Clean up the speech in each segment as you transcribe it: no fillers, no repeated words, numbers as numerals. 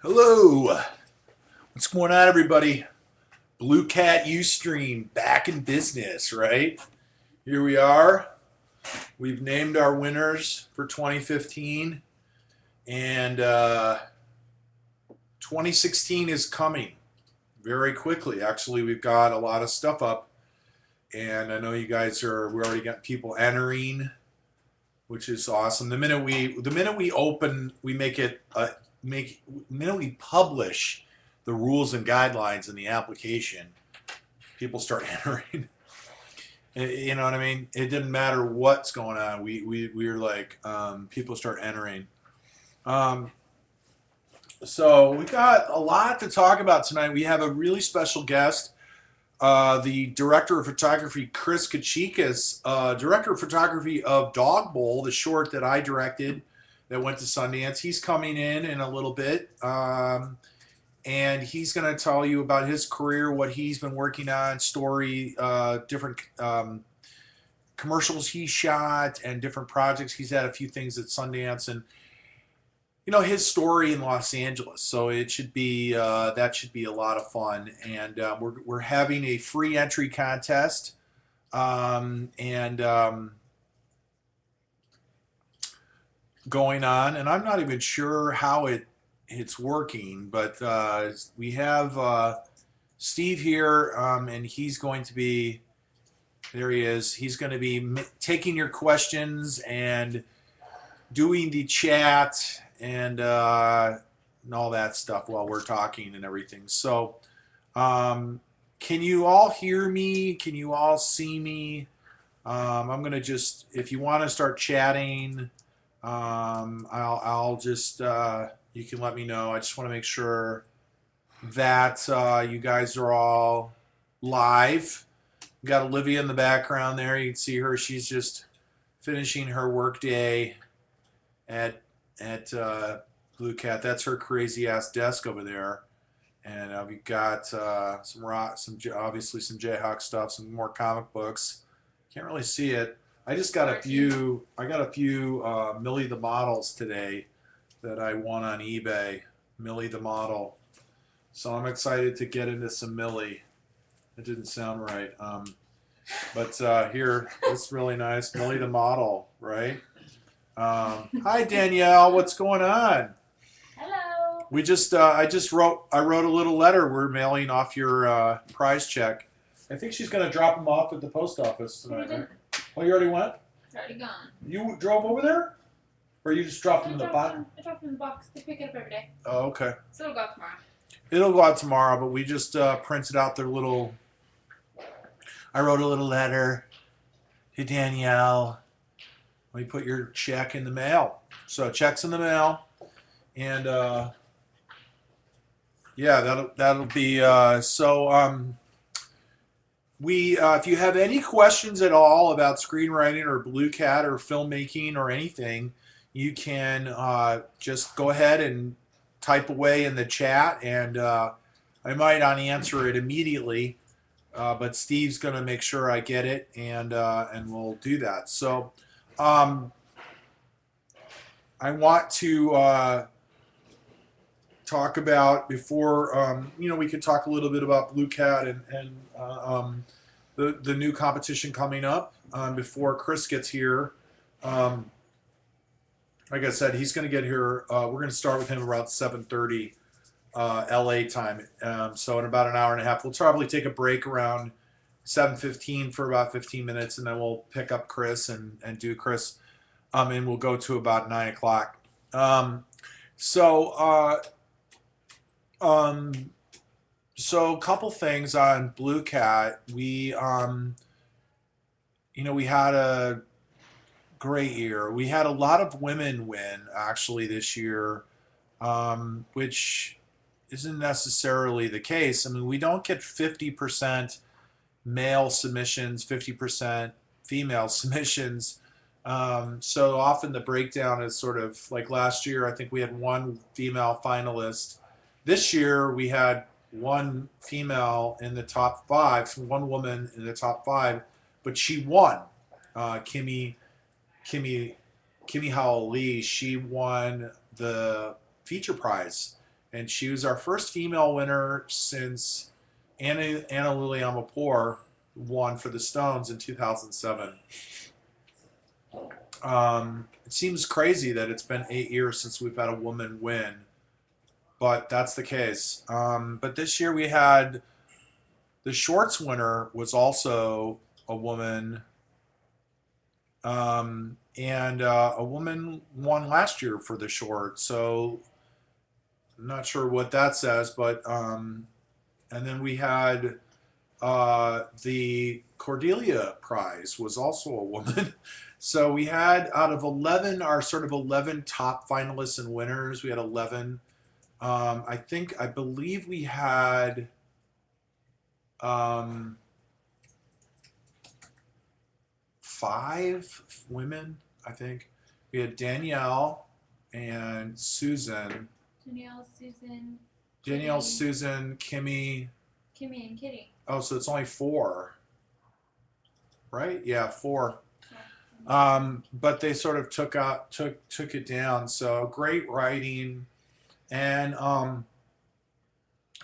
Hello, what's going on, everybody? BlueCat Ustream back in business, right? Here we are. We've named our winners for 2015, and 2016 is coming very quickly. Actually, we've got a lot of stuff up, and I know you guys are. We already got people entering, which is awesome. The minute we open, we make it the minute we publish the rules and guidelines in the application, people start entering. You know what I mean? It didn't matter what's going on. We were like, people start entering. Um, so we got a lot to talk about tonight. We have a really special guest, the director of photography, Kris Kachikis, director of photography of Dog Bowl, the short that I directed that went to Sundance. He's coming in a little bit. And he's going to tell you about his career, what he's been working on, story, different commercials he shot, and different projects. He's had a few things at Sundance, and his story in Los Angeles. So it should be that should be a lot of fun. And we're having a free entry contest, and going on, and I'm not even sure how it's working, but we have Steve here, and he's going to be, there he is. He's going to be taking your questions and doing the chat and all that stuff while we're talking and everything. So, can you all hear me? Can you all see me? I'm going to just, if you want to start chatting, I'll just, you can let me know. I just want to make sure that you guys are all live. We got Olivia in the background there. You can see her. She's just finishing her work day at BlueCat. That's her crazy ass desk over there. And we've got obviously some Jayhawk stuff, some more comic books. Can't really see it. I just got a few. I got a few Millie the models today that I won on eBay. Millie the model. So I'm excited to get into some Millie. It didn't sound right. But here, it's really nice. Millie the model, right? Hi Danielle, what's going on? Hello. I wrote a little letter. We're mailing off your prize check. I think she's gonna drop them off at the post office tonight, right? Oh, you already went? It's already gone. You drove over there? Or you just dropped them in the box? I dropped them in the box. They pick it up every day. Oh, okay. So it'll go out tomorrow. It'll go out tomorrow, but we just printed out their little. I wrote a little letter to Danielle. We put your check in the mail. So check's in the mail, and yeah, that'll be we if you have any questions at all about screenwriting or BlueCat or filmmaking or anything, you can just go ahead and type away in the chat, and I might not answer it immediately, but Steve's going to make sure I get it, and we'll do that. So I want to talk about before we could talk a little bit about BlueCat and the new competition coming up before Kris gets here. Like I said, he's going to get here. We're going to start with him around 7:30 LA time. So in about an hour and a half, we'll probably take a break around 7:15 for about 15 minutes, and then we'll pick up Kris and do Kris, and we'll go to about 9 o'clock. So a couple things on BlueCat. We had a great year. We had a lot of women win actually this year, which isn't necessarily the case. I mean, we don't get 50% male submissions, 50% female submissions. So often the breakdown is sort of like last year, I think we had one female finalist. This year we had one female in the top five, one woman in the top five, but she won. Kimmy Howell Lee, she won the feature prize and she was our first female winner since Anna Liliamapour won for the Stones in 2007. It seems crazy that it's been 8 years since we've had a woman win, but that's the case. But this year we had the shorts winner was also a woman, and a woman won last year for the short. So I'm not sure what that says, but and then we had the Cordelia Prize was also a woman. So we had out of 11, our sort of 11 top finalists and winners, we had 11. I believe we had 5 women, I think. We had Danielle and Susan. Danielle, Susan, Kimmy, and Kitty. Oh, so it's only 4, right? Yeah, 4. But they sort of took it down. So great writing, and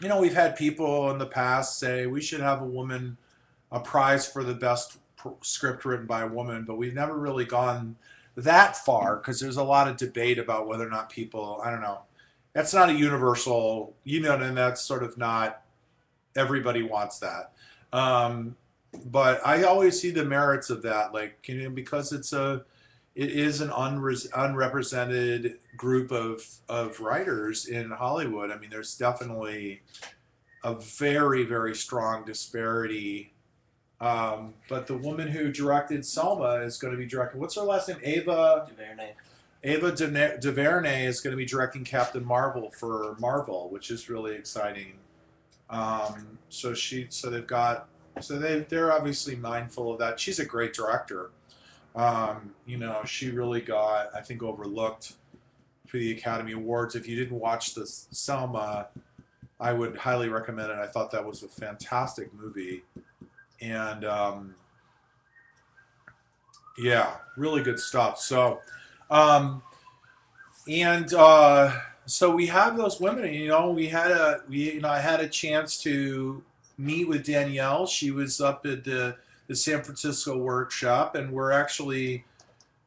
we've had people in the past say we should have a prize for the best script written by a woman, but we've never really gone that far because there's a lot of debate about whether or not people. I don't know. That's not a universal, and that's sort of not. Everybody wants that. But I always see the merits of that, because it is an unrepresented group of writers in Hollywood. I mean, there's definitely a very, very strong disparity. But the woman who directed Selma is going to be directing. What's her last name? Ava DuVernay. Ava DuVernay is going to be directing Captain Marvel for Marvel, which is really exciting. They're obviously mindful of that. She's a great director. She really got, I think, overlooked for the Academy Awards. If you didn't watch the Selma, I would highly recommend it. I thought that was a fantastic movie, and yeah, really good stuff. So, so we have those women. I had a chance to meet with Danielle. She was up at the San Francisco workshop, and we're actually.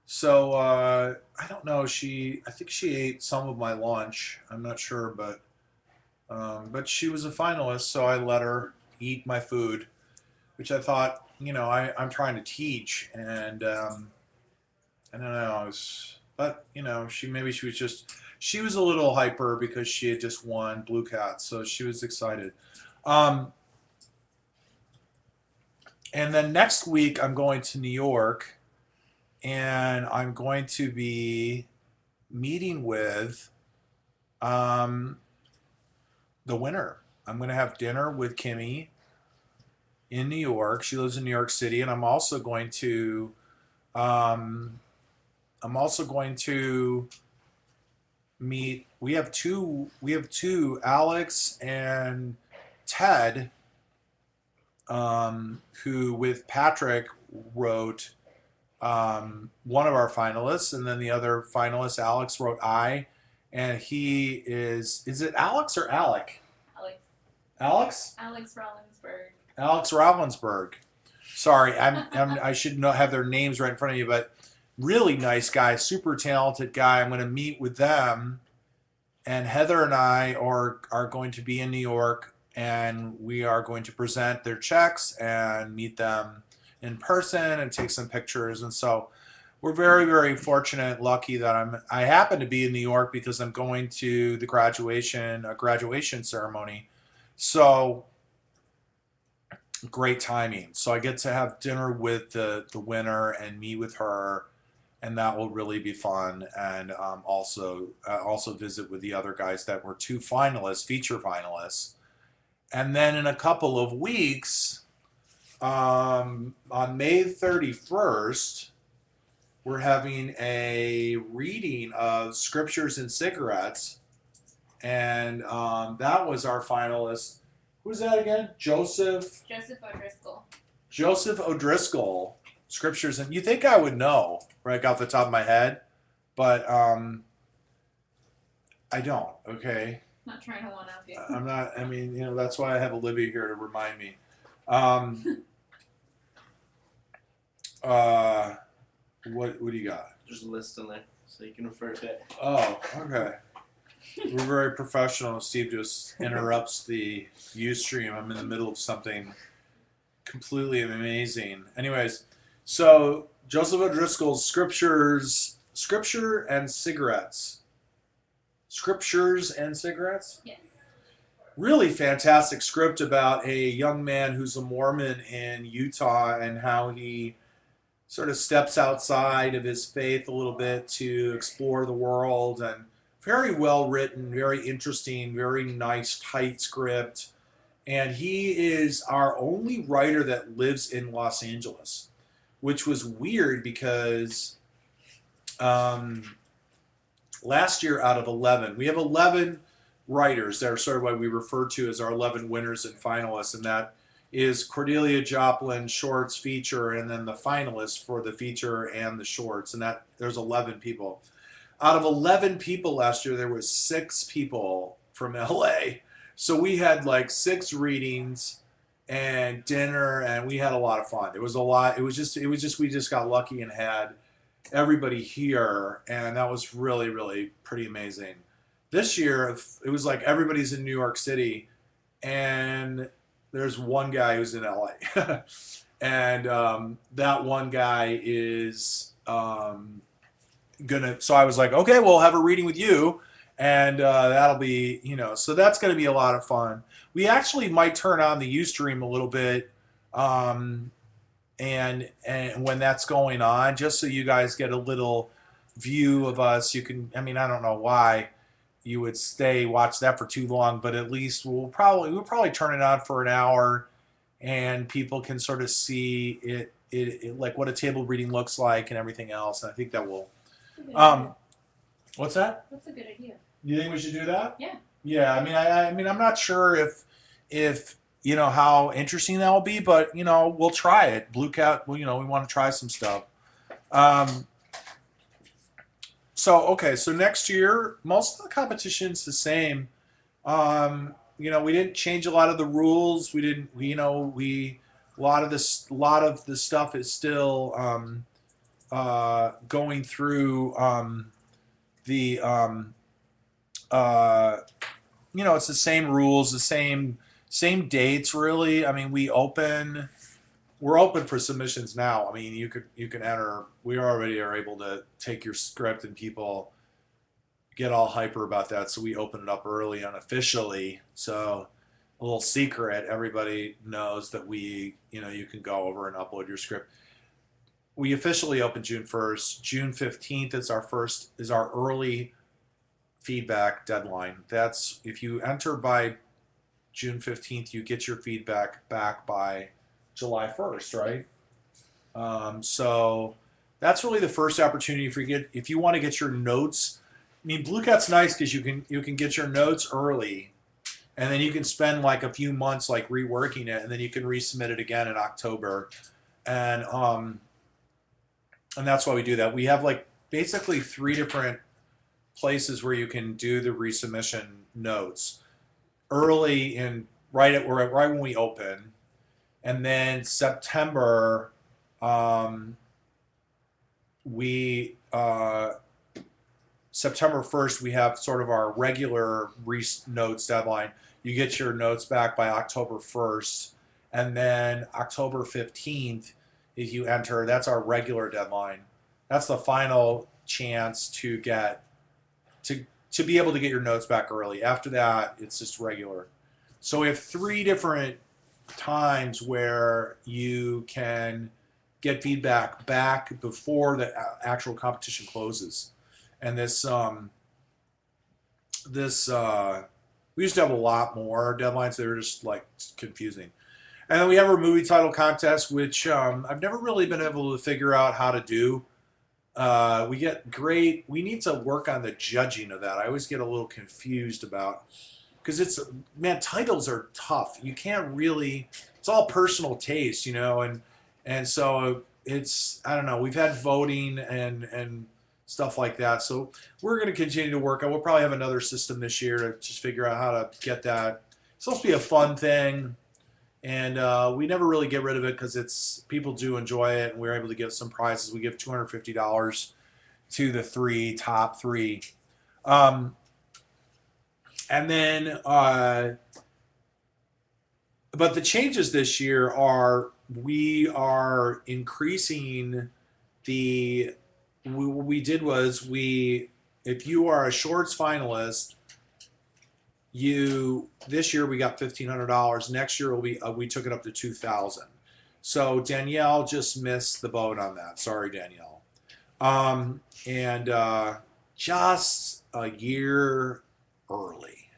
So I don't know. I think she ate some of my lunch. I'm not sure, but she was a finalist, so I let her eat my food, which I thought, I'm trying to teach, and I don't know. But she was a little hyper because she had just won BlueCat, so she was excited. And then next week I'm going to New York, and I'm going to be meeting with the winner. I'm going to have dinner with Kimmy in New York. She lives in New York City, and I'm also going to meet. We have two, Alex and Ted, who with Patrick wrote one of our finalists, and then the other finalist, Alex, wrote I, and he is it Alex or Alec? Alex? Alex Rollinsberg. Alex Ravensburg. Sorry, I should not have their names right in front of you, but really nice guy, super talented guy. I'm going to meet with them, and Heather and I are going to be in New York, and we are going to present their checks and meet them in person and take some pictures. And so we're very, very fortunate, lucky that I happen to be in New York because I'm going to a graduation ceremony. So great timing. So I get to have dinner with the winner and meet with her, and that will really be fun. And also visit with the other guys that were 2 finalists, feature finalists. And then in a couple of weeks, on May 31st, we're having a reading of Scriptures and Cigarettes, and that was our finalist. Who's that again? Joseph O'Driscoll. Joseph O'Driscoll. Scriptures, and you think I would know right off the top of my head, but I don't. Okay, Not trying to one up you. I'm not. I mean, that's why I have Olivia here to remind me. What do you got? There's a list in there, so you can refer to it. Oh, okay. We're very professional. Steve just interrupts the Ustream. I'm in the middle of something completely amazing. Anyways, so Joseph O'Driscoll's Scripture and Cigarettes. Scriptures and Cigarettes? Yes. Really fantastic script about a young man who's a Mormon in Utah and how he sort of steps outside of his faith a little bit to explore the world, and very well written, very interesting, very nice, tight script. And he is our only writer that lives in Los Angeles, which was weird because last year out of 11, we have 11 writers that are sort of what we refer to as our 11 winners and finalists, and that is Cordelia Joplin shorts, feature, and then the finalists for the feature and the shorts, and that there's 11 people. Out of 11 people last year, there was 6 people from LA. So we had like 6 readings and dinner, and we had a lot of fun. It was a lot. It was just we just got lucky and had everybody here, and that was really, really pretty amazing. This year, it was like everybody's in New York City, and there's one guy who's in LA. And that one guy is so I was like, okay, we'll have a reading with you, and that'll be, so that's going to be a lot of fun. We actually might turn on the Ustream a little bit, and when that's going on, just so you guys get a little view of us. You can, I don't know why you would watch that for too long, but at least we'll probably turn it on for an hour, and people can sort of see it like what a table reading looks like and everything else. And I think that will. What's that? That's a good idea. You think we should do that? Yeah. Yeah. I'm not sure if how interesting that will be, but we'll try it. BlueCat, we want to try some stuff. So next year, most of the competition's the same. We didn't change a lot of the rules. A lot of the stuff is still going through it's the same rules, the same dates, really. We're open for submissions now. You can enter. We already are able to take your script, and people get all hyper about that. So we open it up early unofficially. So a little secret, everybody knows that you can go over and upload your script. We officially open June 1st. June 15th is our early feedback deadline. That's if you enter by June 15th, you get your feedback back by July 1st, right? So that's really the first opportunity if you want to get your notes. BlueCat's nice because you can get your notes early, and then you can spend like a few months like reworking it, and then you can resubmit it again in October, and that's why we do that. We have like basically 3 different places where you can do the resubmission notes early right when we open. And then September, September 1st, we have sort of our regular notes deadline. You get your notes back by October 1st. And then October 15th, if you enter, that's our regular deadline. That's the final chance to be able to get your notes back early. After that, it's just regular. So we have 3 different times where you can get feedback back before the actual competition closes. And we used to have a lot more deadlines. They were just like confusing. And then we have our movie title contest, which I've never really been able to figure out how to do. We need to work on the judging of that. I always get a little confused about, because titles are tough. You can't really, it's all personal taste, and so I don't know. We've had voting, and stuff like that. So we're going to continue to work on. We'll probably have another system this year to just figure out how to get that. It's supposed to be a fun thing, and we never really get rid of it because it's people do enjoy it, and we're able to give some prizes. We give $250 to the top three, and then. But the changes this year are we are increasing the. What we did was if you are a shorts finalist, this year we got $1,500. Next year we took it up to $2,000. So Danielle just missed the boat on that. Sorry, Danielle. And just a year early.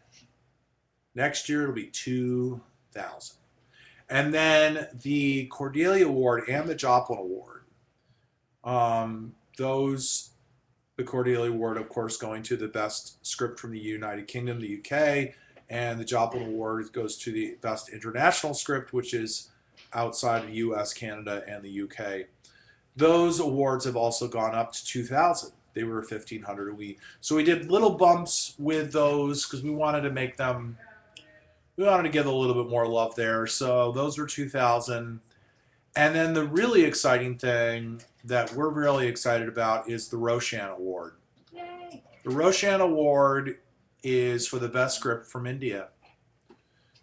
Next year it'll be $2,000. And then the Cordelia Award and the Joplin Award. The Cordelia Award, of course, going to the best script from the United Kingdom, the UK, and the Joplin Award goes to the best international script, which is outside of the US, Canada, and the UK. Those awards have also gone up to 2,000. They were 1,500 a week. So we did little bumps with those because we wanted to make them. We wanted to give a little bit more love there. So those were 2,000. And then the really exciting thing that we're really excited about is the Roshan Award. Yay! The Roshan Award is for the best script from India.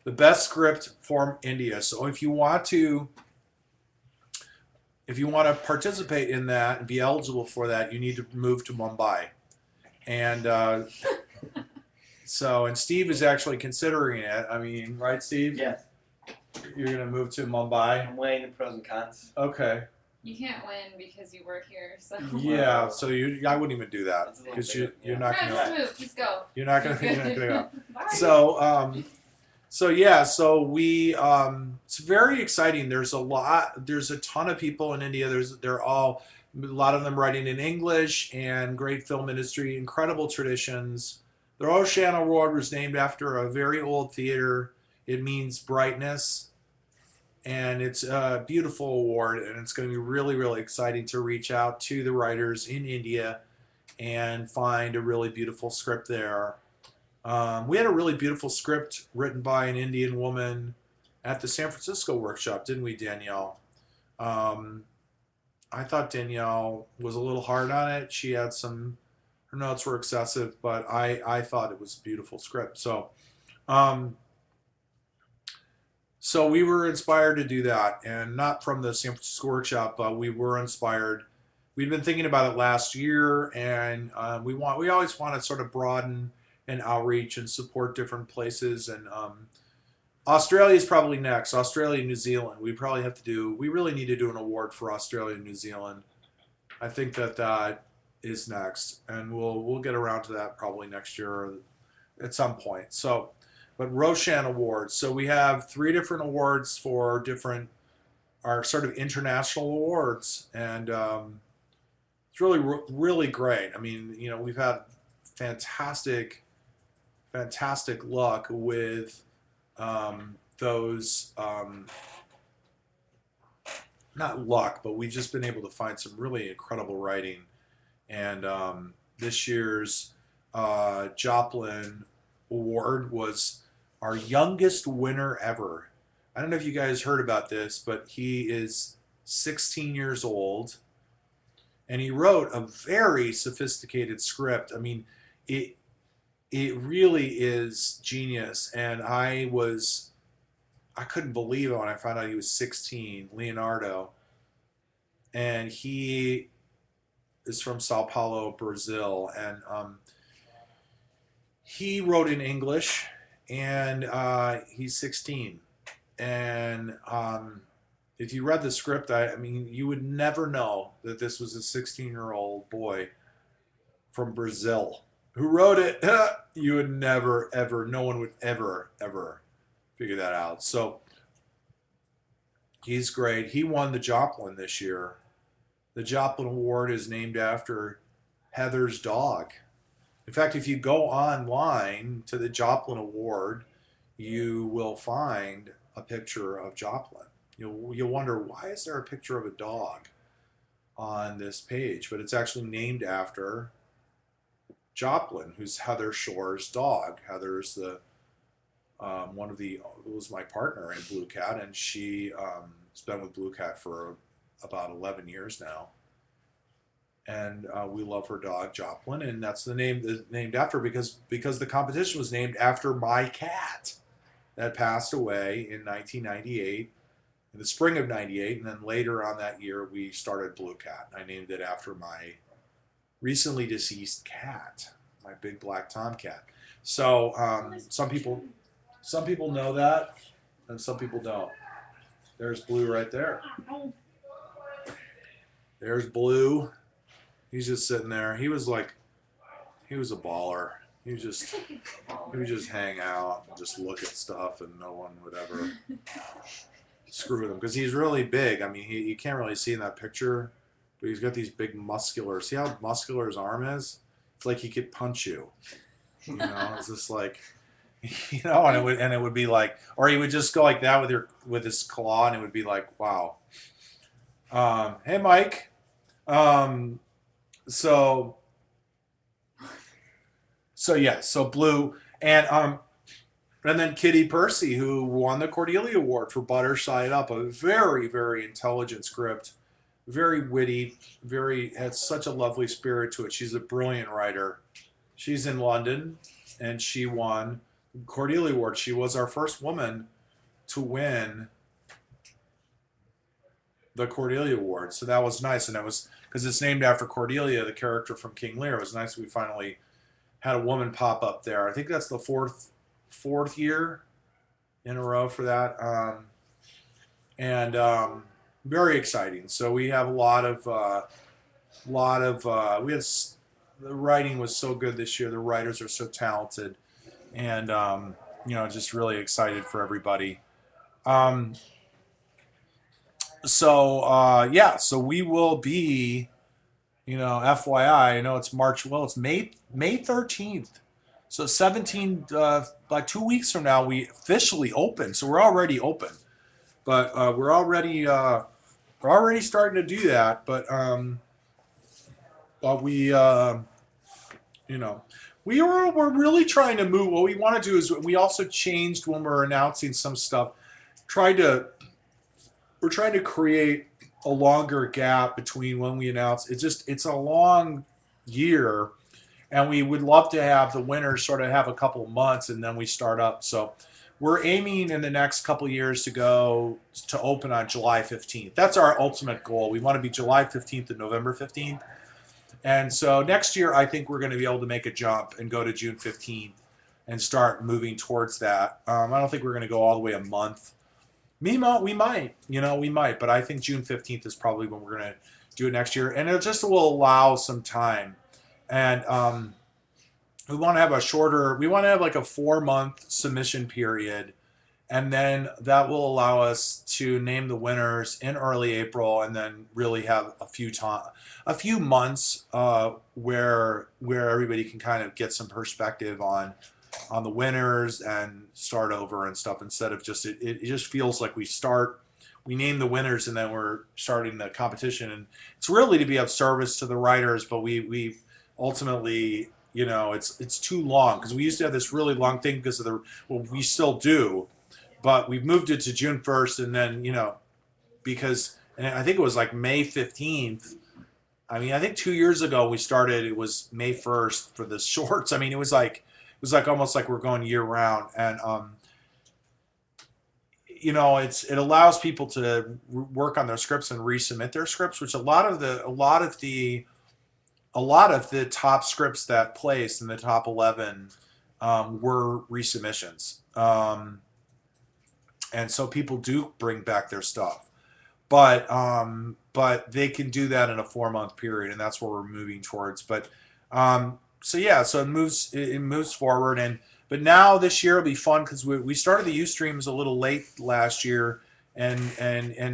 The best script from India. So if you want to participate in that and be eligible for that, you need to move to Mumbai. And and Steve is actually considering it. I mean, right, Steve? Yes. You're going to move to Mumbai? I'm weighing the pros and cons. Okay. You can't win because you work here, so. Yeah, so I wouldn't even do that That's a little because bit, you're yeah. not No, going just to. move. Just go. You're not going to go. Bye. So we it's very exciting. There's a ton of people in India. A lot of them writing in English and great film industry, incredible traditions. The Roshan Award was named after a very old theater. It means brightness. And it's a beautiful award, and it's going to be really, really exciting to reach out to the writers in India and find a really beautiful script there. We had a really beautiful script written by an Indian woman at the San Francisco workshop, didn't we, Danielle? I thought Danielle was a little hard on it. She had her notes were excessive, but I thought it was a beautiful script. So we were inspired to do that, and not from the San Francisco workshop, but we were inspired. We'd been thinking about it last year, and we always want to sort of broaden and outreach and support different places. And Australia is probably next. Australia, New Zealand. We really need to do an award for Australia and New Zealand. I think that is next, and we'll get around to that probably next year or at some point. So. But Roshan Awards. So we have 3 different awards for our sort of international awards, and it's really, really great. I mean, we've had fantastic luck with those. Not luck, but we've just been able to find some really incredible writing, and this year's Joplin Award was our youngest winner ever. I don't know if you guys heard about this, but he is 16 years old, and he wrote a very sophisticated script. I mean, it really is genius, and I couldn't believe it when I found out he was 16, Leonardo, and he is from Sao Paulo, Brazil, and he wrote in English. And he's 16. And if you read the script, I mean, you would never know that this was a 16-year-old boy from Brazil who wrote it. You would never, ever, no one would ever, ever figure that out. So he's great. He won the Joplin this year. The Joplin Award is named after Heather's dog. In fact, if you go online to the Joplin Award, you will find a picture of Joplin. You'll wonder, why is there a picture of a dog on this page, but it's actually named after Joplin, who's Heather Shore's dog. Heather's the one of the was my partner in BlueCat, and she has been with BlueCat for about 11 years now. And we love her dog Joplin, and that's the name named after because the competition was named after my cat that passed away in 1998, in the spring of '98, and then later on that year we started BlueCat. I named it after my recently deceased cat, my big black tomcat. So some people know that, and some people don't. There's Blue right there. There's Blue. He's just sitting there. He was a baller. He would just hang out and just look at stuff, and no one would ever screw with him because he's really big. I mean, you can't really see in that picture, but he's got these big muscular. See how muscular his arm is? It's like he could punch you. You know, it's just like, you know, and it would be like, or he would just go like that with his claw, and it would be like, wow. Hey, Mike. So Blue and then Kitty Percy, who won the Cordelia Award for Butter Side Up, a very, very intelligent script, very witty, had such a lovely spirit to it. She's a brilliant writer. She's in London, and she won the Cordelia Award. She was our first woman to win the Cordelia Award, so that was nice, and that was because it's named after Cordelia, the character from King Lear. It was nice we finally had a woman pop up there. I think that's the fourth year in a row for that, and very exciting. So we have a lot of we had the writing was so good this year. The writers are so talented, and you know, just really excited for everybody. So we will be, you know, FYI, I know it's March, well, it's May 13th. So 17, like 2 weeks from now, we officially open. So we're already open, but we're already starting to do that. But we, you know, we're really trying to move. What we want to do is we also changed when we're announcing some stuff. We're trying to create a longer gap between when we announce. It's a long year, and we would love to have the winners sort of have a couple months, and then we start up. So we're aiming in the next couple of years to open on July 15th. That's our ultimate goal. We want to be July 15th and November 15th. And so next year, I think we're going to be able to make a jump and go to June 15th and start moving towards that. I don't think we're going to go all the way a month. We might, but I think June 15th is probably when we're going to do it next year. And it just will allow some time. And we want to have like a 4-month submission period. And then that will allow us to name the winners in early April, and then really have a few months where everybody can kind of get some perspective on the winners and start over and stuff, instead of just it just feels like we name the winners and then we're starting the competition, and it's really to be of service to the writers, but we ultimately, you know, it's too long, because we used to have this really long thing because of we still do, but we've moved it to June 1st, and then, you know, and I think it was like May 15th. I mean, I think 2 years ago we started, it was May 1st for the shorts. I mean, it was like almost like we're going year round, and you know, it allows people to work on their scripts and resubmit their scripts, which a lot of the top scripts that placed in the top 11 were resubmissions, and so people do bring back their stuff, but they can do that in a 4-month period, and that's what we're moving towards. But so it moves forward, but now this year will be fun because we started the Ustreams a little late last year, and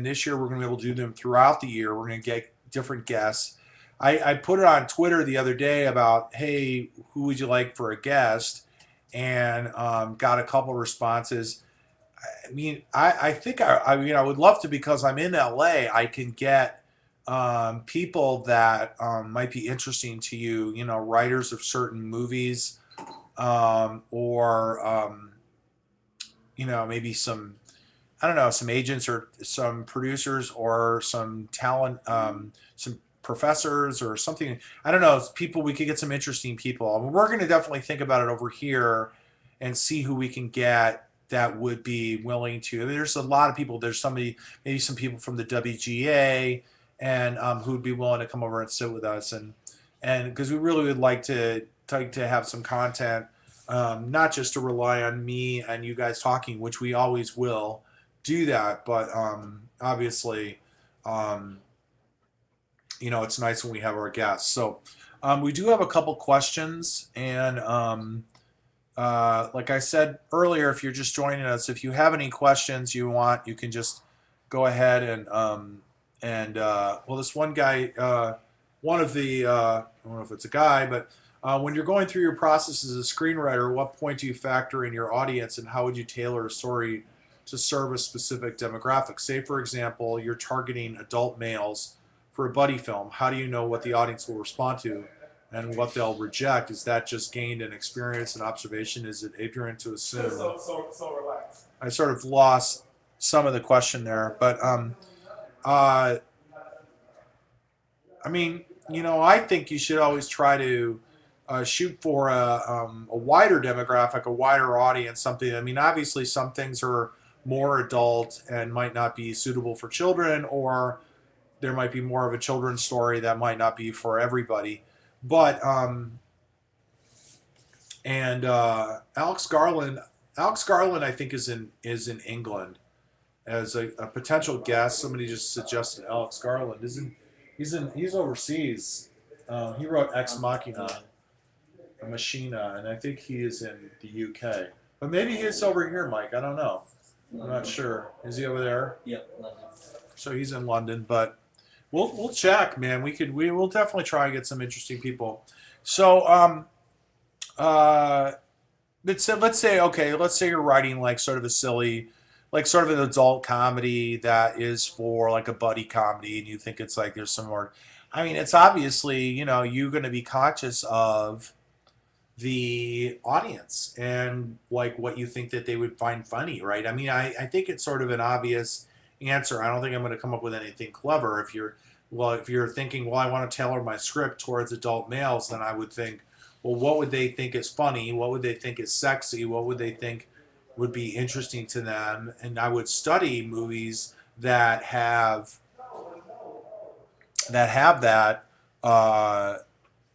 this year we're going to be able to do them throughout the year. We're going to get different guests. I put it on Twitter the other day about, hey, who would you like for a guest, and got a couple responses. I mean, I think I would love to, because I'm in LA. I can get people that might be interesting to you. You know, writers of certain movies, or you know, maybe some, I don't know, some agents or some producers or some talent, some professors or something. I don't know. People, we could get some interesting people. I mean, we're going to definitely think about it over here and see who we can get that would be willing to. I mean, there's a lot of people. There's somebody, maybe some people from the WGA, and who'd be willing to come over and sit with us, and because we really would like to have some content, not just to rely on me and you guys talking, which we always will do that, but obviously, um, you know, it's nice when we have our guests. So we do have a couple questions, and like I said earlier, if you're just joining us, if you have any questions you want, you can just go ahead and well, this one guy, one of the I don't know if it's a guy, but when you're going through your process as a screenwriter, what point do you factor in your audience, and how would you tailor a story to serve a specific demographic? Say, for example, you're targeting adult males for a buddy film. How do you know what the audience will respond to and what they'll reject? Is that just gained in experience and observation? Is it ignorant to assume? So relax. I sort of lost some of the question there, but uh, I mean, you know, I think you should always try to shoot for a wider demographic, a wider audience. Something. I mean, obviously, some things are more adult and might not be suitable for children, or there might be more of a children's story that might not be for everybody. But and Alex Garland, I think is in England as a potential guest. Somebody just suggested Alex Garland. Isn't he's overseas. He wrote Ex Machina, a Machina, and I think he is in the UK. But maybe he's over here, Mike. I don't know. I'm not sure. Is he over there? Yep, London. So he's in London, but we'll check, man. We will definitely try and get some interesting people. So uh, let's say okay, let's say you're writing like sort of a silly, like sort of an adult comedy that is for like a buddy comedy, and you think it's like there's some more. I mean, it's obviously, you know, you're going to be conscious of the audience and like what you think that they would find funny, right? I mean, I think it's sort of an obvious answer. I don't think I'm going to come up with anything clever. If you're thinking, well, I want to tailor my script towards adult males, then I would think, well, what would they think is funny? What would they think is sexy? What would they think would be interesting to them? And I would study movies that uh,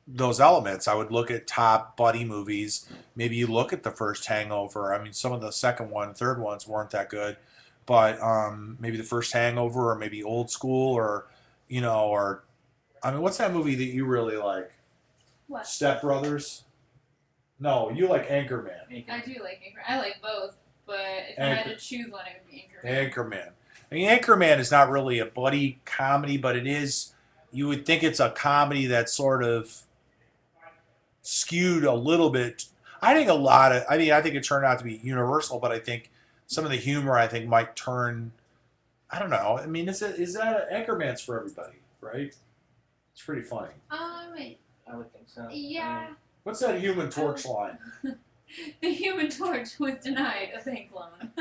those elements. I would look at top buddy movies. Maybe you look at the first Hangover. I mean, some of the second one, third ones weren't that good, but maybe the first Hangover, or maybe Old School, or you know, or I mean, what's that movie that you really like? What? Step Brothers? No, you like Anchorman. I do like Anchorman. I like both, but if I had to choose one, it would be Anchorman. Anchorman. I mean, Anchorman is not really a buddy comedy, but it is. You would think it's a comedy that's sort of skewed a little bit. I think a lot of. I mean, I think it turned out to be universal, but I think some of the humor I think might turn. I don't know. I mean, is that Anchorman's for everybody, right? It's pretty funny. I would think so. Yeah. What's that Human Torch line? The Human Torch was denied a bank loan.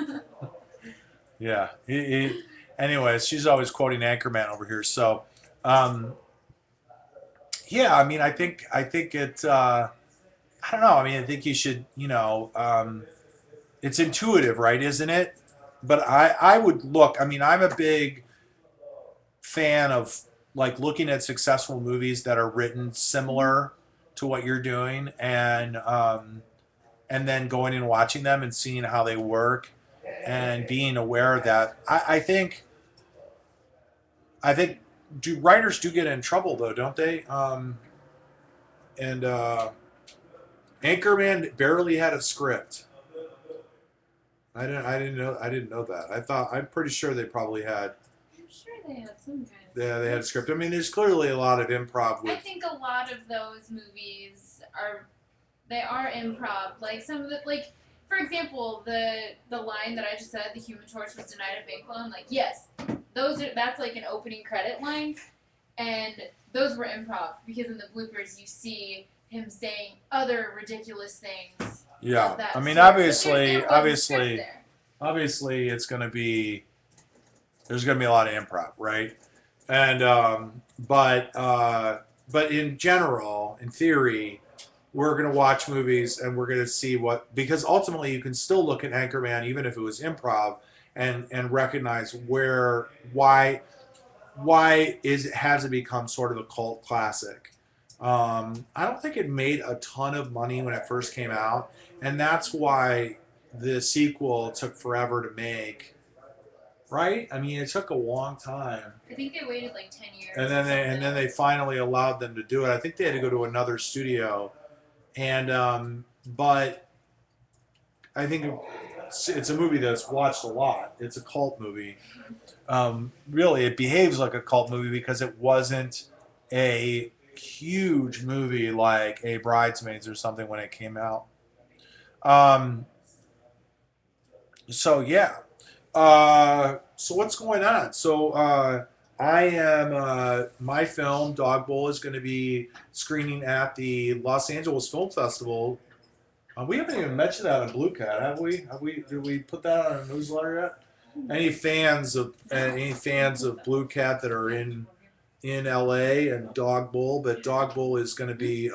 Yeah. Anyways, she's always quoting Anchorman over here. So, yeah. I mean, I think it. I don't know. I mean, I think you should. You know, it's intuitive, right? Isn't it? But I would look. I mean, I'm a big fan of like looking at successful movies that are written similar to what you're doing, and then going and watching them and seeing how they work, and being aware that I think writers do get in trouble though, don't they? And Anchorman barely had a script. I didn't know that. I'm pretty sure they probably had. I'm sure they had some kind of. Yeah, they had a script. I mean, there's clearly a lot of improv with. I think a lot of those movies are improv. Like some of the for example, the line that I just said, the Human Torch was denied a bank loan. Like yes, that's like an opening credit line, and those were improv because in the bloopers you see him saying other ridiculous things. Yeah, That I mean, sort. obviously, it's going to be there's going to be a lot of improv, right? And but in general, in theory, we're going to watch movies and we're going to see what, because ultimately you can still look at Anchorman even if it was improv and recognize why has it become sort of a cult classic. I don't think it made a ton of money when it first came out, and that's why the sequel took forever to make. Right? I mean, it took a long time. I think they waited like 10 years. And then they finally allowed them to do it. I think they had to go to another studio, and but I think it's a movie that's watched a lot. It's a cult movie. Really, it behaves like a cult movie because it wasn't a huge movie like a Bridesmaids or something when it came out. So yeah. So what's going on? So I am my film Dog Bowl is going to be screening at the Los Angeles Film Festival. We haven't even mentioned that on BlueCat, have we? Did we put that on our newsletter yet? Any fans of BlueCat that are in LA and Dog Bowl? But Dog Bowl is going to be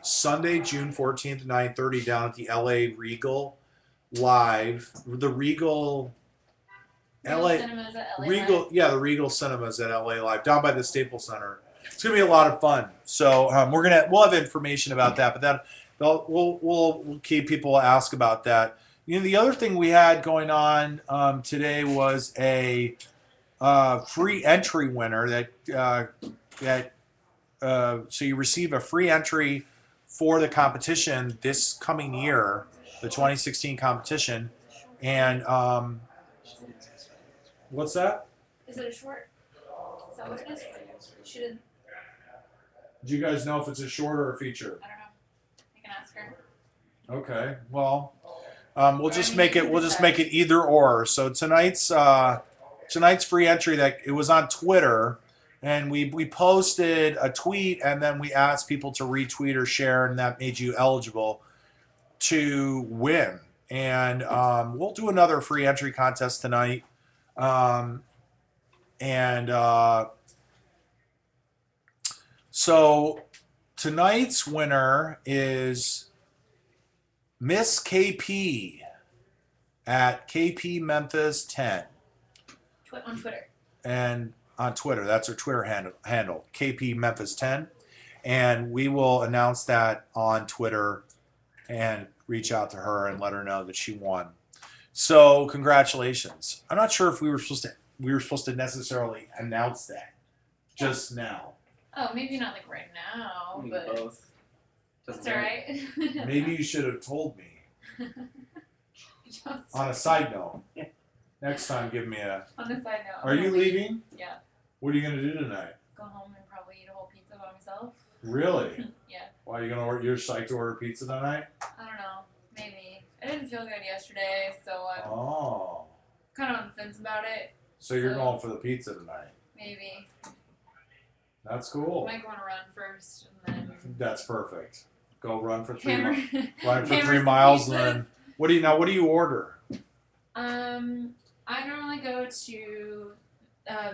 Sunday, June 14th, 9:30 down at the LA Regal Live. The Regal Cinemas at LA Regal, Live. yeah, the Regal Cinemas at LA Live, down by the Staples Center. It's gonna be a lot of fun. So we'll have information about that, but that we'll keep people ask about that. You know, the other thing we had going on today was a free entry winner so you receive a free entry for the competition this coming year, the 2016 competition, and what's that? Is it a short? Is that what it is? Should Do you guys know if it's a short or a feature? I don't know. I can ask her. Okay, well, we'll just make it either or. So tonight's free entry, that it was on Twitter, and we posted a tweet, and then we asked people to retweet or share, and that made you eligible to win. And we'll do another free entry contest tonight. So tonight's winner is Miss KP at KP Memphis 10. On Twitter. And on Twitter, that's her Twitter handle, KP Memphis 10. And we will announce that on Twitter and reach out to her and let her know that she won. So congratulations. I'm not sure if we were supposed to necessarily announce that just now. Oh, maybe not like right now, but both. That's all right. Maybe you should have told me. On a side note, next time give me a. On a side note. Are you leaving? Yeah. What are you gonna do tonight? Go home and probably eat a whole pizza by myself. Really? Yeah. Why are you gonna order? You're psyched to order pizza tonight? I don't know. Maybe. I didn't feel good yesterday, so I'm Oh. kind of on the fence about it. So you're going for the pizza tonight? Maybe. That's cool. I might go on a run first, and then. That's perfect. Go run for 3 Hammer. run for Hammer 3 miles, pizzas. and then what do you order? I normally go to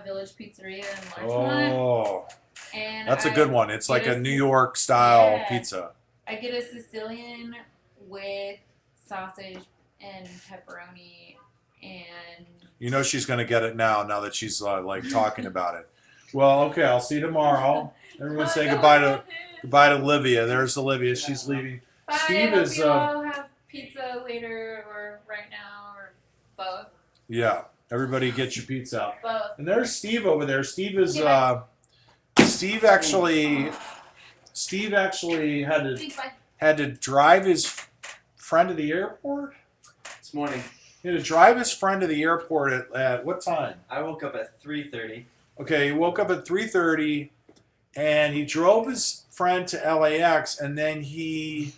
Village Pizzeria in Larchmont. Oh, And that's a good one. It's like get a New York style yeah. pizza. I get a Sicilian with sausage and pepperoni and. You know she's gonna get it now that she's like talking about it. Well, okay, I'll see you tomorrow. Everyone say goodbye to Olivia. There's Olivia. She's leaving. Bye. Steve I hope is. you all have pizza later or right now or both. Yeah, everybody get your pizza out. Both. And there's Steve over there. Steve is. Steve actually had to drive his friend to the airport. This morning. He had to drive his friend to the airport at what time? I woke up at 3:30. Okay, he woke up at 3:30, and he drove his friend to LAX, and then he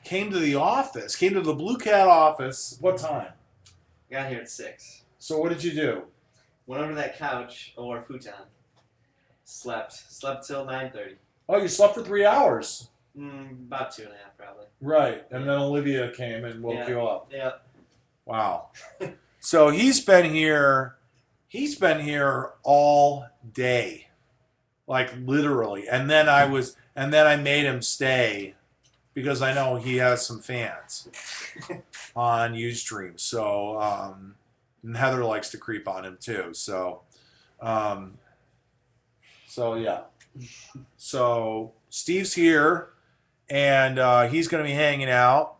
came to the office, came to the BlueCat office. What time? Got here at 6. So what did you do? Went over to that couch or futon. Slept till 9:30. Oh, you slept for 3 hours. About 2.5 probably. Right, and then Olivia came and woke you up. Yeah. Wow. So he's been here all day. Like literally. And then I made him stay because I know he has some fans on Ustream. So and Heather likes to creep on him too. So yeah. So Steve's here and he's going to be hanging out.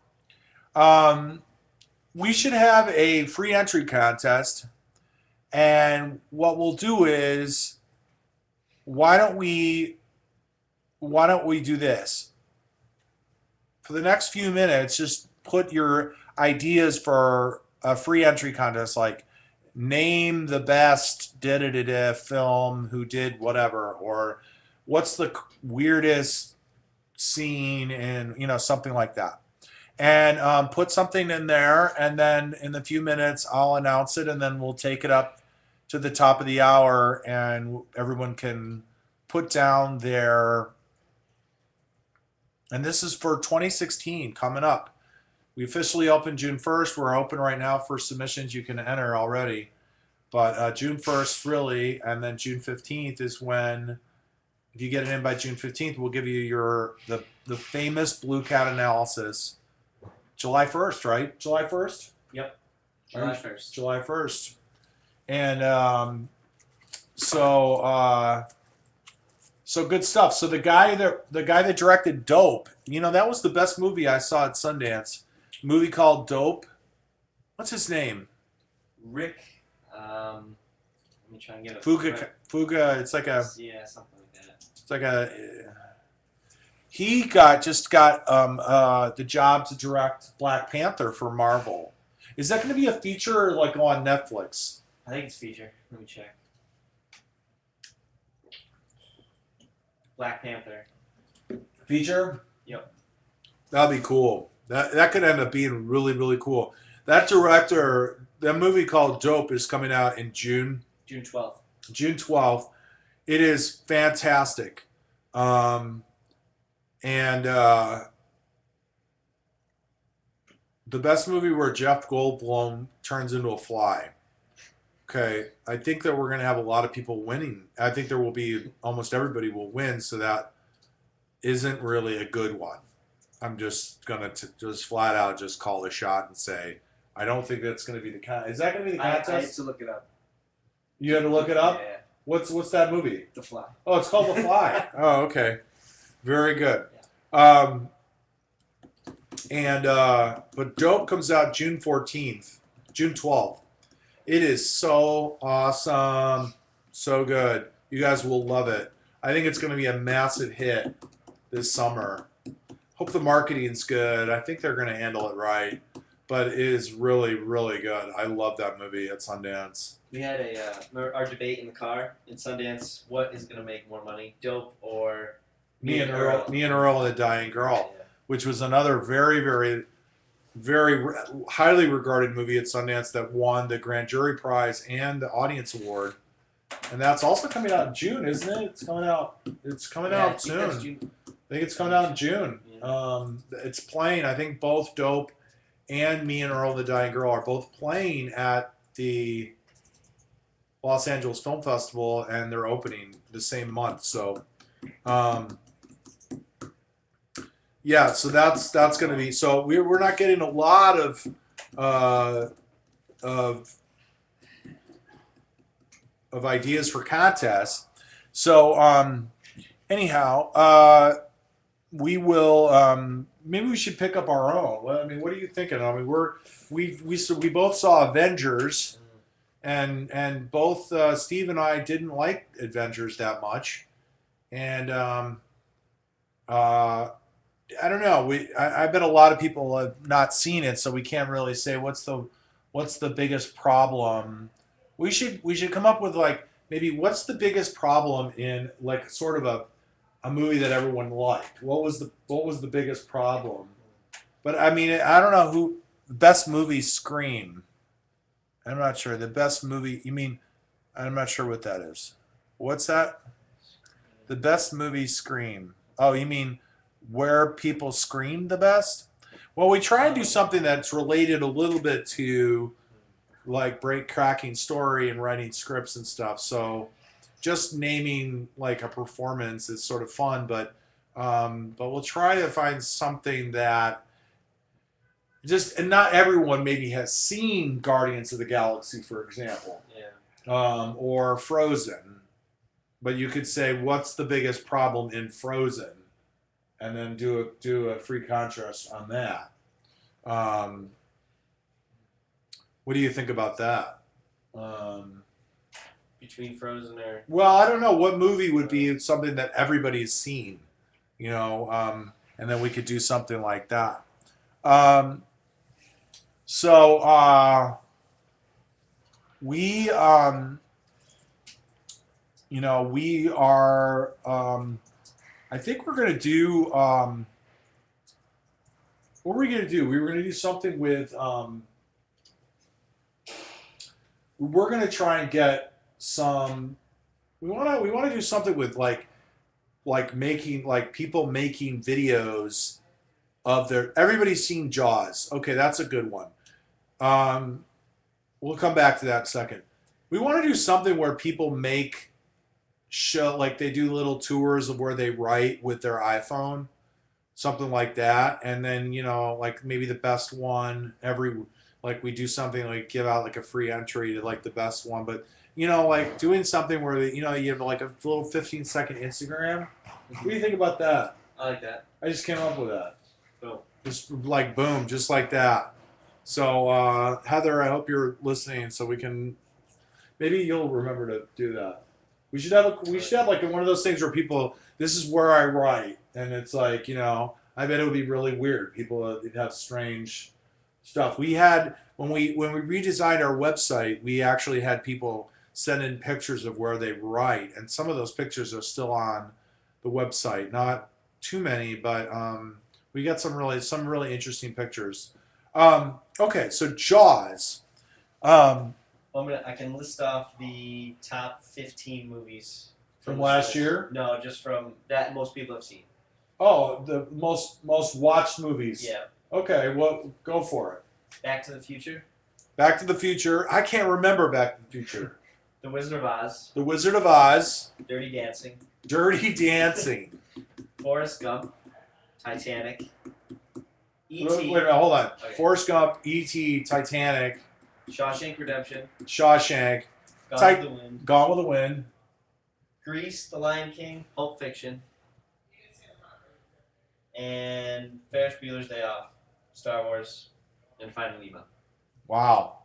We should have a free entry contest. And what we'll do is, why don't we do this? For the next few minutes, just put your ideas for a free entry contest, like name the best da-da-da-da film who did whatever, or what's the weirdest scene in, something like that. And put something in there, and then in a few minutes I'll announce it, and then we'll take it up to the top of the hour, and everyone can put down their. And this is for 2016 coming up. We officially opened June 1st. We're open right now for submissions. You can enter already, but June 1st really, and then June 15th is when. If you get it in by June 15th, we'll give you the famous BlueCat analysis. July 1st, right? July 1st? Yep. July 1st. July 1st. And so good stuff. So the guy that directed Dope, that was the best movie I saw at Sundance. A movie called Dope. What's his name? Rick. Let me try and get it. Fuga. It's like a. Yeah, something like that. It's like a. He just got the job to direct Black Panther for Marvel. Is that going to be a feature or like on Netflix? I think it's feature. Let me check. Black Panther. Feature? Yep. That'd be cool. That could end up being really, really cool. That director, that movie called Dope is coming out in June. June 12th. June 12th. It is fantastic. The best movie where Jeff Goldblum turns into a fly. Okay, I think that we're going to have a lot of people winning. I think there will be, almost everybody will win, so that isn't really a good one. I'm just going to just flat out just call the shot and say, I don't think that's going to be the contest. Is that going to be the contest? I had to look it up. You had to look it up? Yeah. What's that movie? The Fly. Oh, it's called The Fly. Oh, okay. Very good. Yeah. But Dope comes out June 14th, June 12th. It is so awesome. So good. You guys will love it. I think it's going to be a massive hit this summer. Hope the marketing's good. I think they're going to handle it right. But it is really, really good. I love that movie at Sundance. We had our debate in the car in Sundance. What is going to make more money, Dope or Me and Earl and the Dying Girl, yeah. Which was another very, very, very highly regarded movie at Sundance that won the Grand Jury Prize and the Audience Award. And that's also coming out in June, isn't it? It's coming out. It's coming out soon. I think it's coming out in June. Yeah. It's playing. I think both Dope and Me and Earl and the Dying Girl are both playing at the Los Angeles Film Festival, and they're opening the same month. So, yeah. So that's going to be. So we're not getting a lot of ideas for contests. So anyhow, we will. Maybe we should pick up our own. Well, I mean, what are you thinking? I mean, we both saw Avengers, and both Steve and I didn't like Avengers that much, and I don't know. I bet a lot of people have not seen it, so we can't really say what's the biggest problem. We should come up with like maybe what's the biggest problem in like sort of a movie that everyone liked. What was the biggest problem? But I mean, I don't know who best movie Scream. I'm not sure. The best movie, you mean, I'm not sure what that is. What's that? The best movie scream. Oh, you mean where people scream the best? Well, we try and do something that's related a little bit to like break cracking story and writing scripts and stuff. So just naming like a performance is sort of fun, but we'll try to find something that just, and not everyone maybe has seen Guardians of the Galaxy, for example, or Frozen. But you could say, what's the biggest problem in Frozen, and then do a free contrast on that. What do you think about that? Between Frozen or Well, I don't know. What movie would be something that everybody's seen, you know, and then we could do something like that. So we, you know, we are. I think we're gonna do. What were we gonna do? We were gonna do something with. We're gonna try and get some. We wanna do something with like making like people making videos of their. Everybody's seen Jaws. Okay, that's a good one. Um, we'll come back to that in a second. We want to do something where people make show like they do little tours of where they write with their iPhone, something like that, and then you know like maybe the best one every like we do something like give out like a free entry to like the best one, but you know like doing something where you know you have like a little 15-second Instagram. What do you think about that? I like that. I just came up with that. Boom. Just like boom, just like that. So Heather, I hope you're listening, so we can maybe you'll remember to do that. We should have like one of those things where people this is where I write, and it's like you know I bet it would be really weird. People have strange stuff. We had when we redesigned our website, we actually had people send in pictures of where they write, and some of those pictures are still on the website. Not too many, but we got some really interesting pictures. Okay, so Jaws. I can list off the top 15 movies From the last list. year? No, just from that most people have seen. Oh, the most watched movies. Yeah. Okay, well, go for it. Back to the Future. Back to the Future. I can't remember Back to the Future. The Wizard of Oz. The Wizard of Oz. Dirty Dancing. Dirty Dancing. Forrest Gump. Titanic. Wait E.T. a minute, hold on. Okay. Forrest Gump, E.T., Titanic, Shawshank Redemption. Shawshank, Gone with the Wind. Gone with the Wind. Grease, The Lion King, Pulp Fiction. And Ferris Bueller's Day Off. Star Wars. And Finding Nemo. Wow.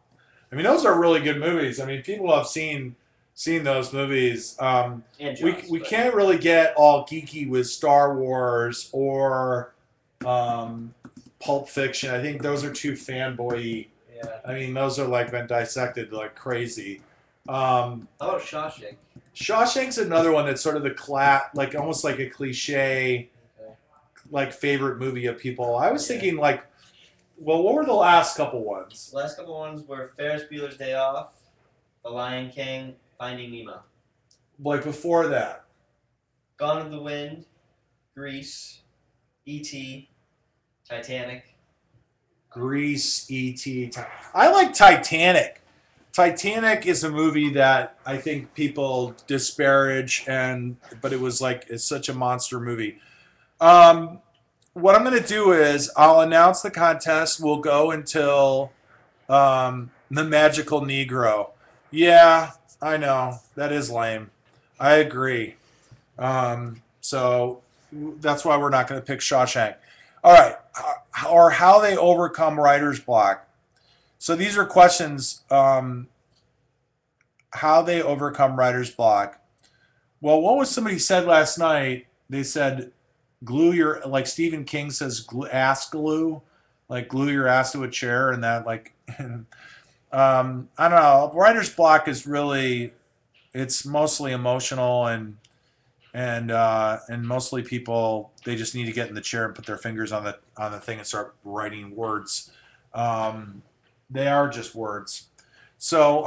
I mean, those are really good movies. I mean, people have seen those movies. And Jaws, We but- can't really get all geeky with Star Wars or Pulp Fiction. I think those are too fanboy-y. Yeah. I mean, those are like been dissected like crazy. How about Shawshank? Shawshank's another one that's sort of the like almost like a cliche, Okay. like favorite movie of people. I was thinking like, well, what were the last couple ones? The last couple ones were Ferris Bueller's Day Off, The Lion King, Finding Nemo. Like before that. Gone with the Wind, Grease, E.T., Titanic. Grease, E.T. I like Titanic. Titanic is a movie that I think people disparage, but it was like it's such a monster movie. What I'm going to do is I'll announce the contest. We'll go until the Magical Negro. Yeah, I know that is lame. I agree. So that's why we're not going to pick Shawshank. All right, or how they overcome writer's block. So these are questions. How they overcome writer's block. Well, what was somebody said last night? They said, glue your, like Stephen King says, ass glue, like glue your ass to a chair, and that like, I don't know. Writer's block is really, it's mostly emotional and mostly people, they just need to get in the chair and put their fingers on the thing and start writing words. They are just words. So,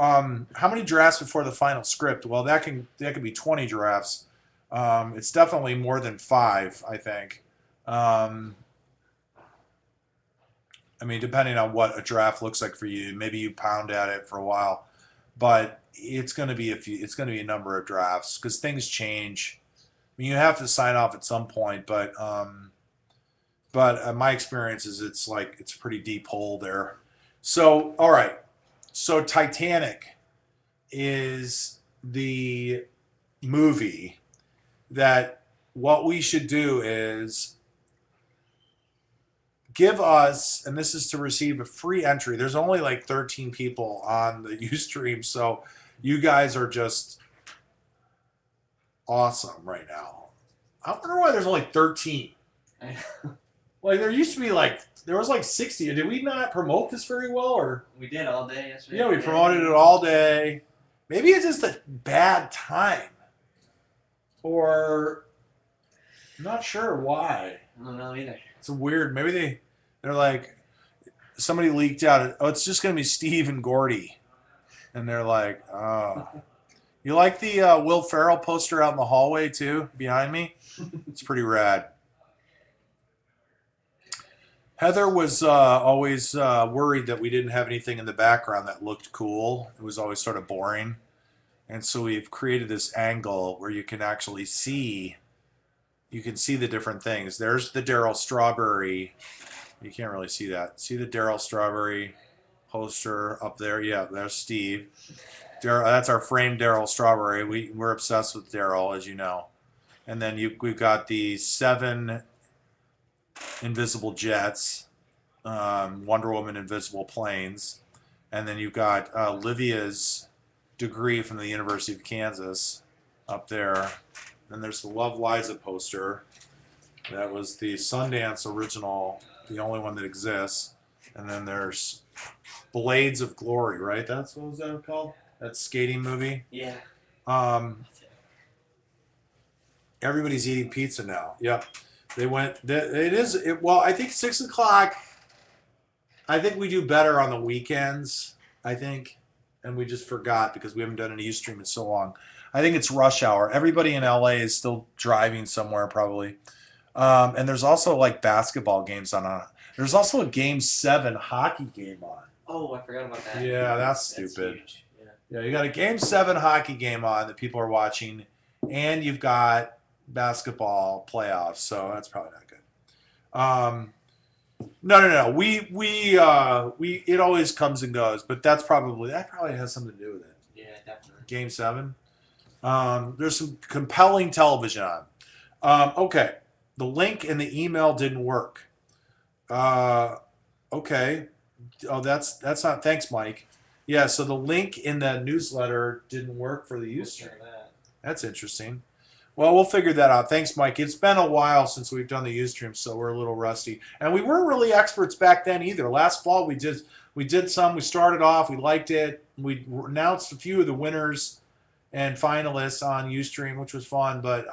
how many drafts before the final script? Well, that can be 20 drafts. It's definitely more than 5, I think. I mean, depending on what a draft looks like for you, maybe you pound at it for a while, but it's going to be a few. It's going to be a number of drafts because things change. I mean, you have to sign off at some point, but my experience is it's a pretty deep hole there. So, all right. So, Titanic is the movie that what we should do is give us, and this is to receive a free entry. There's only like 13 people on the Ustream, so you guys are just awesome right now. I wonder why there's only 13. Like there used to be there was like 60. Did we not promote this very well, or We did all day yesterday. yeah, we promoted it all day. Maybe it's just a bad time, or I'm not sure why. I don't know either. It's weird. Maybe they're like somebody leaked out. Oh, it's just gonna be Steve and Gordy, and they're like, oh. You like the Will Ferrell poster out in the hallway too, behind me? It's pretty rad. Heather was always worried that we didn't have anything in the background that looked cool. It was always sort of boring. And so we've created this angle where you can actually see, the different things. There's the Daryl Strawberry. You can't really see that. See the Daryl Strawberry poster up there? Yeah, there's Steve. That's our framed Daryl Strawberry. We're obsessed with Daryl, as you know. And then we've got the 7 invisible jets, Wonder Woman invisible planes, and then you've got Livia's degree from the University of Kansas up there. And there's the Love Liza poster. That was the Sundance original, the only one that exists. And then there's Blades of Glory, right? What was that called? That skating movie? Yeah. Everybody's eating pizza now. Yep. They went. Well, I think 6 o'clock. I think we do better on the weekends. I think, and we just forgot because we haven't done an Ustream in so long. I think it's rush hour. Everybody in LA is still driving somewhere probably, and there's also like basketball games on. There's also a Game 7 hockey game on. Oh, I forgot about that. Yeah, that's stupid. Huge. Yeah. Yeah, you got a Game 7 hockey game on that people are watching, and you've got basketball playoffs, so that's probably not good. No. We it always comes and goes, but that probably has something to do with it. Yeah, definitely. Game 7. There's some compelling television on. Okay, the link in the email didn't work. Okay. Oh, that's not. Thanks, Mike. Yeah, so the link in the newsletter didn't work for the Ustream. That's interesting. Well, we'll figure that out. Thanks, Mike. It's been a while since we've done the Ustream, so we're a little rusty. And we weren't really experts back then either. Last fall we did some. We started off. We liked it. We announced a few of the winners and finalists on Ustream, which was fun. But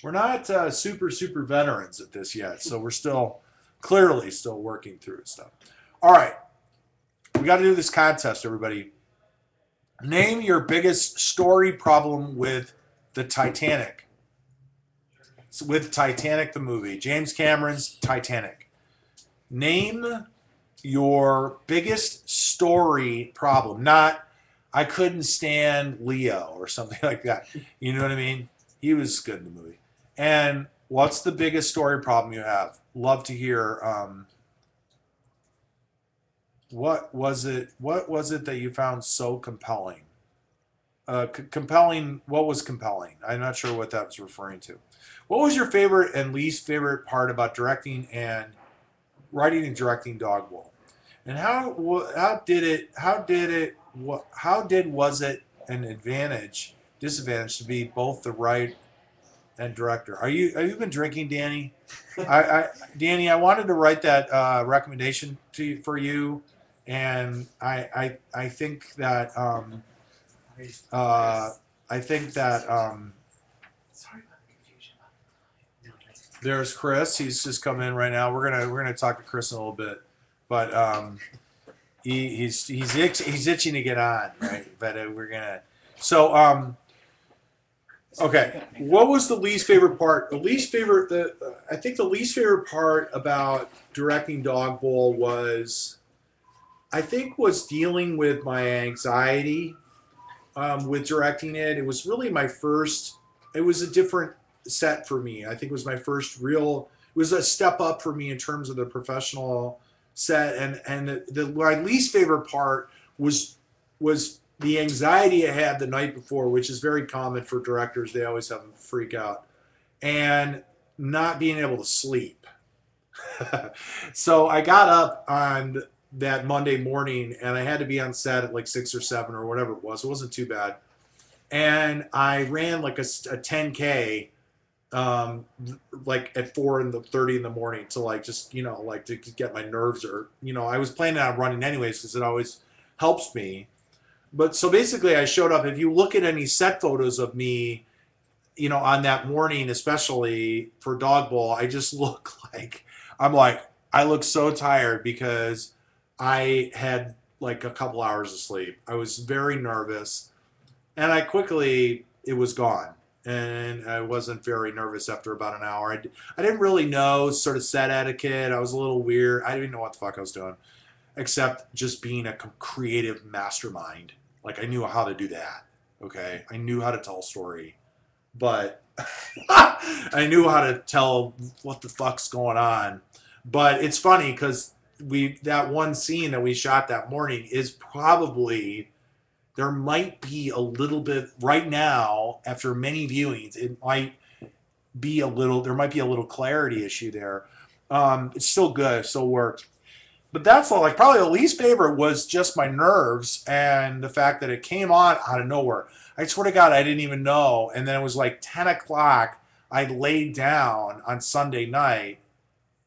we're not super veterans at this yet, so we're clearly still working through stuff. All right, we got to do this contest, everybody. Name your biggest story problem with the Titanic. It's with Titanic, the movie. James Cameron's Titanic. Name your biggest story problem. Not, I couldn't stand Leo or something like that. You know what I mean? He was good in the movie. And what's the biggest story problem you have? Love to hear. What was it that you found so compelling? Compelling. What was compelling? I'm not sure what that was referring to. What was your favorite and least favorite part about writing and directing Dogbowl? And was it an disadvantage to be both the writer and director? Have you been drinking, Danny? Danny, I wanted to write that recommendation for you, and I think that. Sorry about the confusion. There's Kris. He's just come in right now. We're gonna talk to Kris in a little bit, but he's itching to get on, right? But we're gonna. So okay. What was the least favorite part? The least favorite. I think the least favorite part about directing Dog Bowl was, I think, was dealing with my anxiety with directing it. It was really my first. It was a different set for me. I think it was my first real. It was a step up for me in terms of the professional set, and my least favorite part was the anxiety I had the night before, which is very common for directors. They always have a freak out, and not being able to sleep. So I got up on that Monday morning, and I had to be on set at like 6 or 7 or whatever it was. It wasn't too bad, and I ran like a 10K, like at 4:30 in the morning to like just like to get my nerves, or I was planning on running anyways because it always helps me. But so basically, I showed up. If you look at any set photos of me, on that morning, especially for Dog Bowl, I just look like I look so tired because I had like a couple hours of sleep. I was very nervous, and it was gone. And I wasn't very nervous after about an hour. I didn't really know sort of set etiquette. I was a little weird. I didn't know what the fuck I was doing, except just being a creative mastermind. Like, I knew how to do that. Okay, I knew how to tell a story, but I knew how to tell what the fuck's going on. But it's funny because that one scene that we shot that morning is probably, there might be a little bit right now after many viewings. It might be there might be a little clarity issue there. It's still good, it still works. But that's all. Like, probably the least favorite was just my nerves and the fact that it came on out of nowhere. I swear to God, I didn't even know. And then it was like 10 o'clock. I laid down on Sunday night,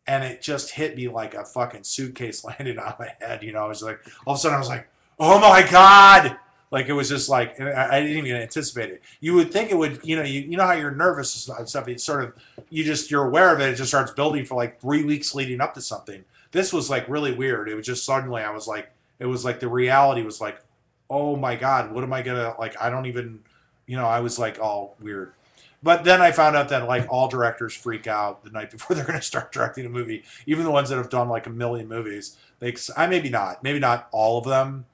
and it just hit me like a fucking suitcase landed on my head. I was like, all of a sudden I was like, oh my God. Like, it was just like, I didn't even anticipate it. You would think it would, you know how you're nervous and stuff. It's sort of, you're aware of it. It just starts building for like 3 weeks leading up to something. This was like really weird. It was just suddenly, it was like the reality was like, oh my God, what am I gonna, like, I don't even, I was like all weird. But then I found out that like all directors freak out the night before they're going to start directing a movie, even the ones that have done like a million movies. Maybe not all of them,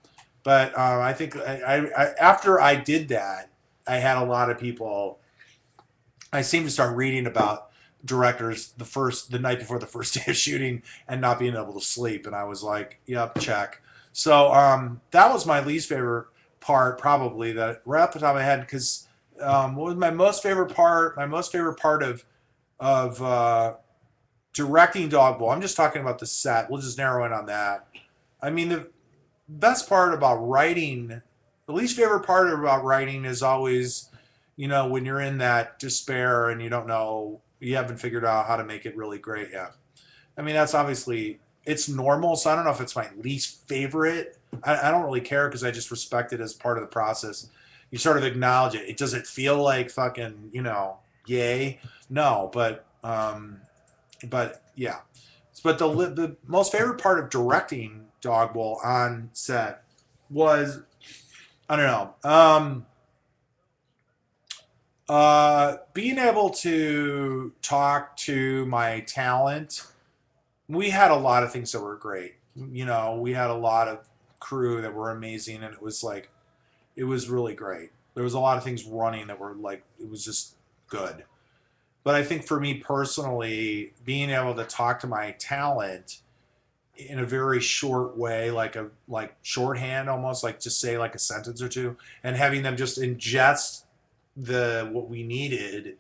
but I think after I did that, I had a lot of people. I seemed to start reading about directors the night before the first day of shooting and not being able to sleep, and I was like, yep, check. So that was my least favorite part, probably, that right off the top of my head. Because what was my most favorite part? My most favorite part of directing Dog Bowl. I'm just talking about the set. We'll just narrow in on that. I mean, the best part about writing, the least favorite part about writing is always, when you're in that despair and you haven't figured out how to make it really great yet. I mean, that's obviously, it's normal, so I don't know if it's my least favorite. I don't really care because I just respect it as part of the process. You sort of acknowledge it. Does it feel like fucking, yay? No, but yeah. But the most favorite part of directing Dog Bowl on set was, I don't know, being able to talk to my talent. We had a lot of things that were great. We had a lot of crew that were amazing, and it was really great. There was a lot of things running that were like, it was just good. But I think for me personally, being able to talk to my talent in a very short way, like shorthand, almost like just say like a sentence or two, and having them just ingest what we needed,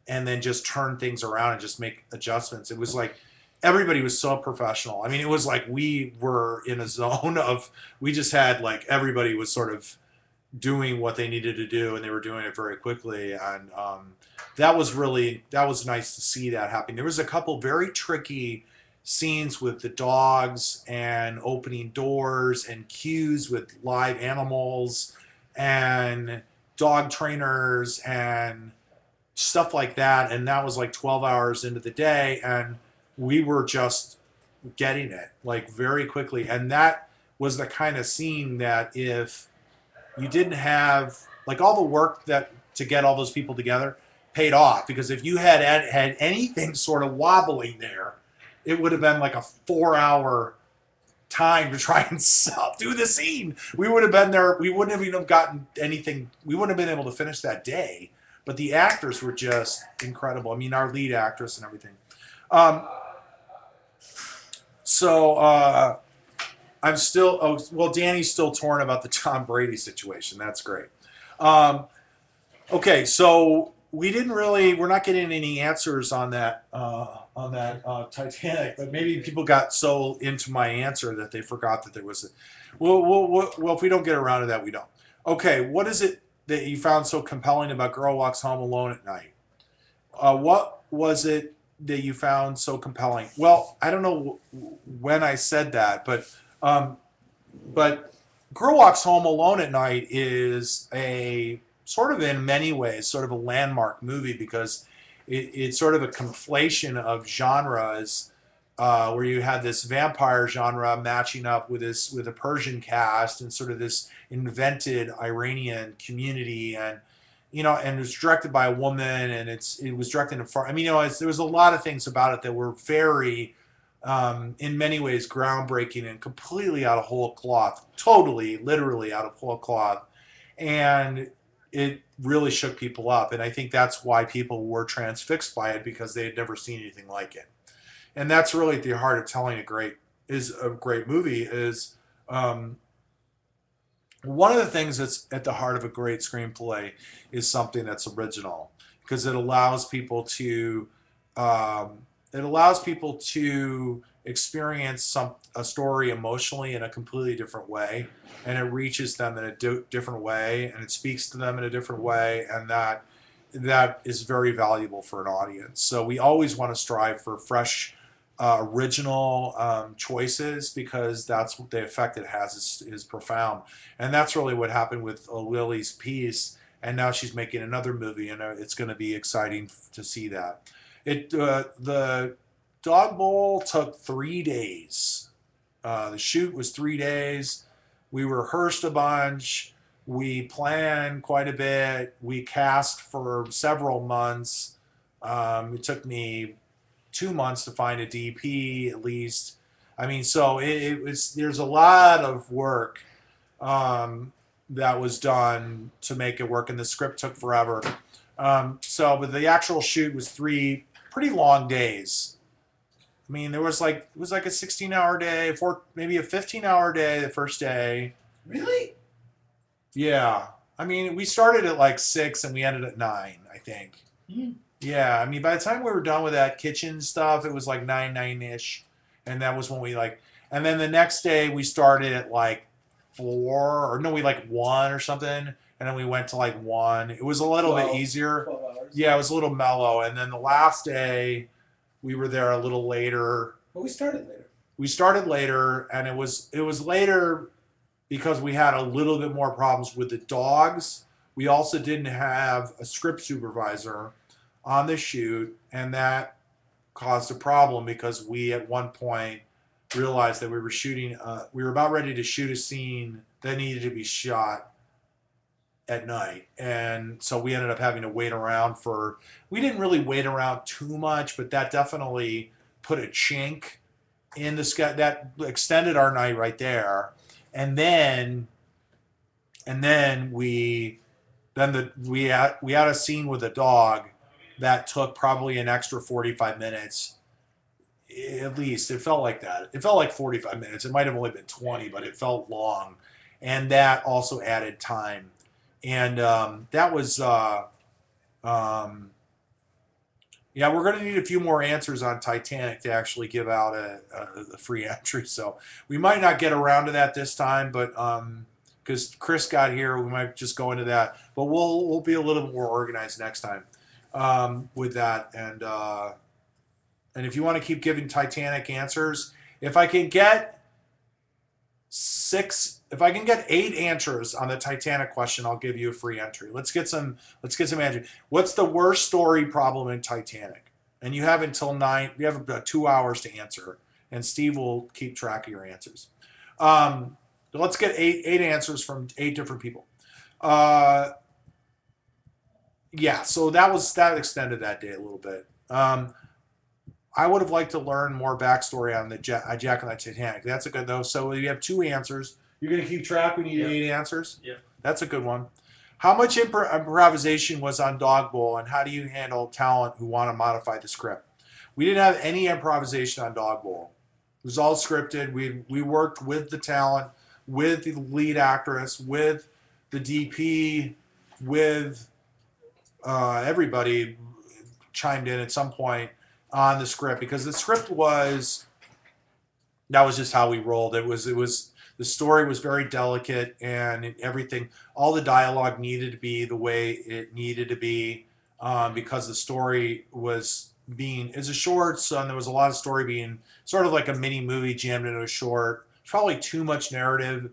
and then just turn things around and just make adjustments. It was like everybody was so professional. I mean, it was like we were in a zone of, we just had like, everybody was sort of doing what they needed to do, and they were doing it very quickly. And that was nice to see that happen. There was a couple very tricky scenes with the dogs and opening doors and cues with live animals and dog trainers and stuff like that. And that was like 12 hours into the day, and we were just getting it like very quickly. And that was the kind of scene that if you didn't have like all the work that to get all those people together paid off, because if you had anything sort of wobbling there, it would have been like a 4-hour time to try and do the scene. We would have been there. We wouldn't have even gotten anything. We wouldn't have been able to finish that day. But the actors were just incredible. I mean, our lead actress and everything. I'm still. Oh, well, Danny's still torn about the Tom Brady situation. That's great. Okay, so we're not getting any answers on that Titanic, but maybe people got so into my answer that they forgot that there was a. Well, if we don't get around to that, we don't. Okay, what is it that you found so compelling about Girl Walks Home Alone at Night? What was it that you found so compelling? Well, I don't know when I said that, but Girl Walks Home Alone at Night is a sort of, in many ways, sort of a landmark movie because it's sort of a conflation of genres, where you had this vampire genre matching up with a Persian cast and sort of this invented Iranian community, and and it was directed by a woman, and it was directed in far. I mean, there was a lot of things about it that were very, in many ways, groundbreaking and completely out of whole cloth, totally, literally out of whole cloth, and it really shook people up. And I think that's why people were transfixed by it, because they had never seen anything like it. And that's really at the heart of telling a great movie is, one of the things that's at the heart of a great screenplay is something that's original, because it allows people to experience a story emotionally in a completely different way, and it reaches them in a different way, and it speaks to them in a different way, and that is very valuable for an audience. So we always want to strive for fresh, original choices, because that's what the effect it has is profound. And that's really what happened with Lily's piece, and now she's making another movie, and it's going to be exciting to see that. The Dog Bowl took 3 days. The shoot was 3 days. We rehearsed a bunch. We planned quite a bit. We cast for several months. It took me 2 months to find a DP at least. I mean, so there's a lot of work that was done to make it work, and the script took forever. But the actual shoot was 3 pretty long days. I mean, it was like a 16-hour day, maybe a 15-hour day the first day. Really? Yeah. I mean, we started at like 6 and we ended at 9, I think. Mm. Yeah, I mean, by the time we were done with that kitchen stuff, it was like 9-ish, and that was when and then the next day we started at like 4, or no, we like 1 or something, and then we went to like 1. It was a little bit easier. 12 hours. Yeah, it was a little mellow, and then the last day we were there a little later. But we started later. We started later, and it was later because we had a little bit more problems with the dogs. We also didn't have a script supervisor on the shoot, and that caused a problem because we at one point realized that we were about ready to shoot a scene that needed to be shot at night, and so we ended up having to wait around we didn't really wait around too much, but that definitely put a chink in the sky that extended our night right there. And then we had a scene with a dog that took probably an extra 45 minutes. At least it felt like that. It felt like 45 minutes. It might have only been 20, but it felt long. And that also added time. And that was, yeah, we're going to need a few more answers on Titanic to actually give out a free entry. So we might not get around to that this time, but because Kris got here, we might just go into that. But we'll be a little more organized next time with that. And if you want to keep giving Titanic answers, if I can get 8 answers on the Titanic question, I'll give you a free entry. Let's get some answers. What's the worst story problem in Titanic? And you have until 9. You have about 2 hours to answer, and Steve will keep track of your answers. let's get eight answers from 8 different people. Yeah, so that extended that day a little bit. I would have liked to learn more backstory on the Jack on the Titanic. That's a good though. So you have 2 answers. You're gonna keep track. We need 8 answers. Yeah. That's a good one. How much improvisation was on Dog Bowl, and how do you handle talent who want to modify the script? We didn't have any improvisation on Dog Bowl. It was all scripted. We worked with the talent, with the lead actress, with the DP, with everybody chimed in at some point on the script, because the script was, that was just how we rolled. It was the story was very delicate, and everything, all the dialogue needed to be the way it needed to be, because the story was it's a short, so there was a lot of story being sort of like a mini movie jammed into a short. Probably too much narrative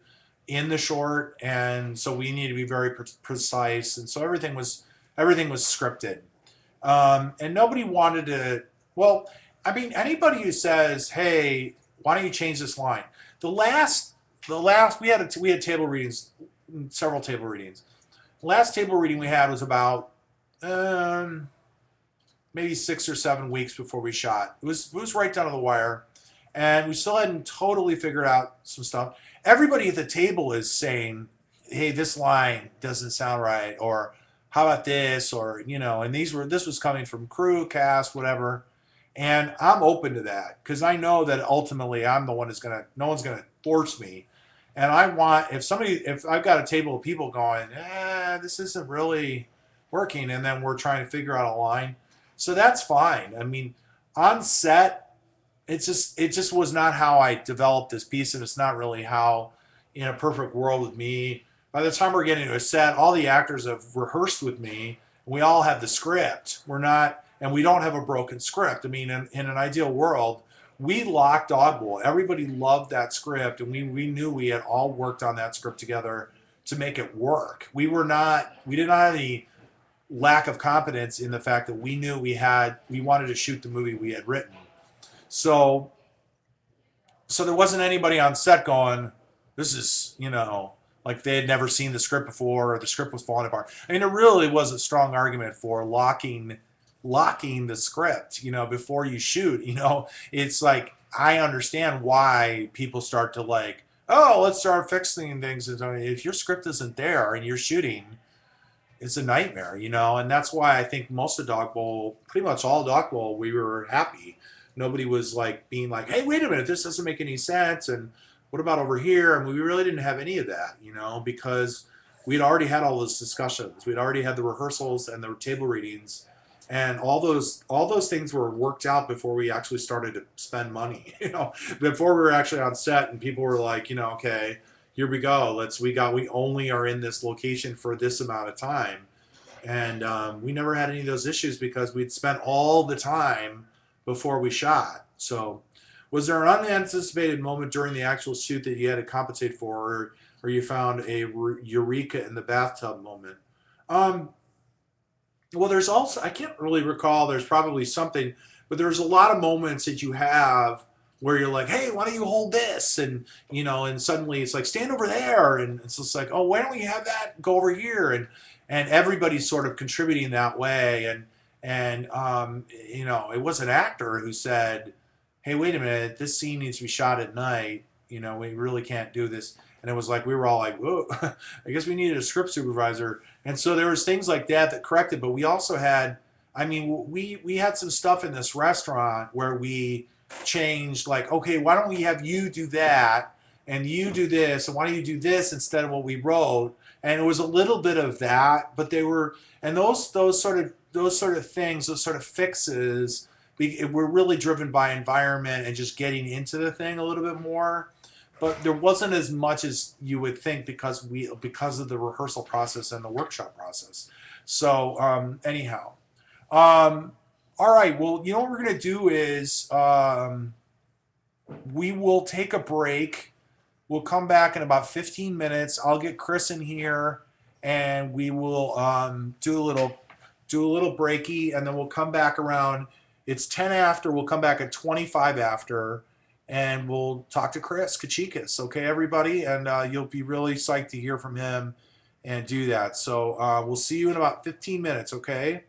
in the short, and so we needed to be very precise, and so everything was scripted, and nobody wanted to. Well, I mean, anybody who says, "Hey, why don't you change this line?" The last we had table readings, several table readings. The last table reading we had was about maybe 6 or 7 weeks before we shot. It was right down to the wire, and we still hadn't totally figured out some stuff. Everybody at the table is saying, "Hey, this line doesn't sound right," or "How about this?" or and this was coming from crew, cast, whatever. And I'm open to that, because I know that ultimately I'm the one no one's gonna force me. And I want, if I've got a table of people going, this isn't really working, and then we're trying to figure out a line, so that's fine. I mean, on set, it just was not how I developed this piece, and it's not really how, in a perfect world with me, by the time we're getting to a set, all the actors have rehearsed with me. We all have the script. And we don't have a broken script. I mean, in an ideal world, we locked Dog Bowl. Everybody loved that script, and we knew we had all worked on that script together to make it work. We did not have any lack of confidence in the fact that we knew we wanted to shoot the movie we had written. So there wasn't anybody on set going, this is, like they had never seen the script before, or the script was falling apart. I mean, it really was a strong argument for locking the script, before you shoot. It's like, I understand why people start to like, oh, let's start fixing things. If your script isn't there and you're shooting, it's a nightmare, and that's why I think most of Dog Bowl, pretty much all Dog Bowl, we were happy. Nobody was like being like, hey, wait a minute, this doesn't make any sense, and what about over here? And we really didn't have any of that, because we'd already had all those discussions. We'd already had the rehearsals and the table readings, and all those things were worked out before we actually started to spend money. Before we were actually on set, and people were like, okay, here we go. We only are in this location for this amount of time, and we never had any of those issues because we'd spent all the time before we shot. So, was there an unanticipated moment during the actual shoot that you had to compensate for, or you found a eureka in the bathtub moment? Well, there's also, I can't really recall, there's probably something, but there's a lot of moments that you have where you're like, hey, why don't you hold this? And, and suddenly it's like, stand over there. And it's just like, oh, why don't we have that go over here? And everybody's sort of contributing that way. And it was an actor who said, hey, wait a minute, this scene needs to be shot at night. We really can't do this. And it was like, we were all like, whoa, I guess we needed a script supervisor. And so there was things like that corrected, but we also had, we had some stuff in this restaurant where we changed, like, okay, why don't we have you do that, and you do this, and why don't you do this instead of what we wrote? And it was a little bit of that, but they were, and those sort of things, those sort of fixes, were really driven by environment and just getting into the thing a little bit more. But there wasn't as much as you would think because of the rehearsal process and the workshop process. So anyhow, all right. Well, what we're gonna do is we will take a break. We'll come back in about 15 minutes. I'll get Kris in here, and we will do a little breaky, and then we'll come back around. It's 10 after. We'll come back at 25 after. and we'll talk to Kris Kachikis. Okay, everybody, and you'll be really psyched to hear from him and do that. So we'll see you in about 15 minutes. Okay.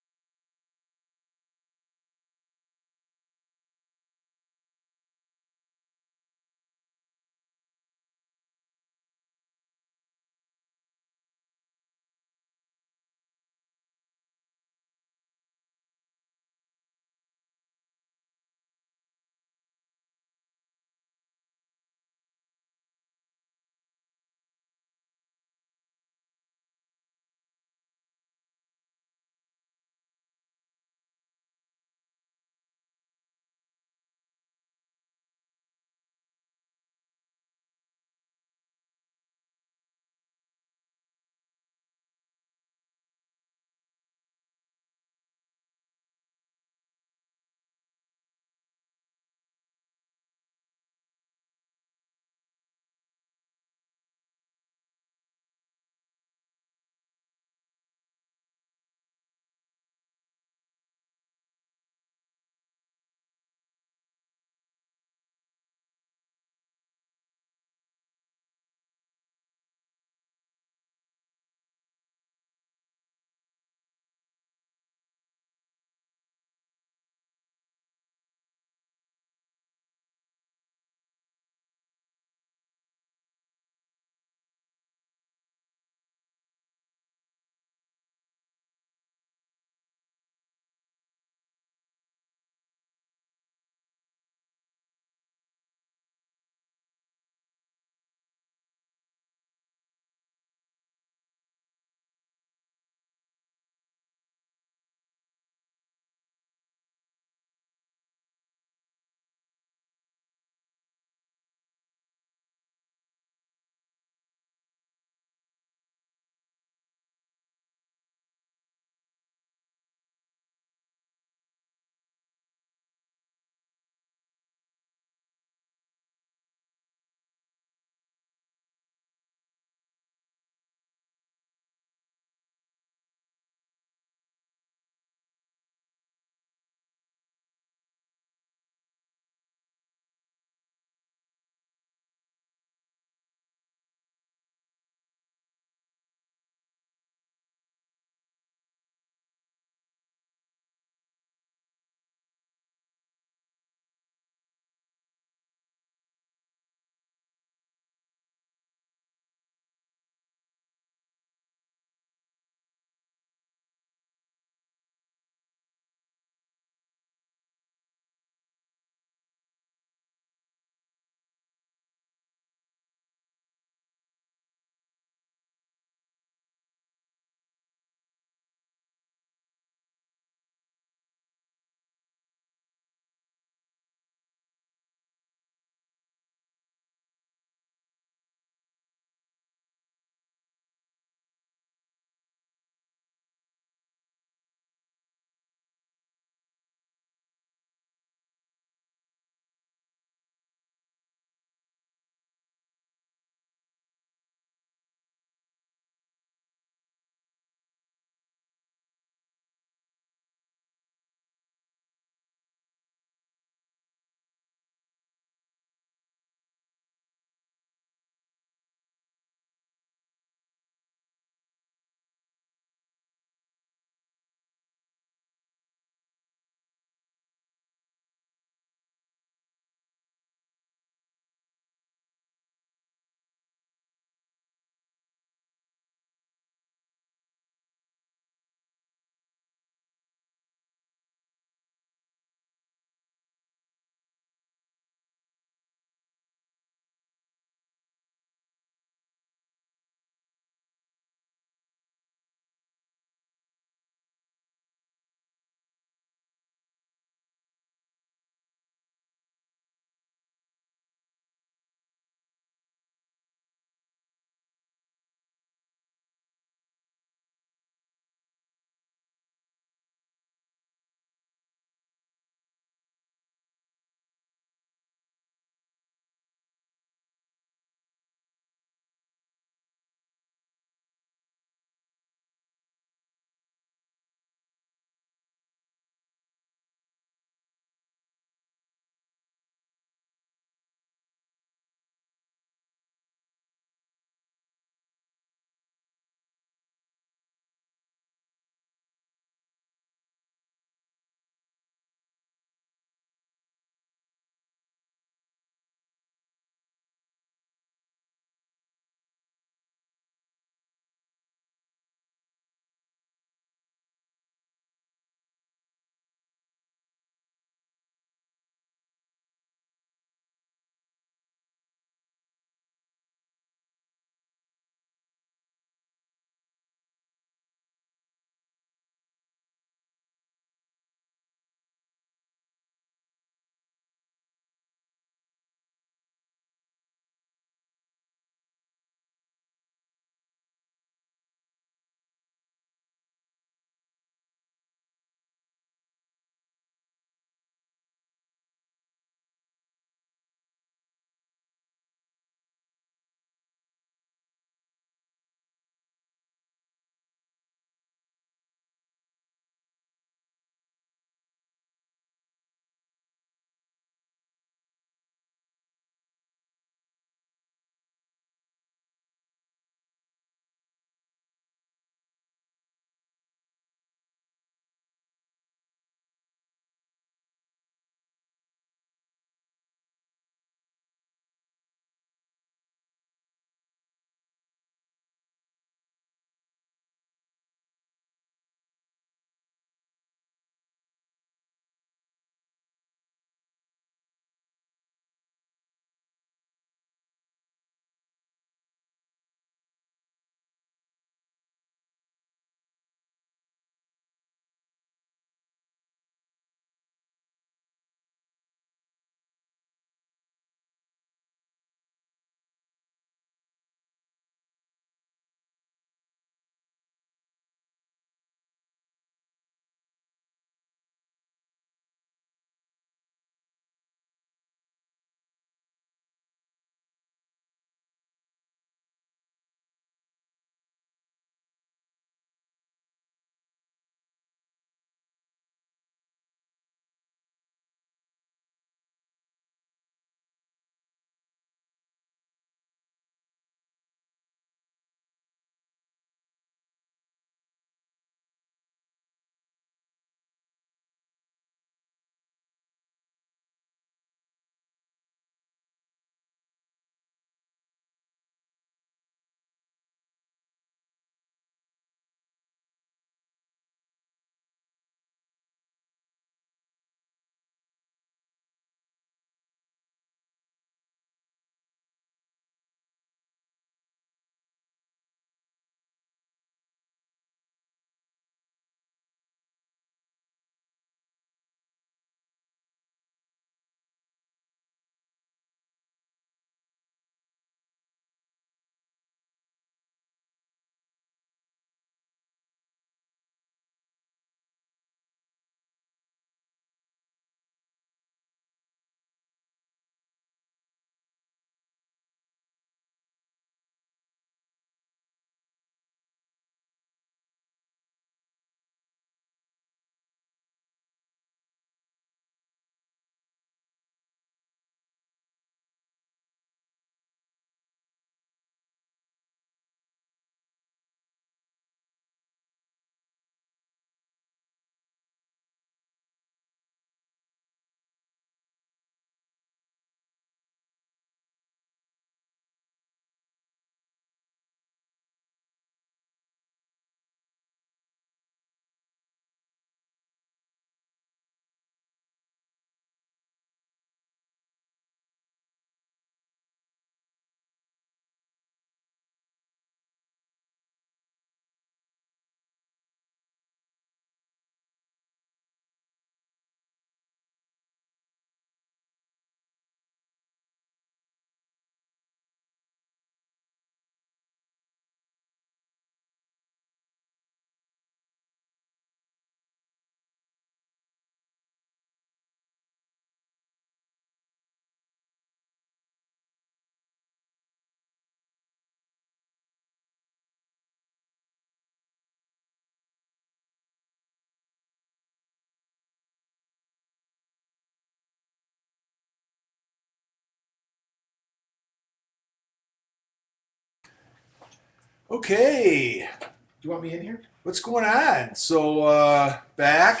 Okay, Do you want me in here? what's going on? So back,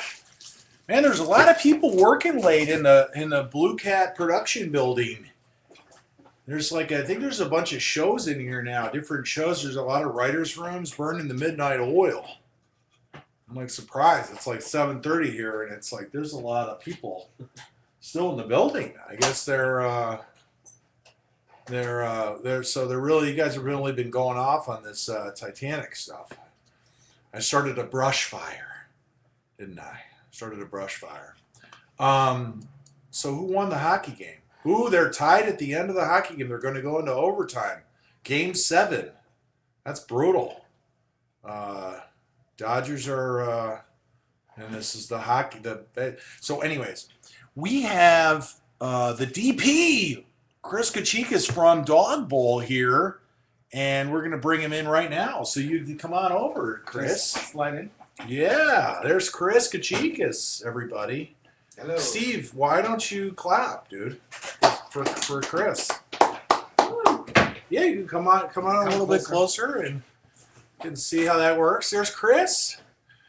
man. There's a lot of people working late in the BlueCat production building. There's like I think there's a bunch of shows in here now, different shows. There's a lot of writers' rooms burning the midnight oil. I'm like surprised. It's like 7:30 here, and it's like there's a lot of people still in the building. I guess they're so they're really, you guys have really been going off on this Titanic stuff. I started a brush fire, didn't I? Started a brush fire. So who won the hockey game? Ooh, they're tied at the end of the hockey game. They're going to go into overtime. Game 7. That's brutal. Dodgers are, and this is the hockey. So, anyways, we have the DP, Kris Kachikis from Dog Bowl here, and we're going to bring him in right now. So you can come on over, Kris. Slide in. Yeah, there's Kris Kachikis, everybody. Hello. Steve, why don't you clap, dude, for Kris? Yeah, you can come on a little bit closer and you can see how that works. There's Kris.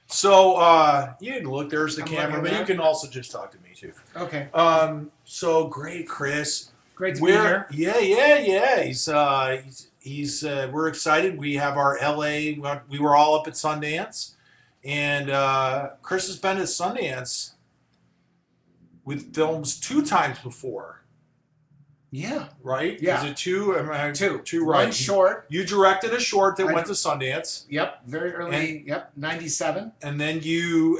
So you didn't look. There's the camera, but you can also just talk to me too. Okay. So great, Kris. Great to be here. Yeah. He's we're excited. We have our LA. We were all up at Sundance, and Kris has been at Sundance with films 2 times before. Yeah. Right? Yeah. Is it 2? Two, right. One short. You directed a short that went to Sundance. Yep. Very early. Yep. 97. And then you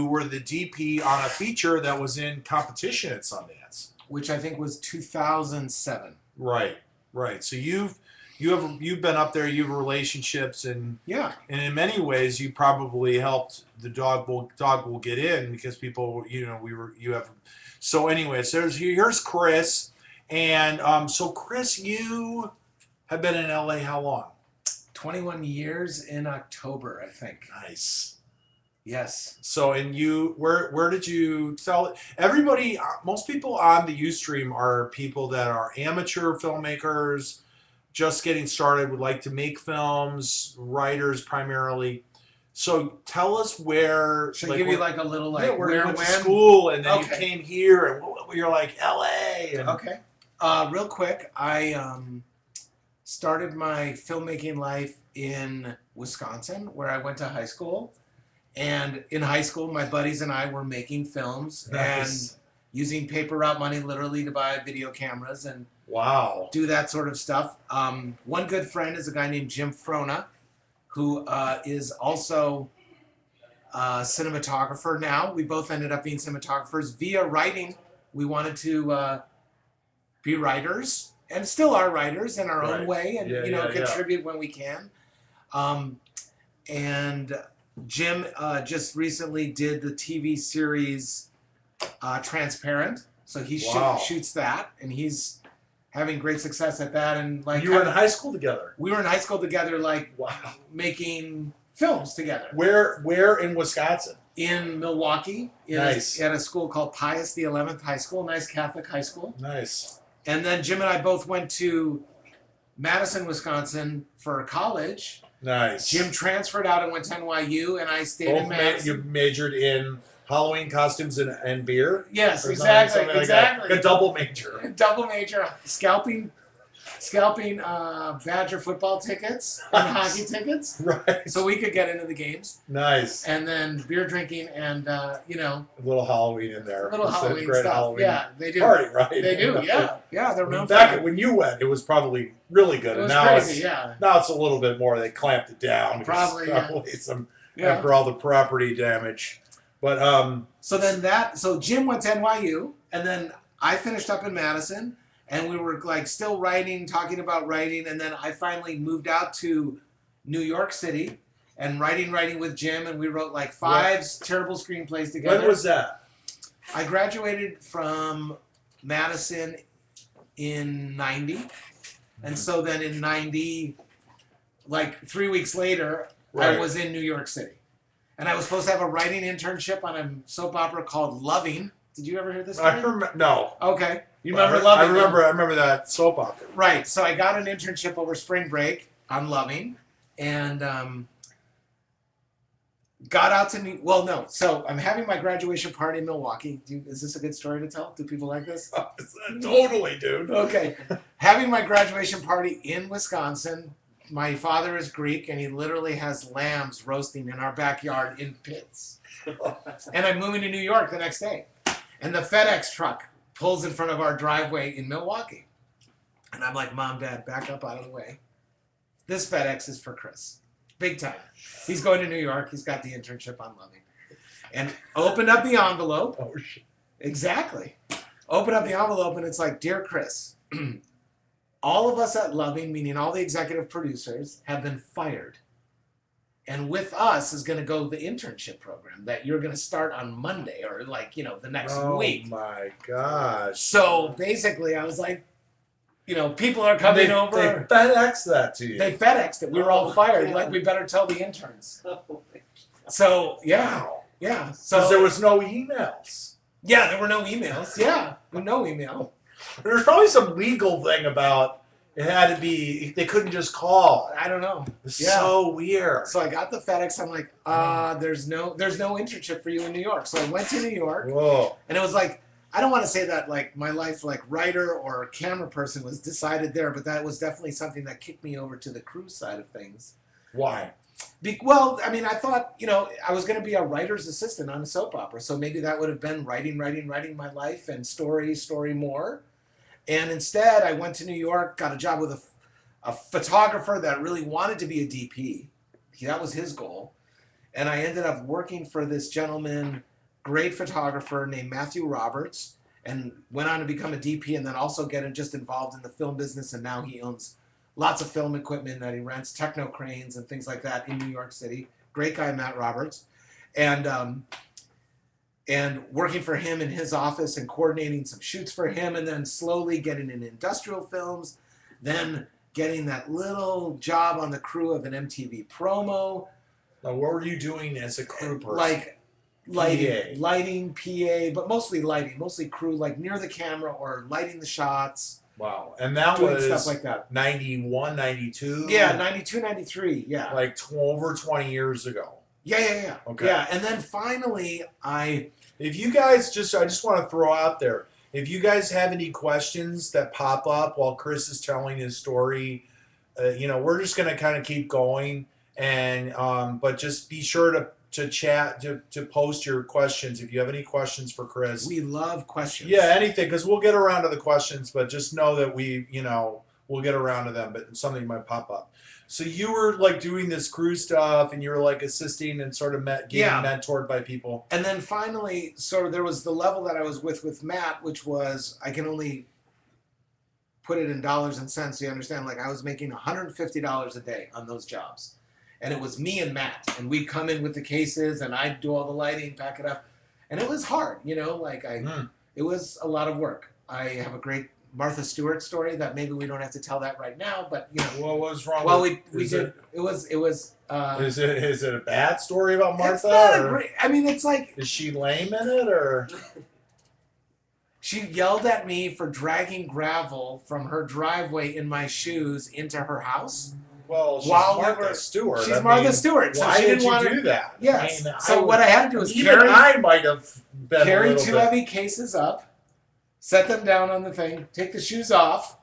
were the DP on a feature that was in competition at Sundance, Which I think was 2007. Right. So you've been up there. You have relationships, and in many ways you probably helped the dog will get in because people, you have. So anyways, here's Kris. And so, Kris, you have been in LA how long? 21 years in October, I think. Nice. Yes. So, and where did you tell everybody? Most people on the Ustream are people that are amateur filmmakers, just getting started, would like to make films, writers primarily. So, tell us where. Should I give you like a little where you went to when? school, and then you came here, and you're like LA. And, Okay. Real quick, I started my filmmaking life in Wisconsin, where I went to high school. And in high school, my buddies and I were making films and using paper route money literally to buy video cameras and do that sort of stuff. One good friend is a guy named Jim Frona, who is also a cinematographer now. We both ended up being cinematographers. Via writing, we wanted to be writers, and still are writers in our own way, and contribute when we can. And Jim just recently did the TV series Transparent, so he shoots that, and he's having great success at that. And like, you were in high school together. We were in high school together, like making films together. Where in Wisconsin? In Milwaukee, Nice. At a school called Pius XI High School, nice Catholic high school. Nice. And then Jim and I both went to Madison, Wisconsin for college. Nice. Jim transferred out and went to NYU, and I stayed in Madison. You majored in Halloween costumes and beer? Yes, or exactly. something like Exactly. That. A double major. Double major. Scalping Badger football tickets and hockey tickets. Right. So we could get into the games. Nice. And then beer drinking and, a little Halloween in there. A little Halloween great stuff. Halloween Yeah, they do. Party, right? They do, yeah. They're known for back that. when you went, it was probably really good. It was and now crazy, now it's a little bit more. They clamped it down. Probably some after all the property damage. But so Jim went to NYU, and then I finished up in Madison, and we were like still writing, talking about writing, and then I finally moved out to New York City and writing with Jim, and we wrote like 5 terrible screenplays together. When was that? I graduated from Madison in 90, and so then in 90, like 3 weeks later, I was in New York City. And I was supposed to have a writing internship on a soap opera called Loving. Did you ever hear this? No. Okay. You remember Loving? I remember that soap opera. Right. So I got an internship over spring break on Loving. and got out to well, no. So I'm having my graduation party in Milwaukee. Is this a good story to tell? Do people like this? Totally, dude. Okay. Having my graduation party in Wisconsin. My father is Greek, and he literally has lambs roasting in our backyard in pits. And I'm moving to New York the next day. And the FedEx truck pulls in front of our driveway in Milwaukee. And I'm like, Mom, Dad, back up out of the way. This FedEx is for Kris. Big time. He's going to New York. He's got the internship on Loving. And opened up the envelope. Oh, shit. Exactly. Open up the envelope, and it's like, Dear Kris, all of us at Loving, meaning all the executive producers, have been fired. And with us is going to go the internship program that you're going to start on Monday or the next week. Oh my gosh. So basically I was like, people are coming over. They FedExed that to you. They FedExed it. We were all fired. God. Like, we better tell the interns. Oh, So, yeah. Wow. Yeah. So Because there was no emails. Yeah, there were no emails. Yeah. No email. There's probably some legal thing about it had to be, they couldn't just call. I don't know. It's Yeah. so weird. So I got the FedEx. I'm like, there's no internship for you in New York. So I went to New York, Whoa. and it was like, I don't want to say that like my life like writer or camera person was decided there, but that was definitely something that kicked me over to the crew side of things. Why? Well, I mean, I thought, I was going to be a writer's assistant on a soap opera, so maybe that would have been writing my life and story more. And instead, I went to New York, got a job with a photographer that really wanted to be a DP. That was his goal. And I ended up working for this gentleman, great photographer named Matthew Roberts, and went on to become a DP and then also get just involved in the film business. And now he owns lots of film equipment that he rents, techno cranes and things like that in New York City. Great guy, Matt Roberts. And working for him in his office and coordinating some shoots for him, and then slowly getting into industrial films, then getting that little job on the crew of an MTV promo. Now, what were you doing as a crew person? Like lighting, PA, but mostly lighting, mostly crew, like near the camera or lighting the shots. Wow. And that doing was stuff like that. 91, 92? Yeah, 92, 93, yeah. Like over 20 years ago. Yeah. Okay. Yeah, and then finally If you guys I just want to throw out there, if you guys have any questions that pop up while Kris is telling his story, we're just going to kind of keep going, and but just be sure to chat, to post your questions if you have any questions for Kris. we love questions. Yeah, anything, because we'll get around to the questions, but just know that we'll get around to them, but something might pop up. So you were like doing this crew stuff, and you were like assisting and sort of getting mentored by people. And then finally, so there was the level that I was with Matt, which was, I can only put it in dollars and cents so you understand, like I was making $150 a day on those jobs. And it was me and Matt, and we'd come in with the cases, and I'd do all the lighting, pack it up. And it was hard, it was a lot of work. I have a great Martha Stewart story that maybe we don't have to tell that right now, but What was wrong? Well, with, we did. It was. Is it a bad story about Martha? It's not a great. I mean, it's like Is she lame in it, or? she yelled at me for dragging gravel from her driveway in my shoes into her house. Well, she's While we Martha were- Stewart. She's Martha Stewart, so Why she did didn't you want do to. that? Yes. I mean, So I what I had to do was even I might have been carry a little two bit. heavy cases up, set them down on the thing, take the shoes off,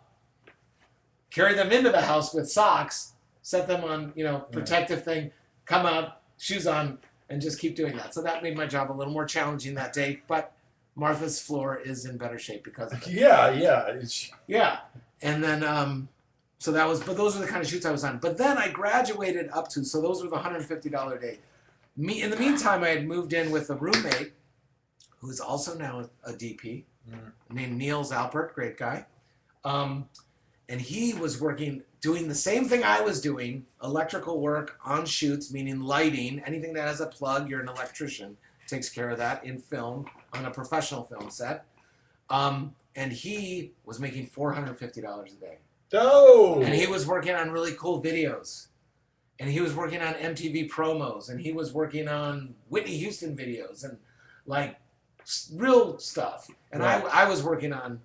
carry them into the house with socks, set them on, protective thing, come out, shoes on, and just keep doing that. So that made my job a little more challenging that day, but Martha's floor is in better shape because of it. Yeah. Yeah. And then, so that was, but those are the kind of shoots I was on. But then I graduated up to, so those were the $150 a day. In the meantime, I had moved in with a roommate who's also now a DP named Niels Alpert, great guy. And he was doing the same thing I was doing, electrical work on shoots, meaning lighting, anything that has a plug, you're an electrician, takes care of that in film, on a professional film set. And he was making $450 a day. Oh. And he was working on really cool videos. And he was working on MTV promos. And he was working on Whitney Houston videos and like real stuff. And Right. I was working on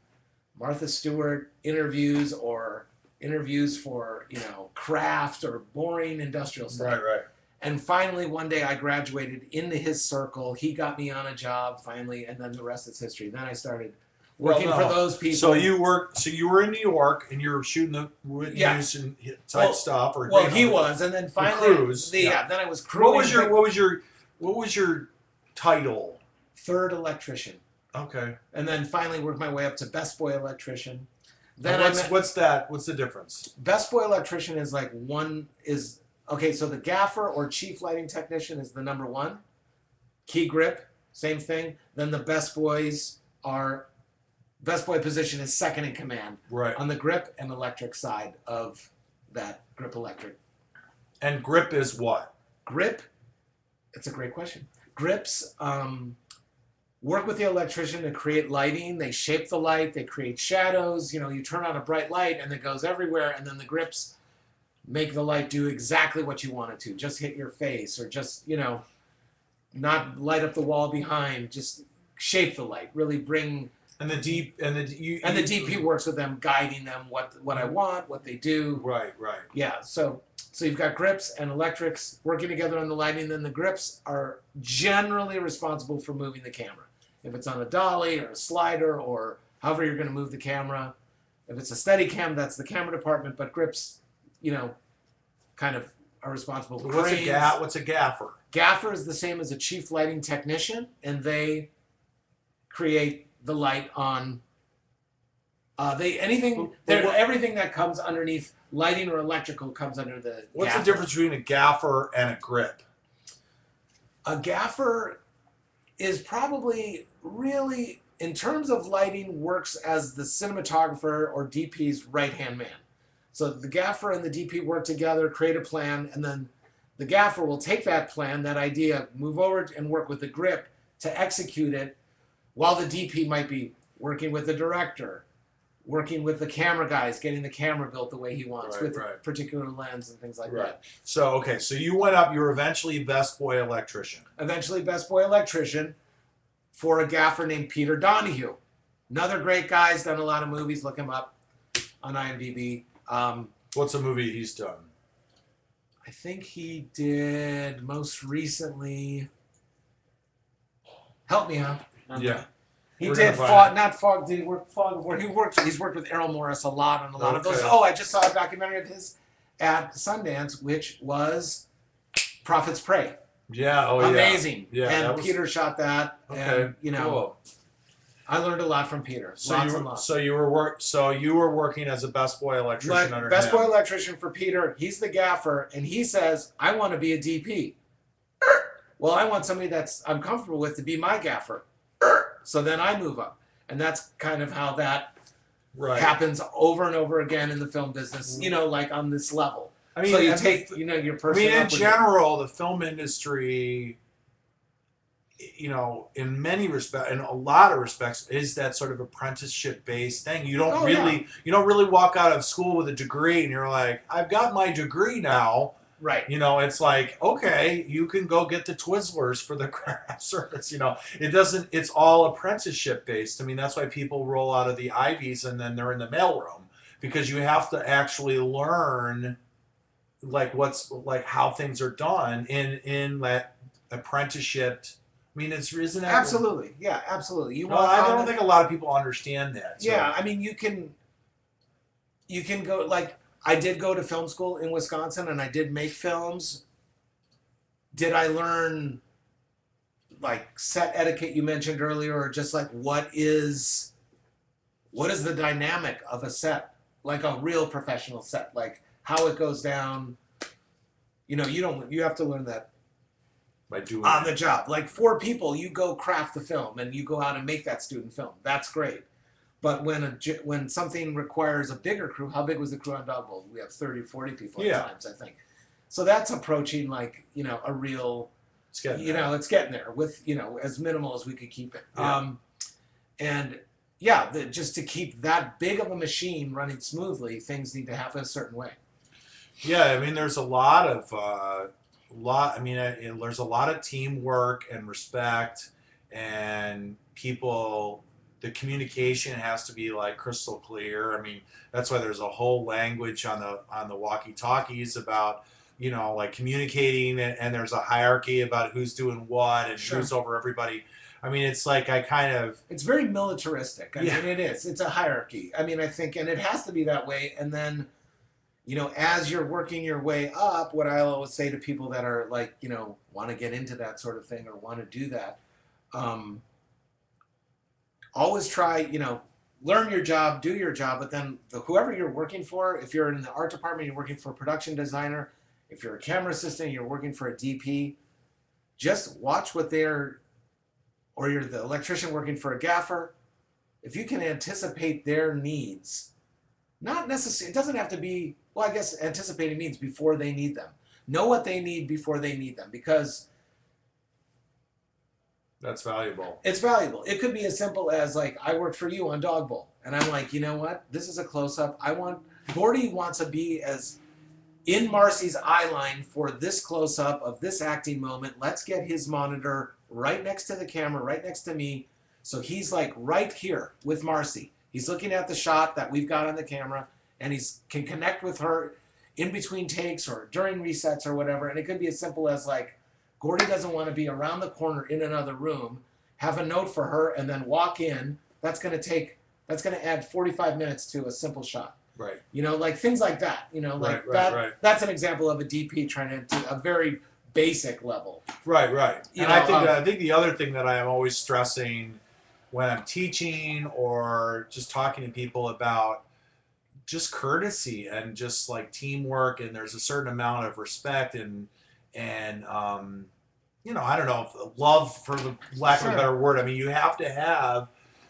Martha Stewart interviews or interviews for, craft or boring industrial stuff. Right. And finally, one day I graduated into his circle. He got me on a job finally, and then the rest is history. Then I started working for those people. So you were in New York and you were shooting the news and type stuff, or he was, and then finally, then I was crewing. What was your title? Third electrician. Okay. And then finally worked my way up to best boy electrician. Then what's that? What's the difference? Best boy electrician is okay, so the gaffer or chief lighting technician is the number one. Key grip, same thing. Then the best boy position is second in command. Right. On the grip and electric side of that grip electric. And grip is what? Grip, it's a great question. Grips work with the electrician to create lighting. They shape the light, they create shadows. You turn on a bright light and it goes everywhere, and then the grips make the light do exactly what you want it to. Just hit your face, or just, not light up the wall behind. Just shape the light. Really bring. And the DP works with them, guiding them what I want, what they do. Right. Yeah. So you've got grips and electrics working together on the lighting. Then the grips are generally responsible for moving the camera. If it's on a dolly or a slider or however you're going to move the camera. If it's a steady cam, that's the camera department. But grips, kind of are responsible for cranes. What's a gaffer? Gaffer is the same as a chief lighting technician, and they create the light on everything that comes underneath lighting or electrical comes under the What's gaffer. the difference between a gaffer and a grip? A gaffer is probably really, in terms of lighting, works as the cinematographer or DP's right-hand man. So the gaffer and the DP work together, create a plan, and then the gaffer will take that plan, that idea, move over and work with the grip to execute it, while the DP might be working with the director, working with the camera guys, getting the camera built the way he wants, with a particular lens and things like that. So you went up, you were eventually best boy electrician. Eventually best boy electrician for a gaffer named Peter Donahue. Another great guy, he's done a lot of movies, look him up on IMDb. What's a movie he's done? I think he did most recently. Help me out. Yeah. He did Fog. Not Fog. Did he work Fog before? He's worked with Errol Morris a lot on a lot of those. Oh, I just saw a documentary of his at Sundance, which was Prophet's Prey. Yeah. Oh, amazing. Yeah. And Peter shot that. Okay. And cool. I learned a lot from Peter. So you were working as a best boy electrician under him. Best boy electrician for Peter. He's the gaffer, and he says, "I want to be a DP." Well, I want somebody I'm comfortable with to be my gaffer. So then I move up, and that's kind of how that happens over and over again in the film business. Like on this level. I mean, so you take your person. I mean, in general, the film industry, in many respects, in a lot of respects, is that sort of apprenticeship-based thing. You don't really walk out of school with a degree and you're like, I've got my degree now. Right. It's like, okay, you can go get the Twizzlers for the craft service. It doesn't. It's all apprenticeship-based. I mean, that's why people roll out of the Ivies and then they're in the mailroom, because you have to actually learn how things are done in that apprenticeship. I mean, isn't that absolutely, yeah, absolutely. I don't think a lot of people understand that. So. Yeah, I mean, you can go, I did go to film school in Wisconsin, and I did make films. Did I learn set etiquette you mentioned earlier, or just what is the dynamic of a set, a real professional set, how it goes down? You have to learn that. By doing on the job. 4 people, you go craft the film and you go out and make that student film. That's great. But when something requires a bigger crew, how big was the crew on Dog Bowl? We have 30 or 40 people at times, I think. So that's approaching a real, it's getting there with, as minimal as we could keep it. Yeah. Just to keep that big of a machine running smoothly, things need to happen a certain way. Yeah, I mean, there's a lot of there's a lot of teamwork and respect, and people the communication has to be like crystal clear. I mean, that's why there's a whole language on the walkie-talkies about, you know, like communicating, and there's a hierarchy about who's doing what and Sure. who's over everybody. I mean, it's like It's very militaristic. I Yeah. mean, it is. It's a hierarchy. I mean, I think, and it has to be that way. And then, you know, as you're working your way up, what I always say to people that are like, you know, want to get into that sort of thing or want to do that, always try, you know, learn your job, do your job, but then whoever you're working for, if you're in the art department, you're working for a production designer, if you're a camera assistant, you're working for a DP, just watch what they're, or you're the electrician working for a gaffer, if you can anticipate their needs, not necessarily, it doesn't have to be, well, I guess anticipating needs before they need them. Know what they need before they need them, because that's valuable. it's valuable. It could be as simple as like, I worked for you on Dog Bowl, and I'm like, you know what? This is a close-up. Gordy wants to be as in Marcy's eye line for this close-up of this acting moment. Let's get his monitor right next to the camera, right next to me. So he's like right here with Marcy. He's looking at the shot that we've got on the camera, and can connect with her in between takes or during resets or whatever. And it could be as simple as like, Gordy doesn't want to be around the corner in another room, have a note for her, and then walk in. That's going to add 45 minutes to a simple shot. Right. You know, like things like that. You know, like Right. That's an example of a DP trying to do a very basic level. Right. You And know, I think the other thing that I am always stressing when I'm teaching or just talking to people about just courtesy and just like teamwork, and there's a certain amount of respect and you know, I don't know, love, for the lack of a better word. I mean, you have to have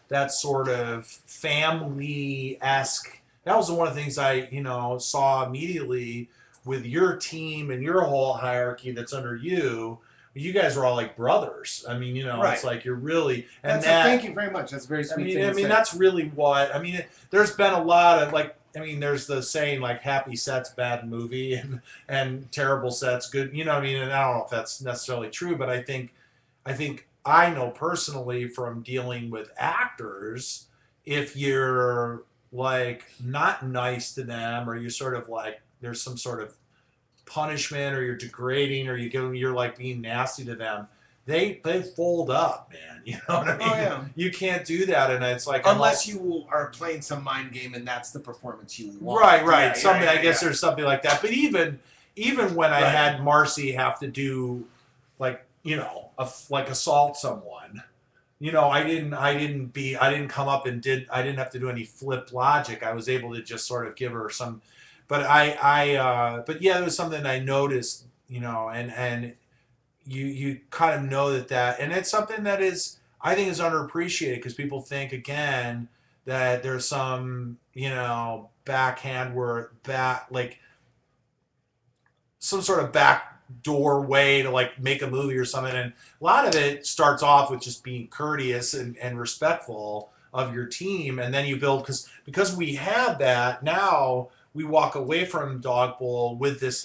that sort of family-esque. That was one of the things I, you know, saw immediately with your team and your whole hierarchy that's under you. You guys are all like brothers. I mean, you know, It's like you're really, and thank you very much. That's a very sweet. I mean, that's really what I mean. There's been a lot of like. I mean, there's the saying like happy sets, bad movie, and terrible sets, good. You know what I mean? And I don't know if that's necessarily true, but I think I know personally from dealing with actors, if you're like not nice to them, or you're sort of like there's some sort of punishment, or you're degrading, or you're like being nasty to them, they fold up, man. You know what I mean? Oh, yeah. You can't do that, and it's like Unless you are playing some mind game and that's the performance you want. Right. Yeah, I guess there's something like that. But even when I had Marcy have to do like, you know, like assault someone, you know, I didn't come up and I didn't have to do any flip logic. I was able to just sort of give her some, but but yeah, there was something I noticed, you know, and you kind of know that, and it's something that I think is underappreciated, because people think, again, that there's some, you know, backhand like some sort of backdoor way to like make a movie or something. And a lot of it starts off with just being courteous and respectful of your team, and then you build, because we had that. Now we walk away from Dog Bowl with this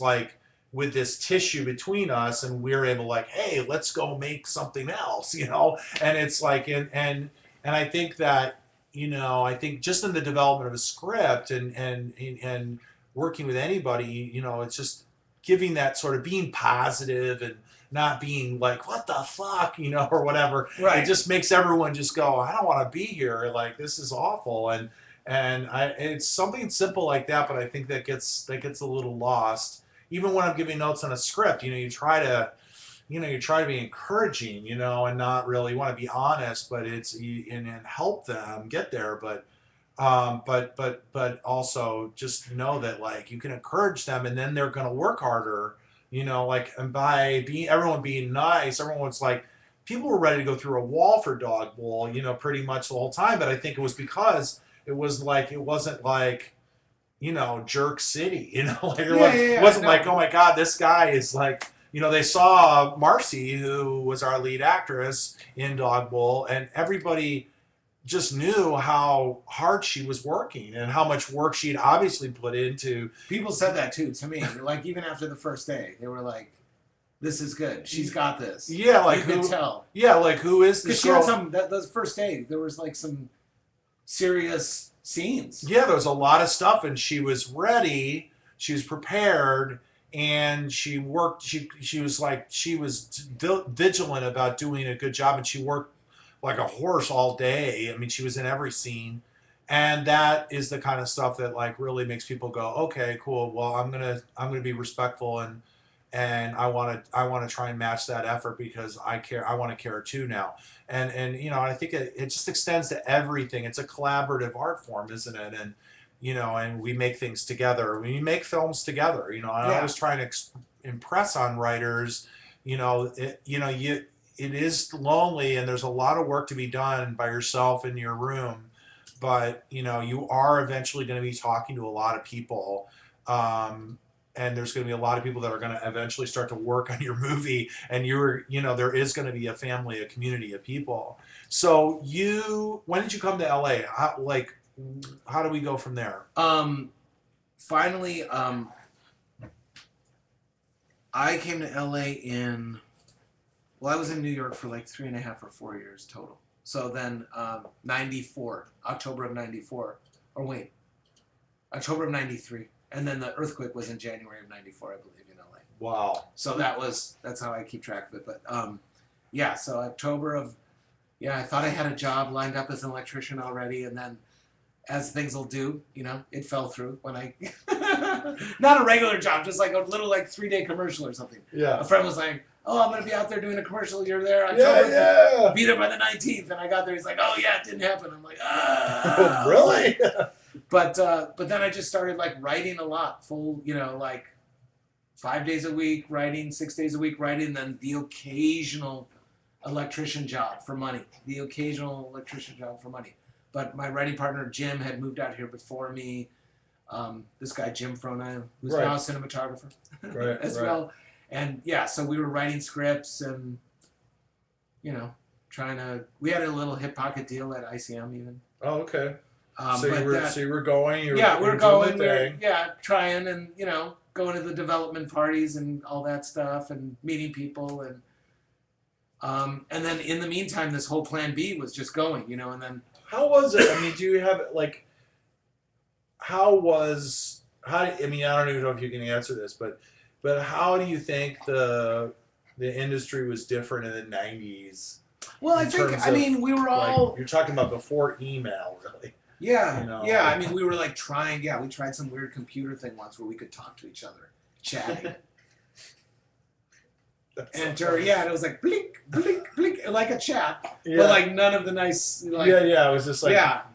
tissue between us, and we're able, like, hey, let's go make something else, you know. And it's like, and I think that, you know, I think just in the development of a script and working with anybody, you know, it's just giving that sort of being positive and not being like, what the fuck, you know, or whatever. Right. It just makes everyone just go, I don't want to be here. Like, this is awful. And it's something simple like that, but I think that gets a little lost. Even when I'm giving notes on a script, you know, you try to be encouraging, you know, and not really want to be honest, but and help them get there. But also just know that, like, you can encourage them, and then they're going to work harder, you know, like, and by everyone being nice, everyone's like, people were ready to go through a wall for Dog Bowl, you know, pretty much the whole time. But I think it was because it wasn't like, you know, Jerk City, you know, like it wasn't like, oh my God, this guy is like, you know, they saw Marcy, who was our lead actress in Dog Bowl, and everybody just knew how hard she was working and how much work she'd obviously put into. People said that too to me. Like, even after the first day, they were like, this is good. She's got this. Yeah, like, you could tell. Yeah, like, who is this girl? girl? Because the first day, there was like some serious scenes. Yeah, there was a lot of stuff, and she was ready. She was prepared, and she worked. She was like vigilant about doing a good job, and she worked like a horse all day. I mean, she was in every scene, and that is the kind of stuff that like really makes people go, okay, cool. Well, I'm gonna be respectful, and I want to try and match that effort because I care. I want to care too now. And I think it just extends to everything. It's a collaborative art form, isn't it? And and we make things together. We make films together. I always try to impress on writers. It is lonely, and there's a lot of work to be done by yourself in your room. But you are eventually going to be talking to a lot of people. And there's going to be a lot of people that are going to eventually start to work on your movie, and there is going to be a family, a community of people. So when did you come to LA? How do we go from there? Finally, I came to LA I was in New York for like 3.5 or 4 years total. So then, 94, October of 94, or wait, October of 93. And then the earthquake was in January of 94, I believe, in LA. Wow. So that's how I keep track of it. But so October of, I thought I had a job lined up as an electrician already. And then as things will do, it fell through when I, not a regular job, just like a little 3-day commercial or something. Yeah. A friend was like, oh, I'm going to be out there doing a commercial. You're there October. Be there by the 19th. And I got there. He's like, oh, yeah, it didn't happen. I'm like, ah. Really? But then I just started writing a lot, 5 days a week writing, 6 days a week writing, then the occasional electrician job for money. But my writing partner Jim had moved out here before me. This guy Jim Frohna, who's now a cinematographer, as well. And so we were writing scripts and trying to. We had a little hip pocket deal at ICM even. Oh, okay. So you were going. We were going. Trying and going to the development parties and all that stuff and meeting people and then in the meantime this whole Plan B was just going, and then. How was it? I mean, do you have I don't even know if you can answer this, but how do you think the industry was different in the 90s? Well, we were all. You're talking about before email, really. Yeah, I mean, we were trying. Yeah, we tried some weird computer thing once where we could talk to each other, chatting. Enter, and it was blink, blink, blink, like a chat, but none of the nice. It was just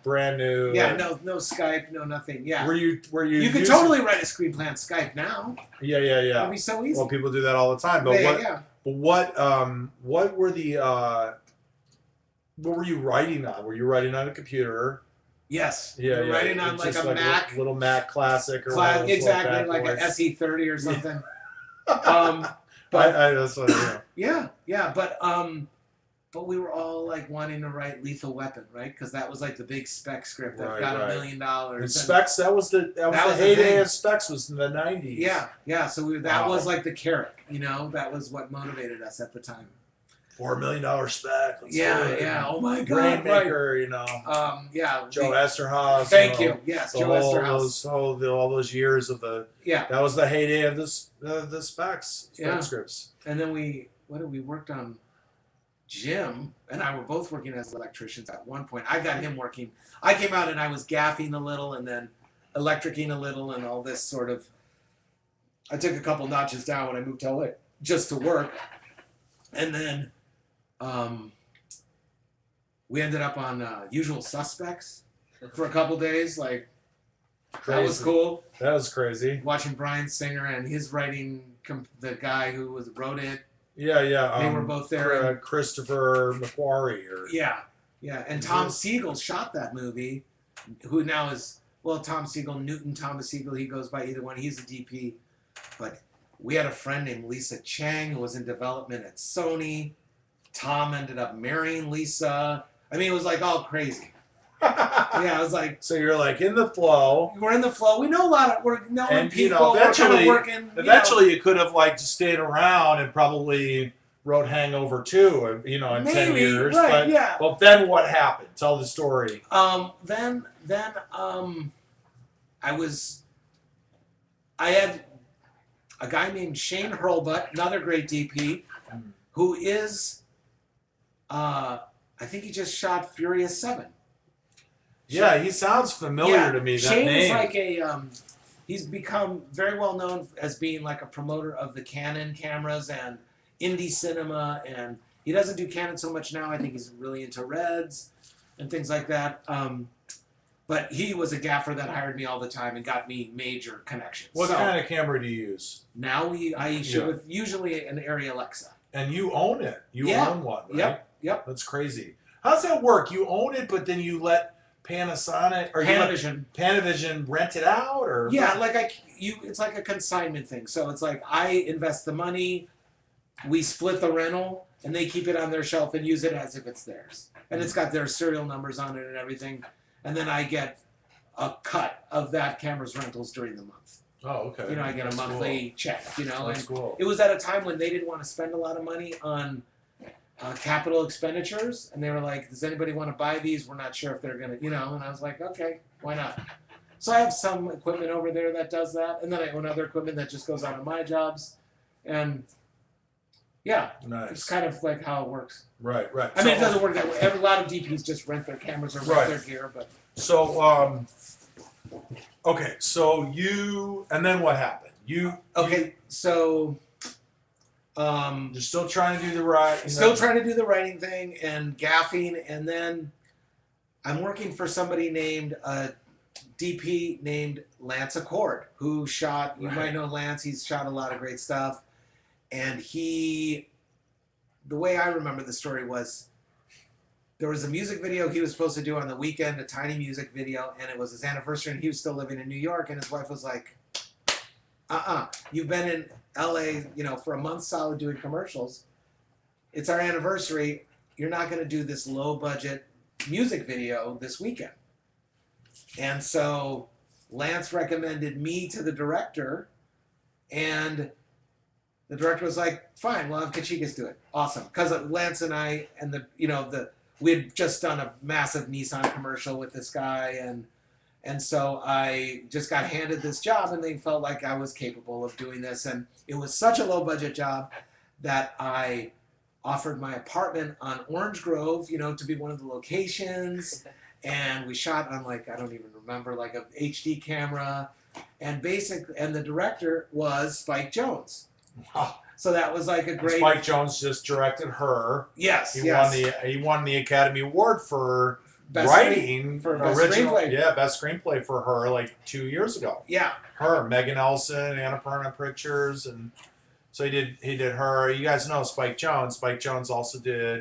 brand new. Yeah, no Skype, no nothing. Yeah. Were you? You could totally write a screenplay on Skype now. Yeah. It'd be so easy. Well, people do that all the time. But what were the? What were you writing on? Were you writing on a computer? Yes. Yeah, writing on a Mac. Little Mac Classic or exactly, like an SE30 or something. But that's what I know. Yeah, but we were all wanting to write Lethal Weapon, right? Because that was the big spec script that got $1 million. And specs, that was the heyday of specs, was in the 90s. Yeah. So that was the carrot, that was what motivated us at the time. $4 million spec. Yeah. Oh my God. Rainmaker, Joe Esterhaus. Thank you. Yes, Joe Esterhaus. All those years of the. Yeah. That was the heyday of the specs. Spec scripts. And then we worked on. Jim and I were both working as electricians at one point. I got him working. I came out and I was gaffing a little and then electricing a little and all this sort of. I took a couple notches down when I moved to LA just to work. And then we ended up on Usual Suspects for a couple days. That was cool. That was crazy. Watching Bryan Singer and his writing, the guy who wrote it. Yeah. They were both there. Christopher McQuarrie. Yeah. And Tom Siegel shot that movie, who now is, Tom Siegel, Newton Thomas Siegel, he goes by either one. He's a DP. But we had a friend named Lisa Chang who was in development at Sony. Tom ended up marrying Lisa. I mean, it was all crazy. Yeah, it was So you're in the flow. We're in the flow. We know a lot of, we're knowing people. Eventually, we're kind of working. You could have just stayed around and probably wrote Hangover 2, you know, in 10 Maybe, years. right, but, yeah. but then what happened? Tell the story. Then I had a guy named Shane Hurlbut, another great DP, who is, I think he just shot Furious 7. Yeah, he sounds familiar to me, that Shane name. is like he's become very well known as being like a promoter of the Canon cameras and indie cinema, and he doesn't do Canon so much now. I think he's really into Reds and things like that. But he was a gaffer that hired me all the time and got me major connections. What kind of camera do you use? Now I shoot with usually an Arri Alexa. And you own it. You own one, right? Yep. That's crazy. How does that work? You own it, but then you let Panasonic or Panavision rent it out, or it's like a consignment thing. So it's like I invest the money, we split the rental, and they keep it on their shelf and use it as if it's theirs. And it's got their serial numbers on it and everything. And then I get a cut of that camera's rentals during the month. Oh, okay. You know, I get a monthly check. You know, That's cool. It was at a time when they didn't want to spend a lot of money on capital expenditures, and they were like, does anybody want to buy these? We're not sure if they're gonna, and I was like, okay, why not? So I have some equipment over there that does that, and then I own other equipment that just goes on my jobs, and yeah, nice. It's kind of like how it works. Right. I mean, it doesn't work that way. A lot of DPs just rent their cameras or rent their gear, but so okay, so and then what happened? So you're still trying to do the right. Trying to do the writing thing and gaffing, and then I'm working for somebody named DP named Lance Accord, who shot. You might know Lance. He's shot a lot of great stuff, and the way I remember the story was there was a music video he was supposed to do on the weekend, a tiny music video, and it was his anniversary, and he was still living in New York, and his wife was like, you've been in LA, for a month solid doing commercials. It's our anniversary. You're not going to do this low budget music video this weekend. And so Lance recommended me to the director, and the director was like, fine, we'll have Kachikis do it. Awesome. Because Lance and I and we had just done a massive Nissan commercial with this guy, and so I just got handed this job, and they felt like I was capable of doing this. And it was such a low-budget job that I offered my apartment on Orange Grove, to be one of the locations. And we shot on, I don't even remember, like a HD camera. And the director was Spike Jonze. Wow. So that was like a great... Spike Jonze just directed her. Yes, He won the Academy Award for... Best writing for original, screenplay. Best screenplay for her 2 years ago. Yeah, her, Megan Elson, Annapurna Pictures, and so he did her. You guys know Spike Jonze. Spike Jonze also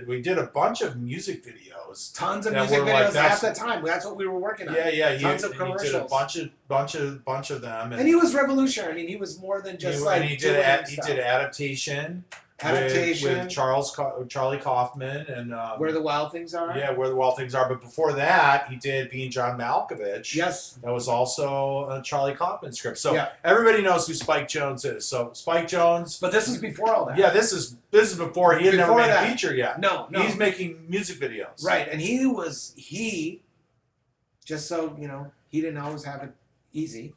we did a bunch of music videos, tons of music videos at the time. That's what we were working on. Yeah, tons of commercials. He did a bunch of them, and he was revolutionary. I mean, he was more than just he did adaptation. With Charlie Kaufman and Where the Wild Things Are. Yeah, Where the Wild Things Are. But before that, he did Being John Malkovich. Yes, that was also a Charlie Kaufman script. So everybody knows who Spike Jonze is. So Spike Jonze. But this is before all that. Yeah, this is before he had never made a feature yet. No, he's making music videos. Right, and he just so he didn't always have it easy.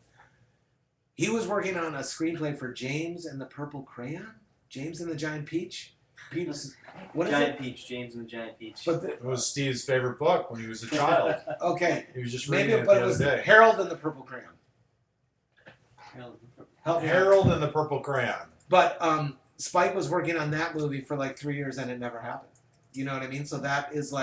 He was working on a screenplay for James and the Purple Crayon. James and the Giant Peach? Peach, James and the Giant Peach. But it was Steve's favorite book when he was a child. Okay. He was just reading it the other day. Harold and the Purple Crayon. Harold and the Purple Crayon. But Spike was working on that movie for 3 years and it never happened. You know what I mean? So that is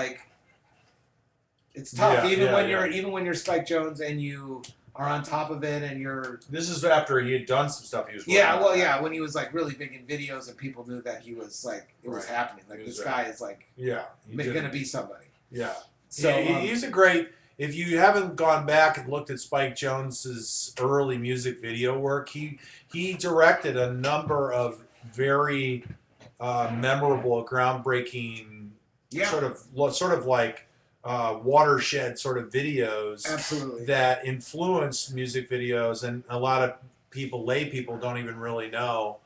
it's tough. Even when you're Spike Jonze and you are on top of it, and you're... This is after he had done some stuff he was working on. When he was, really big in videos, and people knew that he was, it was happening. This guy is, going to be somebody. Yeah. So he's a great... If you haven't gone back and looked at Spike Jonze's early music video work, he directed a number of very memorable, groundbreaking, sort of watershed sort of videos. Absolutely. That influenced music videos, and a lot of lay people don't even really know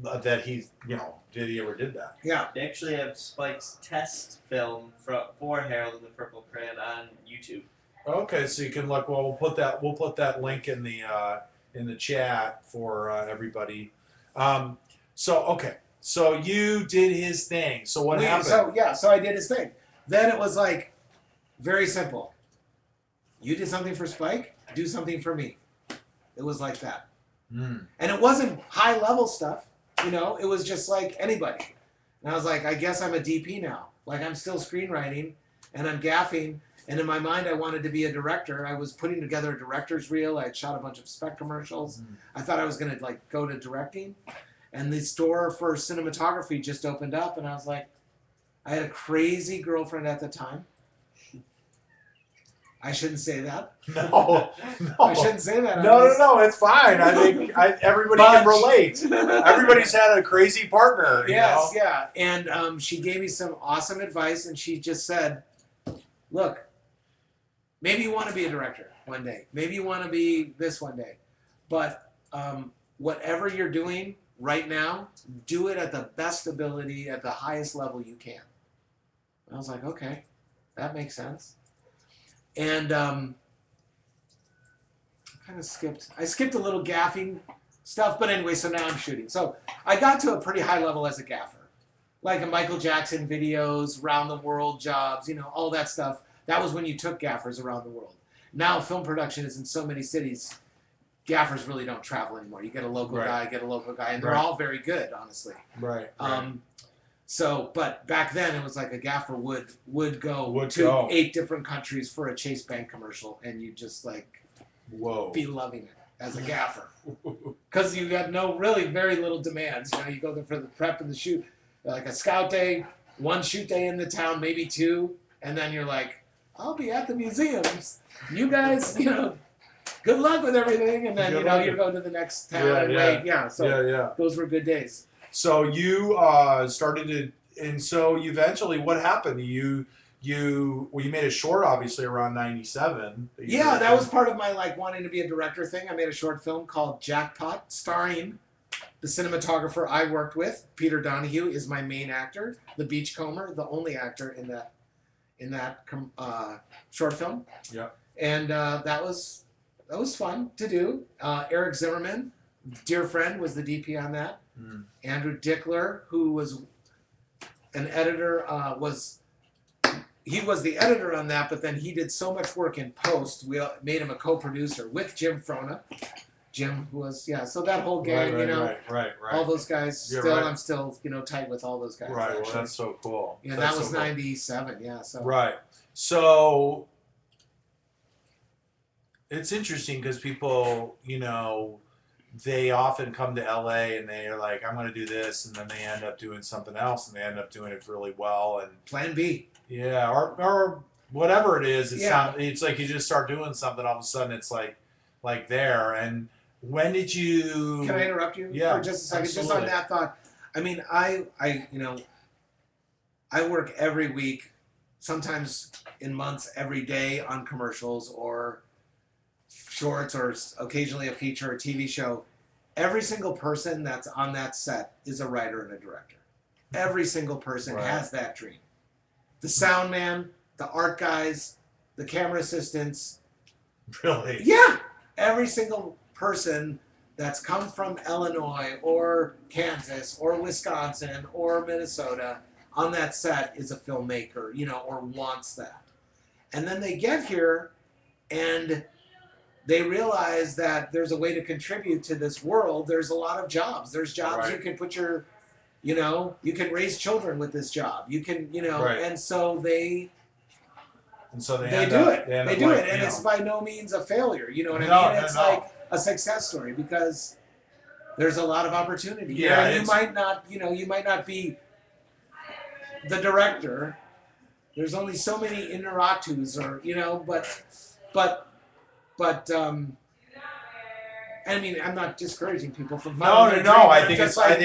that he's, you know, did he ever did that? Yeah. They actually have Spike's test film for Harold and the Purple Crayon on YouTube. Okay, so you can look. Well, we'll put that link in the chat for everybody. So you did his thing. So what happened? So I did his thing. Then it was like very simple. You did something for Spike, do something for me. It was like that. Mm. And it wasn't high level stuff, you know, it was just like anybody. And I was like, I guess I'm a DP now. Like I'm still screenwriting and I'm gaffing. And in my mind, I wanted to be a director. I was putting together a director's reel. I had shot a bunch of spec commercials. I thought I was going to like go to directing. And the store for cinematography just opened up. And I was like, I had a crazy girlfriend at the time. I shouldn't say that. No. I shouldn't say that. No, it's fine. I think everybody can relate. Everybody's had a crazy partner. Yes, yeah. And she gave me some awesome advice, and she just said, look, maybe you want to be a director one day. Maybe you want to be this one day. But whatever you're doing right now, do it at the best ability, at the highest level you can. And I was like, okay, that makes sense. And I skipped a little gaffing stuff, but anyway, so now I'm shooting. So I got to a pretty high level as a gaffer. Like a Michael Jackson videos, round the world jobs, you know, all that stuff. That was when you took gaffers around the world. Now film production is in so many cities, gaffers really don't travel anymore. You get a local guy, and they're all very good, honestly. Right. So, but back then it was like a gaffer would go to 8 different countries for a Chase Bank commercial, and you just like be loving it as a gaffer because you got very little demands. You know, you go there for the prep and the shoot, like a scout day, 1 shoot day in the town, maybe 2, and then you're like, I'll be at the museums. You guys, you know, good luck with everything, and then you go to the next town and wait. So those were good days. So you started to, and so eventually, what happened? You made a short, obviously around '97. Yeah, that was part of my like wanting to be a director thing. I made a short film called Jackpot, starring the cinematographer I worked with. Peter Donahue is my main actor, the beachcomber, the only actor in that short film. Yeah, and that was fun to do. Eric Zimmerman, dear friend, was the DP on that. Andrew Dickler, who was an editor, was the editor on that, but then he did so much work in post, we made him a co-producer with Jim Frona. Jim, who was, so that whole gang, right. all those guys, I'm still, tight with all those guys. Right, actually. well, that's so cool. Yeah, that was 97, so. Right. So, it's interesting because people, they often come to LA and they're like, I'm going to do this, and then they end up doing something else, and they end up doing it really well. And Plan B. Yeah, or whatever it is. It's like you just start doing something, all of a sudden it's like there. And when did you? Can I interrupt you for just a second? Absolutely. Just on that thought. I mean, I work every week, sometimes in months, every day on commercials or shorts or occasionally a feature or TV show. Every single person that's on that set is a writer and a director. Every single person has that dream. The sound man, the art guys, the camera assistants. Really? Yeah. Every single person that's come from Illinois or Kansas or Wisconsin or Minnesota on that set is a filmmaker, or wants that. And then they get here and they realize that there's a way to contribute to this world. There's a lot of jobs. There's jobs you can put your, you can raise children with this job. You can, and so they do it. And it's by no means a failure. You know what I mean? It's like a success story because there's a lot of opportunity. Yeah, and you might not be the director. There's only so many inter-actus but I mean, I'm not discouraging people from following No. I think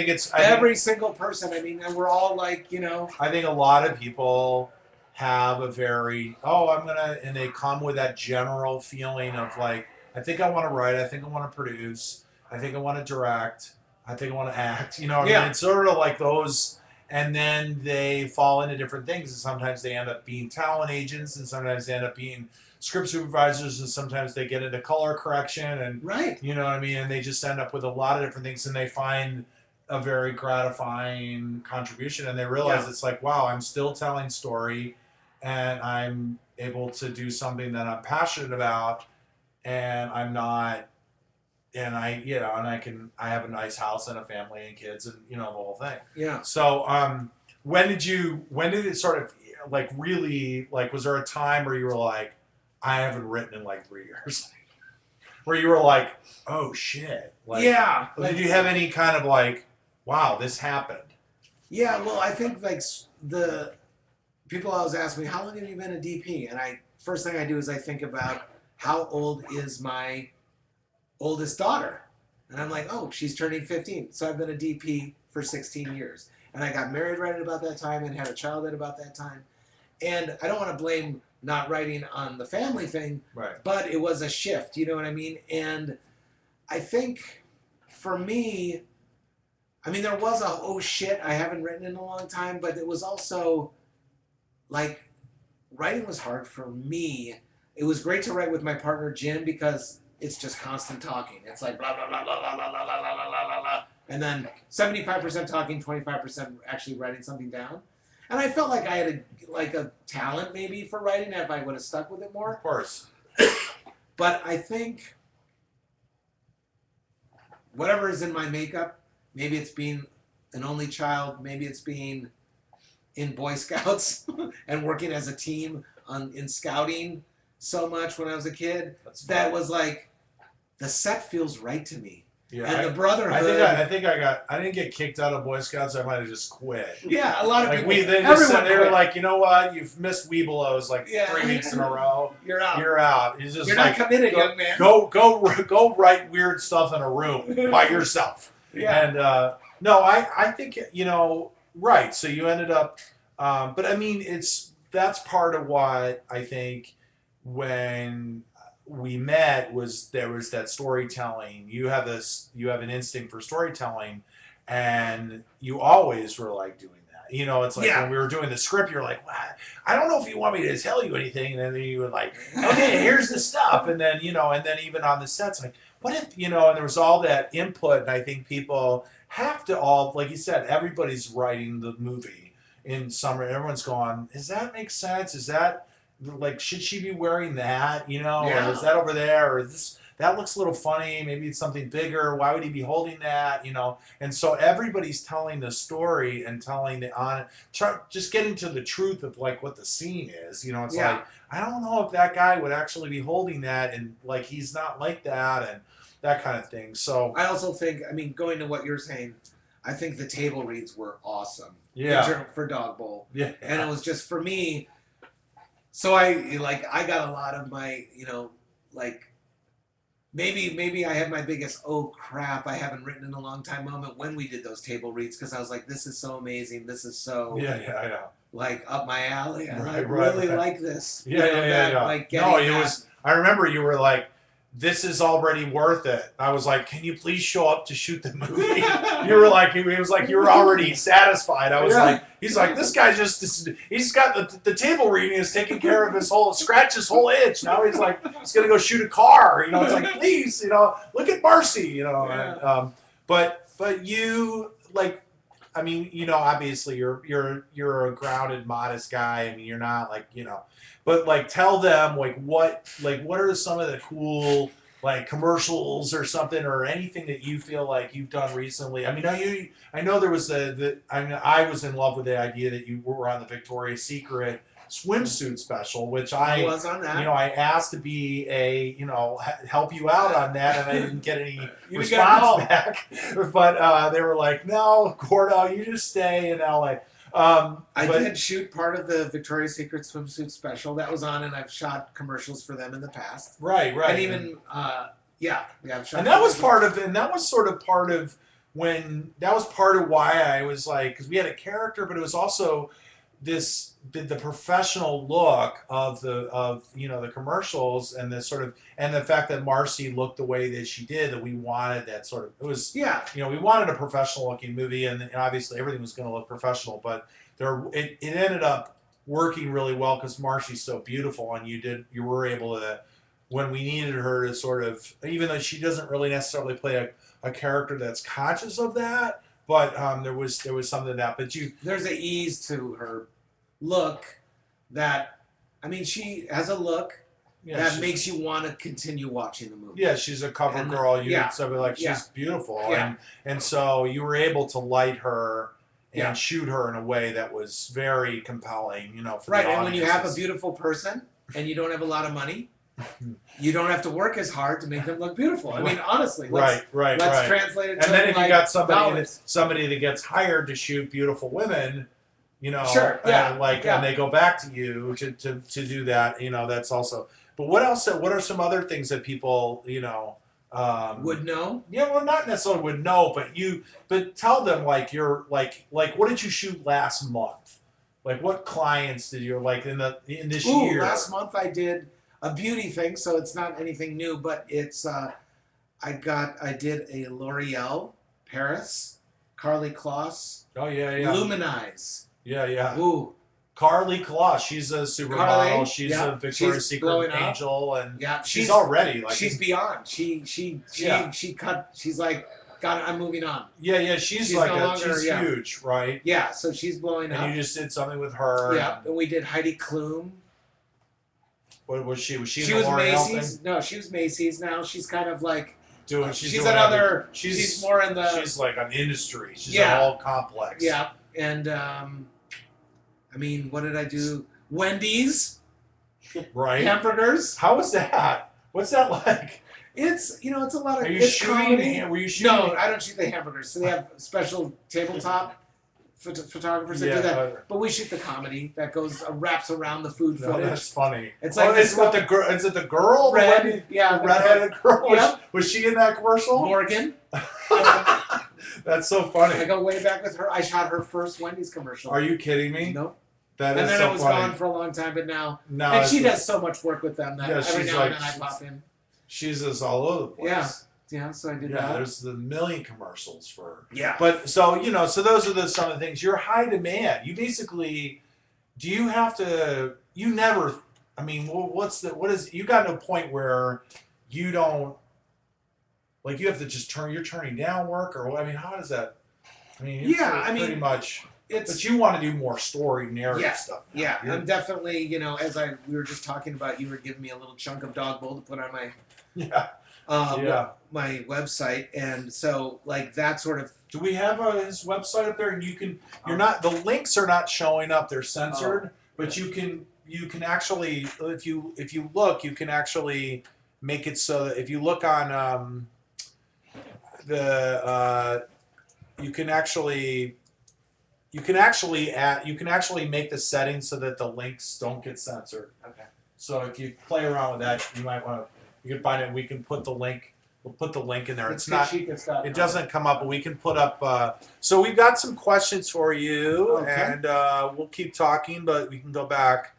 it's every single person. I mean, and we're all like, I think a lot of people have a very and they come with that general feeling of like, I think I want to write, I think I want to produce, I think I want to direct, I think I want to act. You know what I Yeah. mean? It's sort of like those, and then they fall into different things. And sometimes they end up being talent agents, and sometimes they end up being script supervisors, and sometimes they get into color correction, and Right. you know what I mean? And they just end up with a lot of different things, and they find a very gratifying contribution, and they realize it's like, wow, I'm still telling story, and I'm able to do something that I'm passionate about, and I'm not, and I, you know, and I have a nice house and a family and kids, and you know, the whole thing. Yeah. So, when did it sort of like really, like, was there a time where you were like, I haven't written in like 3 years? Where you were like, oh shit. Like, Yeah. did you have any kind of like, wow, this happened? Yeah, well, I think like the people always ask me, how long have you been a DP? And first thing I do is I think about how old is my oldest daughter? And I'm like, oh, she's turning 15. So I've been a DP for 16 years. And I got married right at about that time and had a child at about that time. And I don't want to blame not writing on the family thing, Right. but it was a shift, you know what I mean? And I think for me, I mean, there was a, oh shit, I haven't written in a long time, but it was also like, writing was hard for me. It was great to write with my partner, Jim, because it's just constant talking. It's like blah, blah, blah, blah, blah, blah, blah, blah, blah, blah, blah. And then 75% talking, 25% actually writing something down. And I felt like I had a talent maybe for writing if I would have stuck with it more. Of course. But I think whatever is in my makeup, maybe it's being an only child, maybe it's being in Boy Scouts and working as a team in scouting so much when I was a kid. That was like, the set feels right to me. Yeah, and the brotherhood. I didn't get kicked out of Boy Scouts. I might have just quit. Yeah, a lot of Like people. they were like, you know what? You've missed Weebelows like 3 weeks in a row. You're out. You're out. It's just You're like, not committed, young man. Go write weird stuff in a room by yourself. Yeah. And no, I think, you know, right. So you ended up, but I mean, that's part of what I think when we met there was that storytelling. You have an instinct for storytelling, and you always were like doing that. You know, it's like when we were doing the script, you're like, well, I don't know if you want me to tell you anything, and then you would like, okay, here's the stuff, and then, you know, and then even on the sets, like, what if, you know, and there was all that input, and I think people have to all, like you said, everybody's writing the movie in summer, everyone's going, does that make sense? Is that, like, should she be wearing that, you know, or is that over there, or that looks a little funny, maybe it's something bigger, why would he be holding that, you know? And so everybody's telling the story and telling just getting to the truth of like what the scene is, you know. It's like, I don't know if that guy would actually be holding that, and like he's not like that, and that kind of thing. So I also think, I mean, going to what you're saying, I think the table reads were awesome. For Dog Bowl. Yeah. And it was just, for me, so I got a lot of my, you know, like, maybe I had my biggest, oh crap, I haven't written in a long time moment when we did those table reads, because I was like, this is so amazing, this is so, I know, like, up my alley, and I Right. really like this. Yeah. Like, no, it was, I remember you were like, this is already worth it. I was like, can you please show up to shoot the movie? You were like, he was like, you were already satisfied. I was like, he's like, this guy he's got the table reading is taking care of his whole itch. Now he's like, he's going to go shoot a car. You know, it's like, please, you know, look at Marcy, you know. Yeah. And, but you, like, I mean, you know, obviously you're a grounded, modest guy. I mean, you're not like, you know, but like, tell them like what are some of the cool like commercials or something or anything that you feel like you've done recently? I mean, I know there was I was in love with the idea that you were on the Victoria's Secret swimsuit special, which I was on that. You know, I asked to be help you out on that, and I didn't get any response back. But they were like, no, Gordo, you just stay in LA. I did shoot part of the Victoria's Secret swimsuit special that was on, and I've shot commercials for them in the past. Right. And even, I've shot. And that was part of, and that was sort of part of when, that was part of why I was like, because we had a character, but it was also the professional look of the commercials and the fact that Marcy looked the way that she did, that we wanted that sort of, it was, Yeah. we wanted a professional looking movie, and obviously everything was going to look professional, but it ended up working really well because Marcy's so beautiful, and you were able to, when we needed her to sort of, even though she doesn't really necessarily play a character that's conscious of that, but there was something to that. But there's an ease to her look that, I mean, she has a look that makes you want to continue watching the movie. Yeah, she's a cover girl. She's beautiful, and so you were able to light her and shoot her in a way that was very compelling. For the and when you have a audiences. beautiful person and you don't have a lot of money, you don't have to work as hard to make them look beautiful. I mean, honestly, let's translate it to, and then if you got dollars. somebody that gets hired to shoot beautiful women, sure, and they go back to you to do that, that's also. But what else? What are some other things that people, would know? Yeah, well, not necessarily would know, but tell them you're what did you shoot last month? Like, what clients did you in this year? Last month I did a beauty thing, so it's not anything new, but it's I did a L'Oreal Paris, Carly Kloss. Oh yeah. Luminize. Yeah. Ooh. Carly Kloss, she's a supermodel. She's a Victoria's Secret angel, and she's already she's beyond. She cut. She's like, I'm moving on. Yeah. She's huge, right? Yeah, so she's blowing up. And you just did something with her. Yeah, and we did Heidi Klum. What was she? Was she? She was Macy's. No, she was Macy's. Now she's kind of like doing. She's more in the. She's like an industry. She's a whole complex. Yeah, and I mean, what did I do? Wendy's. Right. Hamburgers. How was that? What's that like? It's it's a lot of. Are you shooting? Were you shooting? No, I don't shoot the hamburgers. So they have special tabletop photographers that do that. But we shoot the comedy that wraps around the food footage. That's funny. It's like is it the girl? Red, the redheaded girl. Yep. Was she in that commercial? Morgan. That's so funny. I go way back with her. I shot her first Wendy's commercial. Are you kidding me? Nope. That and is then so I was funny. gone for a long time, but now. And she does so much work with them that every now and then I pop in. She's just all over the place. Yeah, so I did that. Yeah, there's the million commercials for. Yeah. But so so those are some of the things. You're high demand. You basically, do you have to? You never. I mean, what is? You got to a point where you don't. Like, you have to just you're turning down work, or I mean, how does that? I mean, pretty much. But you want to do more story narrative stuff. Now. Yeah, I'm definitely, as we were just talking about, you were giving me a little chunk of dog bowl to put on my my website, and so that sort of. Do we have his website up there? And you're not, the links are not showing up; they're censored. But you can actually, if you look, you can actually make it so that if you look on you can actually make the settings so that the links don't get censored. Okay. So if you play around with that, you can find it. We can put the link. We'll put the link in there. It's not. It doesn't come up, but we can put up. So we've got some questions for you, and we'll keep talking, but we can go back.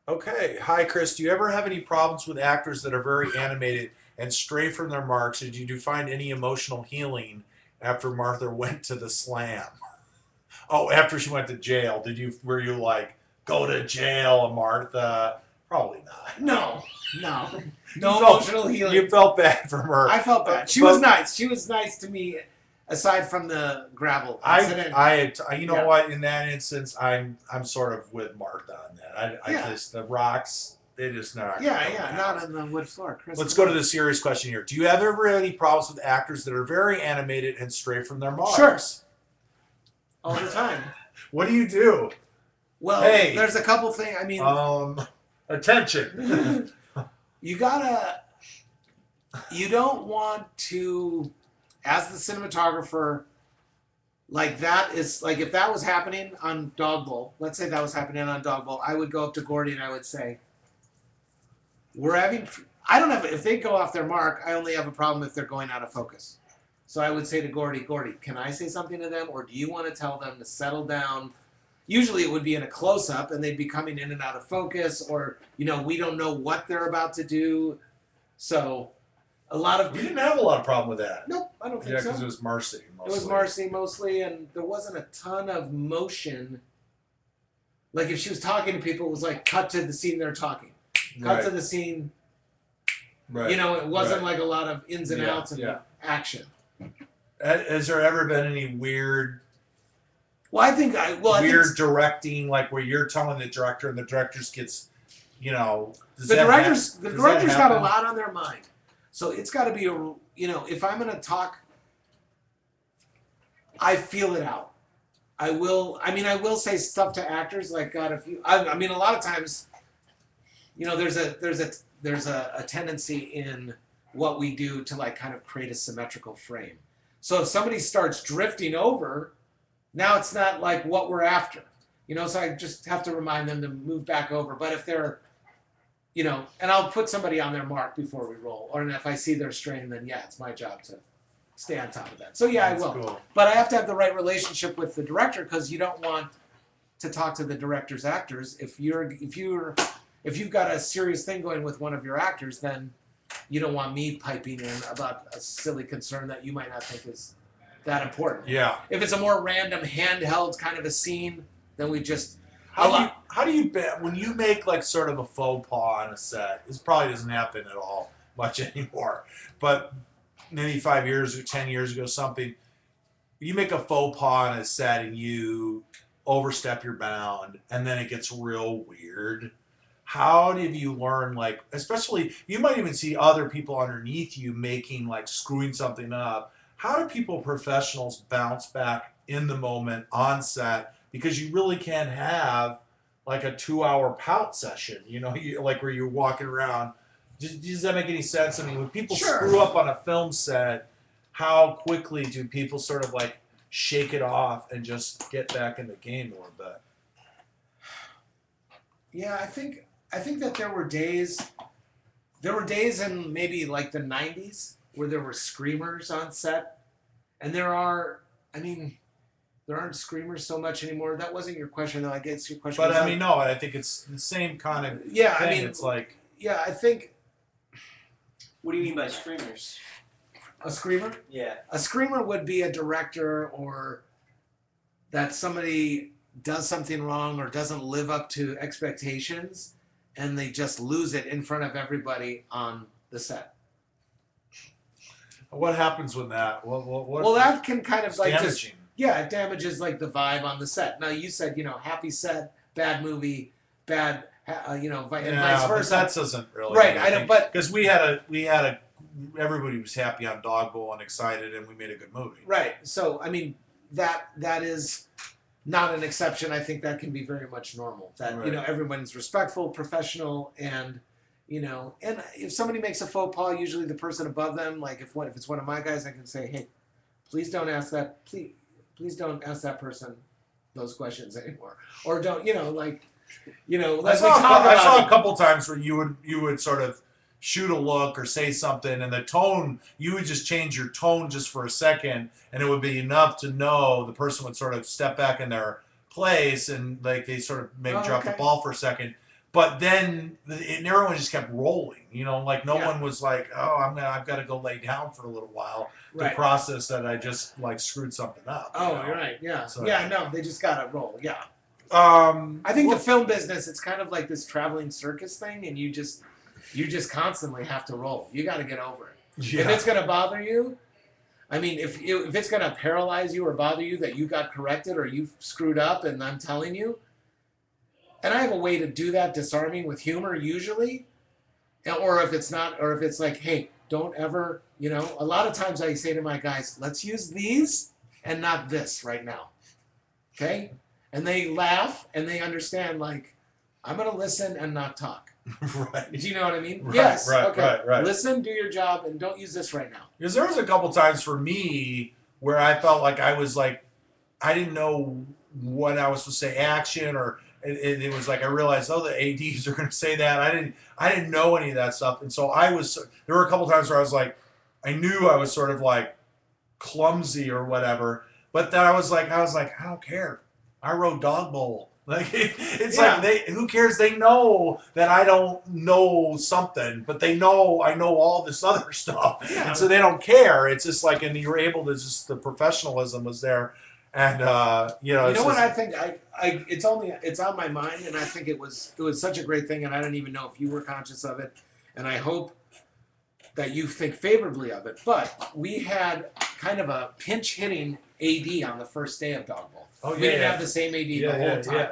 Okay. Hi, Kris. Do you ever have any problems with actors that are very animated and stray from their marks? Or did you find any emotional healing after Martha went to the slam? Oh, after she went to jail, were you like, go to jail, Martha? Probably not. No emotional healing. You felt bad for her. I felt bad. She was nice. She was nice to me, aside from the gravel incident. You know what? In that instance, I'm sort of with Martha on that. I just, the rocks, they just not. Not on the wood floor. Chris, let's go to the serious question here. Do you ever have any problems with actors that are very animated and stray from their marks? Sure. All the time. What do you do? Well, there's a couple things. I mean, attention. You don't want to, as the cinematographer, if that was happening on Dog Bowl, let's say that was happening on Dog Bowl, I would go up to Gordy and I would say, if they go off their mark, I only have a problem if they're going out of focus. So I would say to Gordy, can I say something to them, or do you want to tell them to settle down? Usually it would be in a close-up, and they'd be coming in and out of focus, or, you know, we don't know what they're about to do. So a lot of... We didn't have a lot of problem with that. Nope, I don't think Yeah, so. because it was Marcy mostly. It was Marcy mostly, and there wasn't a ton of motion. Like if she was talking to people, it was like cut to the scene they're talking. Cut to the scene. Right. You know, it wasn't like a lot of ins and outs and action. Has there ever been any weird directing, like where you're telling the director and the director gets, you know, the director's got a lot on their mind, so it's got to be if I'm going to talk, I feel it out. I will say stuff to actors like God. If you, I mean, a lot of times, you know, there's a tendency in what we do to like kind of create a symmetrical frame. So if somebody starts drifting over, now it's not like what we're after, you know. So I just have to remind them to move back over. But if they're, you know, and I'll put somebody on their mark before we roll, or if I see they're straying, then yeah, it's my job to stay on top of that. So yeah, That's I will. Cool. But I have to have the right relationship with the director, because you don't want to talk to the director's actors. If you've got a serious thing going with one of your actors, then you don't want me piping in about a silly concern that you might not think is that important. Yeah. If it's a more random handheld kind of a scene, then we just How do you bet when you make like sort of a faux pas on a set? This probably doesn't happen at all much anymore, but maybe 5 years or 10 years ago, something, you make a faux pas on a set and you overstep your bound, and then it gets real weird. How did you learn, like, especially, you might even see other people underneath you making, like, screwing something up. How do people, professionals, bounce back in the moment on set? Because you really can't have, like, a 2-hour pout session, you know, like where you're walking around. Does that make any sense? I mean, when people screw up on a film set, how quickly do people sort of, like, shake it off and just get back in the game a little bit? Yeah, I think that there were days in maybe like the 90s where there were screamers on set, and there aren't screamers so much anymore. That wasn't your question, though. I guess your question. But I mean, no, I think it's the same kind of thing. I mean, it's like, yeah, I think. What do you mean by screamers? A screamer? Yeah. A screamer would be a director, or that somebody does something wrong or doesn't live up to expectations, and they just lose it in front of everybody on the set. what happens with that? Well, that can kind of like damaging. it damages like the vibe on the set. Now you said, you know, happy set, bad movie, bad, you know, and vice versa. That doesn't really right. I don't. But because we had a everybody was happy on Dog Bowl and excited, and we made a good movie. right. So I mean, that is not an exception. I think that can be very much normal. That you know, everyone's respectful, professional, and you know, and if somebody makes a faux pas, usually the person above them, like if it's one of my guys, I can say, hey, please don't ask that. Please don't ask that person those questions anymore, or don't, you know, like, you know. I saw a couple times where you would sort of shoot a look or say something, and the tone, you would just change your tone just for a second, and it would be enough to know the person would sort of step back in their place, and like they sort of maybe drop the ball for a second. But then everyone just kept rolling, you know, like no one was like, oh, I've got to go lay down for a little while to process that I just like screwed something up. Oh, right, yeah. So, yeah, no, they just got to roll, yeah. I think the film business, it's kind of like this traveling circus thing, and you just constantly have to roll. You got to get over it. Yeah. If it's going to bother you, I mean, if it's going to paralyze you or bother you that you got corrected or you screwed up, and I'm telling you, and I have a way to do that disarming with humor usually, or if it's not, or if it's like, hey, don't ever, you know, a lot of times I say to my guys, let's use these and not this right now, okay? And they laugh and they understand, like, I'm going to listen and not talk. Right. Do you know what I mean? Right, yes. Right, okay. Right. Listen, do your job, and don't use this right now. Because there was a couple times for me where I felt like I was like, I didn't know what I was supposed to say, action, or it was like I realized, oh, the ADs are going to say that. I didn't know any of that stuff, and so there were a couple times where I was like, I knew I was sort of like clumsy or whatever. But then I was like, I don't care. I wrote Dog Bowl. Like it's like who cares? They know that I don't know something, but they know I know all this other stuff, and so they don't care. It's just like, and you were able to just the professionalism was there, and You know what I think? It's on my mind, and I think it was such a great thing, and I don't even know if you were conscious of it, and I hope that you think favorably of it. But we had kind of a pinch hitting AD on the first day of Dog Bowl. Oh, we didn't have the same AD the whole time.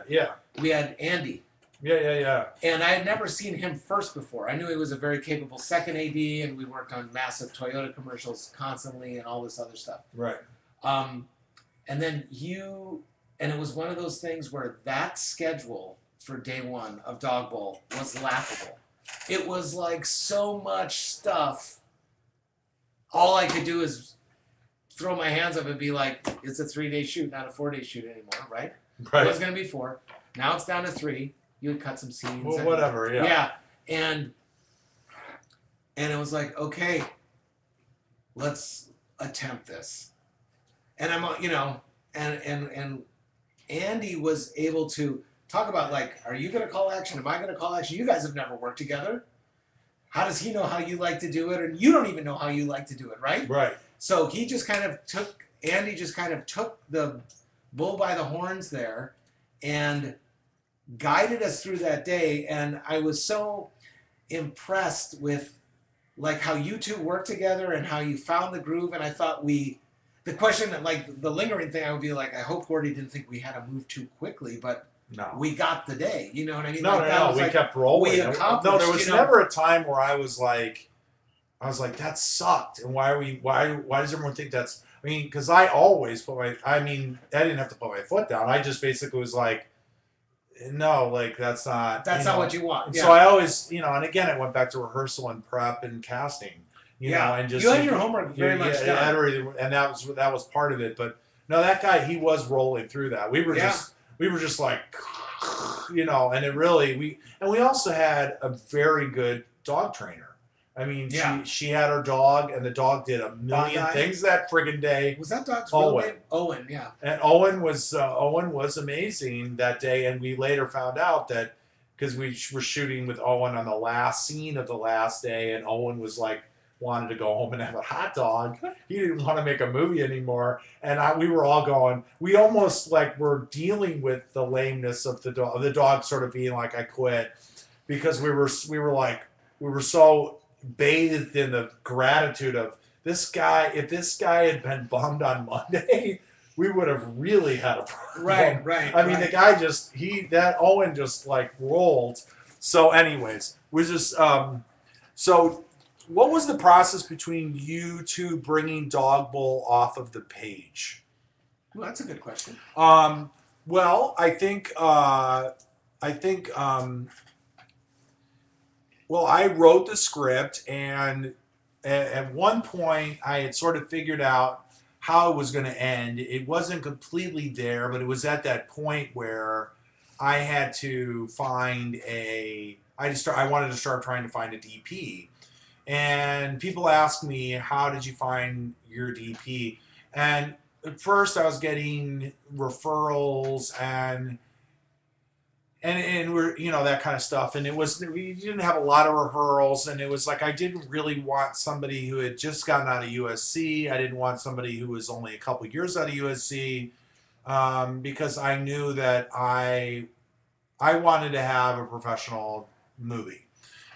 We had Andy. Yeah. And I had never seen him first before. I knew he was a very capable second AD, and we worked on massive Toyota commercials constantly and all this other stuff. Right. And then and it was one of those things where that schedule for day one of Dog Bowl was laughable. It was like so much stuff. All I could do is throw my hands up and be like, it's a 3-day shoot, not a 4-day shoot anymore, right? It was going to be 4. Now it's down to 3. You would cut some scenes. Well, whatever, yeah. Yeah. And it was like, okay, let's attempt this. And I'm, and Andy was able to talk about, like, are you going to call action? Am I going to call action? You guys have never worked together. How does he know how you like to do it? And you don't even know how you like to do it, right? Right. So Andy just kind of took the bull by the horns there and guided us through that day. And I was so impressed with like how you two worked together and how you found the groove. And I thought the question that like the lingering thing, I would be like, I hope Gordy didn't think we had to move too quickly, but no, we got the day. You know what I mean? No. We kept rolling. We accomplished, no, there was never a time where I was like, that sucked. And why does everyone think that's, I mean, because I always I didn't have to put my foot down. I just basically was like, no, like that's not not what you want. And yeah. so I always, and again, it went back to rehearsal and prep and casting, you know, and just. You had your homework very much done. And that was part of it. But no, that guy, he was rolling through that. We were just like, and it really, we also had a very good dog trainer. I mean, she had her dog, and the dog did a million things that friggin' day. Was that dog's real name? Owen, yeah. And Owen was amazing that day, and we later found out that because we were shooting with Owen on the last scene of the last day, and Owen was like wanted to go home and have a hot dog. He didn't want to make a movie anymore, and we were all going. We almost like were dealing with the lameness of the dog. The dog sort of being like, I quit, because we were so bathed in the gratitude of this guy. If this guy had been bummed on Monday, we would have really had a problem. Right. I mean, the guy Owen just like rolled. So anyways, we just, so what was the process between you two bringing Dog Bowl off of the page? Well, that's a good question. Well, I think, well, I wrote the script, and at one point I had sort of figured out how it was going to end. It wasn't completely there, but it was at that point where I had to find I wanted to start trying to find a DP. And people ask me, how did you find your DP? And at first I was getting referrals and we're, that kind of stuff. And we didn't have a lot of referrals, and it was like, I didn't really want somebody who had just gotten out of USC. I didn't want somebody who was only a couple years out of USC, because I knew that I wanted to have a professional movie.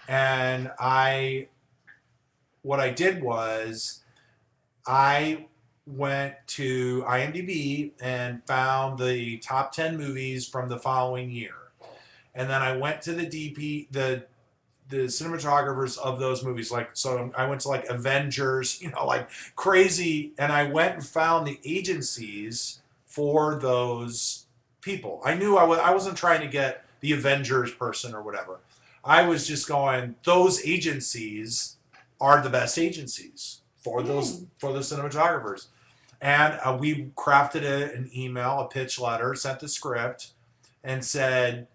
And what I did was I went to IMDb and found the top 10 movies from the following year. And then I went to the DP, the cinematographers of those movies. So I went to like Avengers, like crazy. And I went and found the agencies for those people. I knew I wasn't trying to get the Avengers person or whatever. I was just going, those agencies are the best agencies for the cinematographers. And we crafted an email, a pitch letter, sent the script, and said,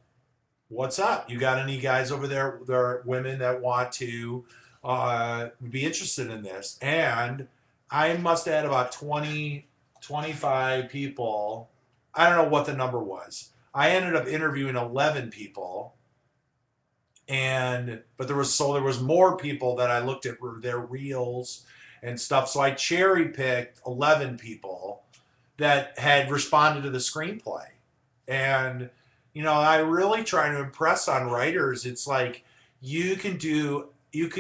what's up? You got any guys over there? There are women that want to be interested in this. And I must have had about 20, 25 people. I don't know what the number was. I ended up interviewing 11 people, but there was more people that I looked at their reels and stuff. So I cherry picked 11 people that had responded to the screenplay, and I really try to impress on writers. It's like you can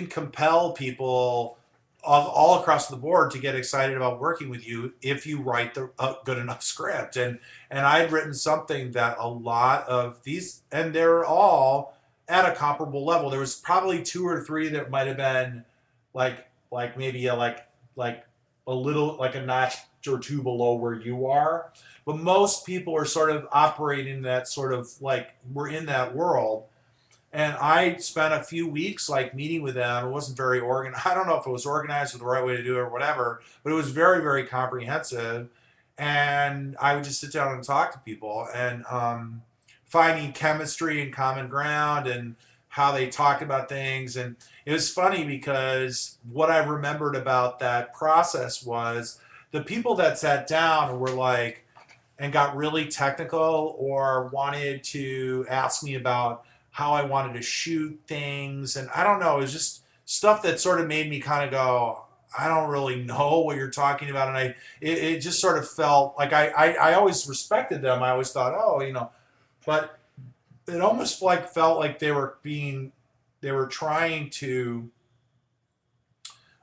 compel people all across the board to get excited about working with you if you write the good enough script. And I'd written something that a lot of these, and they're all at a comparable level. There was probably two or three that might have been like maybe like a little, like a notch or two below where you are, but most people are sort of operating that sort of like we're in that world. And I spent a few weeks like meeting with them. It wasn't very organized. I don't know if it was organized or the right way to do it or whatever, but it was very, very comprehensive. And I would just sit down and talk to people, and finding chemistry and common ground and how they talked about things. And it was funny because what I remembered about that process was the people that sat down and were like, and got really technical or wanted to ask me about how I wanted to shoot things. And I don't know, it was just stuff that sort of made me kind of go, I don't really know what you're talking about. And it just sort of felt like I always respected them. I always thought, but it almost like felt like they were trying to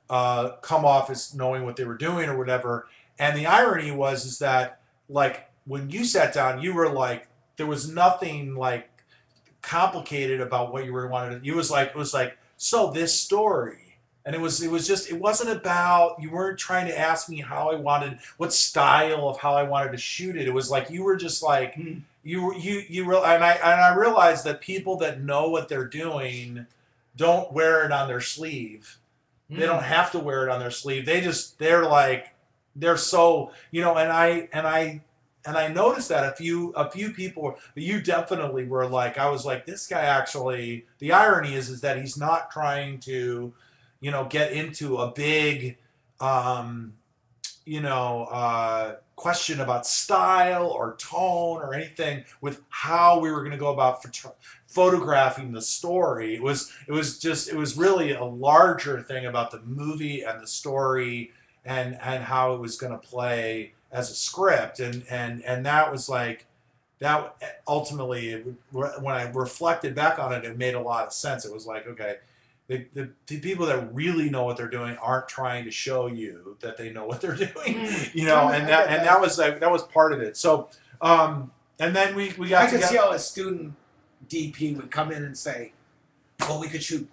come off as knowing what they were doing or whatever. And the irony is that like when you sat down, you were like, there was nothing like complicated about what you were wanted to. It was like so this story, and it wasn't about, you weren't trying to ask me how I wanted, what style of how I wanted to shoot it. It was like you were just like and I realized that people that know what they're doing don't wear it on their sleeve. They don't have to wear it on their sleeve. They're so, and I noticed that a few people, you definitely were like, I was like, this guy actually, the irony is that he's not trying to, get into a big, question about style or tone or anything with how we were going to go about photographing the story. It was really a larger thing about the movie and the story and how it was going to play as a script, and that was like, that ultimately, when I reflected back on it, it made a lot of sense. It was like, okay, the people that really know what they're doing aren't trying to show you that they know what they're doing, and that was part of it. So, and then we got. I could see how a student DP would come in and say, "Well, we could shoot,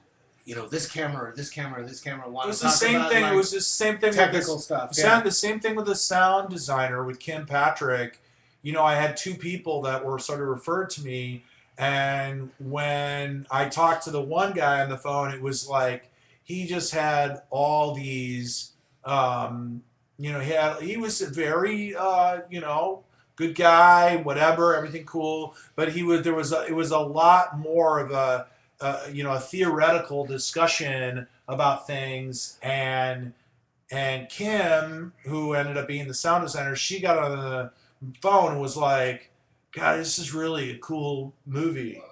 this camera or this camera or this camera." It was the same thing. It was the same thing. Technical stuff. Yeah. The same thing with the sound designer with Kim Patrick. I had two people that were sort of referred to me, and when I talked to the one guy on the phone, it was like he just had all these. He was a very good guy, whatever, everything cool, but it was a lot more of a theoretical discussion about things, and Kim, who ended up being the sound designer, she got on the phone and was like, God, this is really a cool movie.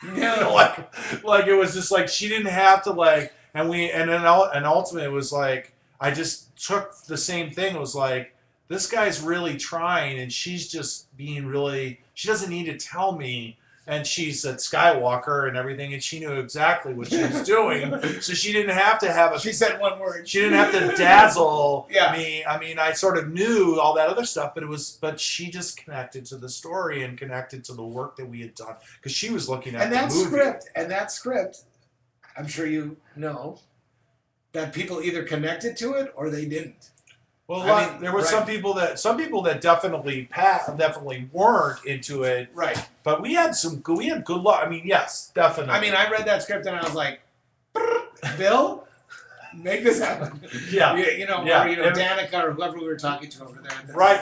like it was just like she didn't have to like, and ultimately it was like I just took the same thing. It was like, this guy's really trying, and she's just being really, she doesn't need to tell me. And she's at Skywalker and everything, and she knew exactly what she was doing. So she didn't have to have She said one word. She didn't have to dazzle Yeah. me. I mean, I sort of knew all that other stuff, but she just connected to the story and connected to the work that we had done, because she was looking at the movie. That script, I'm sure you know, that people either connected to it or they didn't. Well, there were some people that definitely weren't into it. Right. But we had good luck. I mean, yes, definitely. I mean, I read that script and I was like, Bill, make this happen. Yeah. Or Danica or whoever we were talking to over there. Right.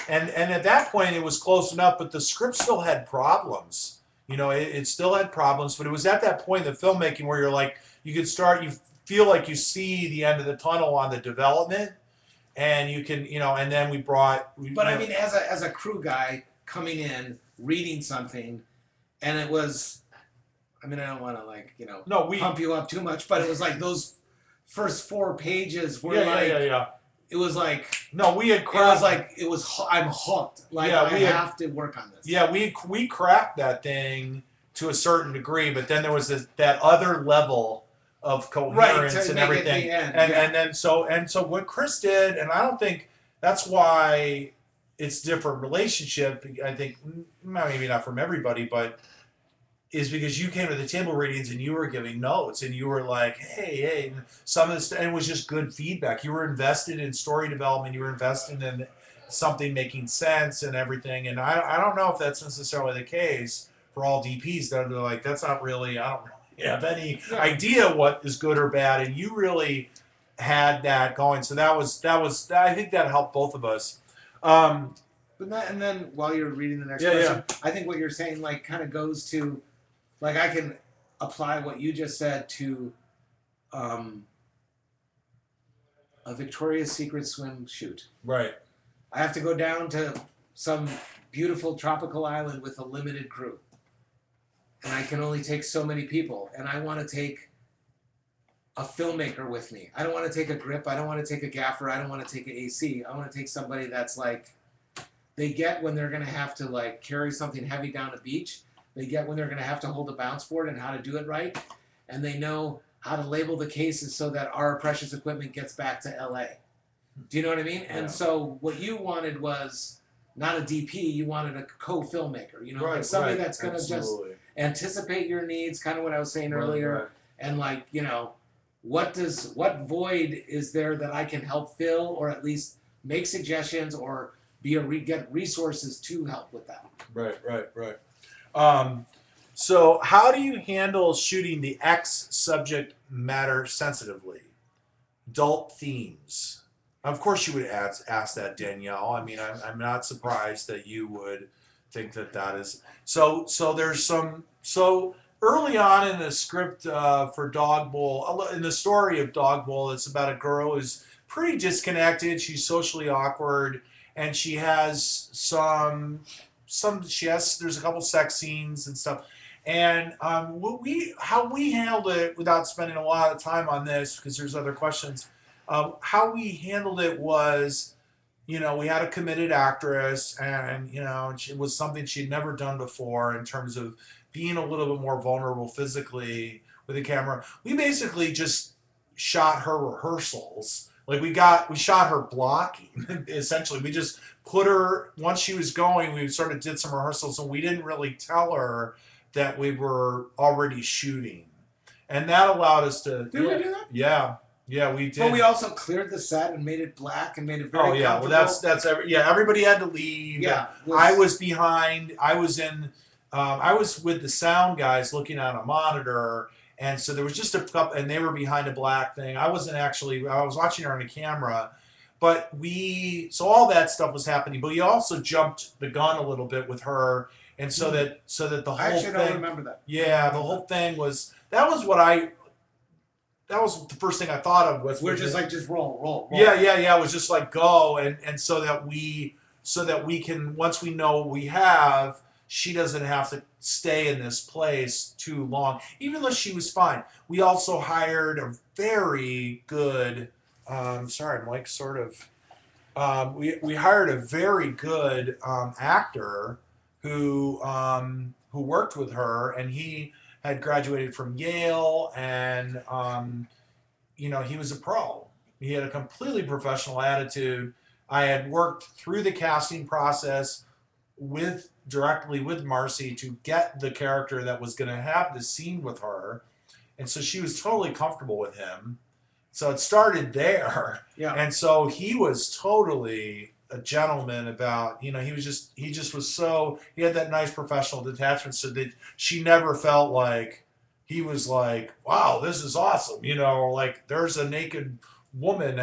And at that point it was close enough, but the script still had problems. It still had problems, but it was at that point in the filmmaking where you're like, you could start, feel like you see the end of the tunnel on the development, and you can, and then we brought. But I mean, as a crew guy coming in, reading something, and it was, I mean, I don't want to pump you up too much, but it was like those first 4 pages were it was like we had it was like I'm hooked. Like I have to work on this. Yeah, we cracked that thing to a certain degree, but then there was that other level of coherence and everything, and then so what Kris did, and I don't think that's why it's different relationship. I think maybe not from everybody, but is because you came to the table readings and you were giving notes and you were like, hey, some of this, and it was just good feedback. You were invested in story development. You were invested in something making sense and everything. And I don't know if that's necessarily the case for all DPs. That they're like, that's not really, I don't really have any idea what is good or bad. And you really had that going. So that was I think that helped both of us. And then while you're reading the next question, I think what you're saying like kind of goes to, like I can apply what you just said to a Victoria's Secret swim shoot. Right. I have to go down to some beautiful tropical island with a limited crew. And I can only take so many people. And I want to take a filmmaker with me. I don't want to take a grip. I don't want to take a gaffer. I don't want to take an AC. I want to take somebody that's like, they get when they're going to have to like carry something heavy down a beach. They get when they're going to have to hold a bounce board and how to do it right. And they know how to label the cases so that our precious equipment gets back to LA. Do you know what I mean? Yeah. And so what you wanted was not a DP, you wanted a co-filmmaker. Like somebody that's going to just anticipate your needs, kind of what I was saying earlier. Right. And like, what void is there that I can help fill or at least make suggestions or get resources to help with that. Right. So how do you handle shooting the X subject matter sensitively? Adult themes. Of course you would ask that, Danielle. I mean, I'm not surprised that you would think that is. So there's some, early on in the script for Dog Bowl, in the story of Dog Bowl, it's about a girl who's pretty disconnected. She's socially awkward. And she has there's a couple sex scenes and stuff. And how we handled it without spending a lot of time on this, because there's other questions, how we handled it was, we had a committed actress and, it was something she'd never done before in terms of being a little bit more vulnerable physically with the camera. We basically just shot her rehearsals. Like we shot her blocking, essentially. We just put her, once she was going, we sort of did some rehearsals, and we didn't really tell her that we were already shooting. And that allowed us to... Did we do that? Yeah, we did. But we also cleared the set and made it black and made it very comfortable. Well, everybody had to leave. Yeah. I was behind, I was with the sound guys looking at a monitor. And so there was just a couple, and they were behind a black thing. I was watching her on the camera, but so all that stuff was happening. But we also jumped the gun a little bit with her, and so that the whole I actually thing. don't remember that. Yeah, the whole thing was that was the first thing I thought of was we're just roll. Yeah. It was just like go, and so that we can, once we know what we have, she doesn't have to stay in this place too long, even though she was fine. We also hired a very good, sorry, Mike, sort of, we hired a very good actor who worked with her, and he had graduated from Yale, and, he was a pro. He had a completely professional attitude. I had worked through the casting process directly with Marcy to get the character that was going to have the scene with her, and so she was totally comfortable with him. So it started there, and so he was totally a gentleman about, he had that nice professional detachment, so that she never felt like he was like, wow, this is awesome, or like there's a half naked woman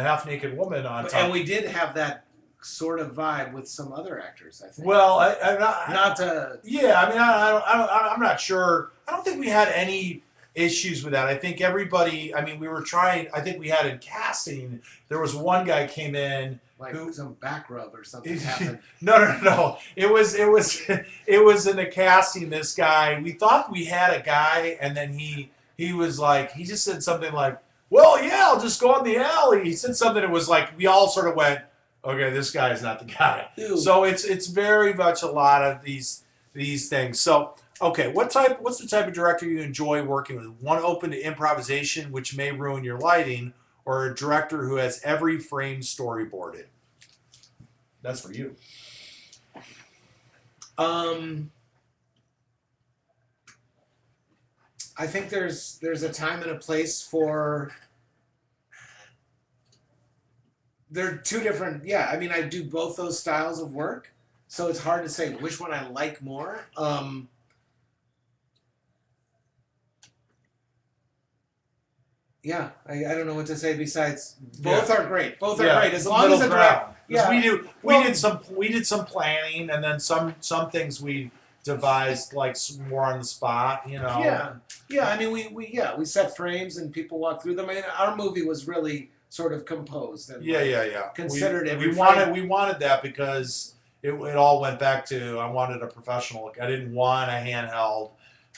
on top. And we did have that sort of vibe with some other actors, I think. Well, I'm not to. Yeah, I mean, I'm not sure. I don't think we had any issues with that. I think everybody. I mean, we were trying. I think we had in casting. There was one guy came in. Like some back rub or something happened. No. It was in the casting. This guy. We thought we had a guy, and then he was like, he just said something like, "Well, yeah, I'll just go in the alley." He said something that was like, we all sort of went, "Okay, this guy is not the guy." Ew. So it's very much a lot of these things. So okay, what's the type of director you enjoy working with? One open to improvisation, which may ruin your lighting, or a director who has every frame storyboarded? That's for you. I think there's a time and a place for. They're two different. Yeah, I mean, I do both those styles of work, so it's hard to say which one I like more. Yeah, I don't know what to say besides both are great. Both are great as long as the director. Yeah, we did some planning, and then some things we devised like more on the spot. You know. Yeah. I mean, we set frames and people walk through them. I mean, our movie was really sort of composed. And considered every frame. We wanted that because it all went back to I wanted a professional look. I didn't want a handheld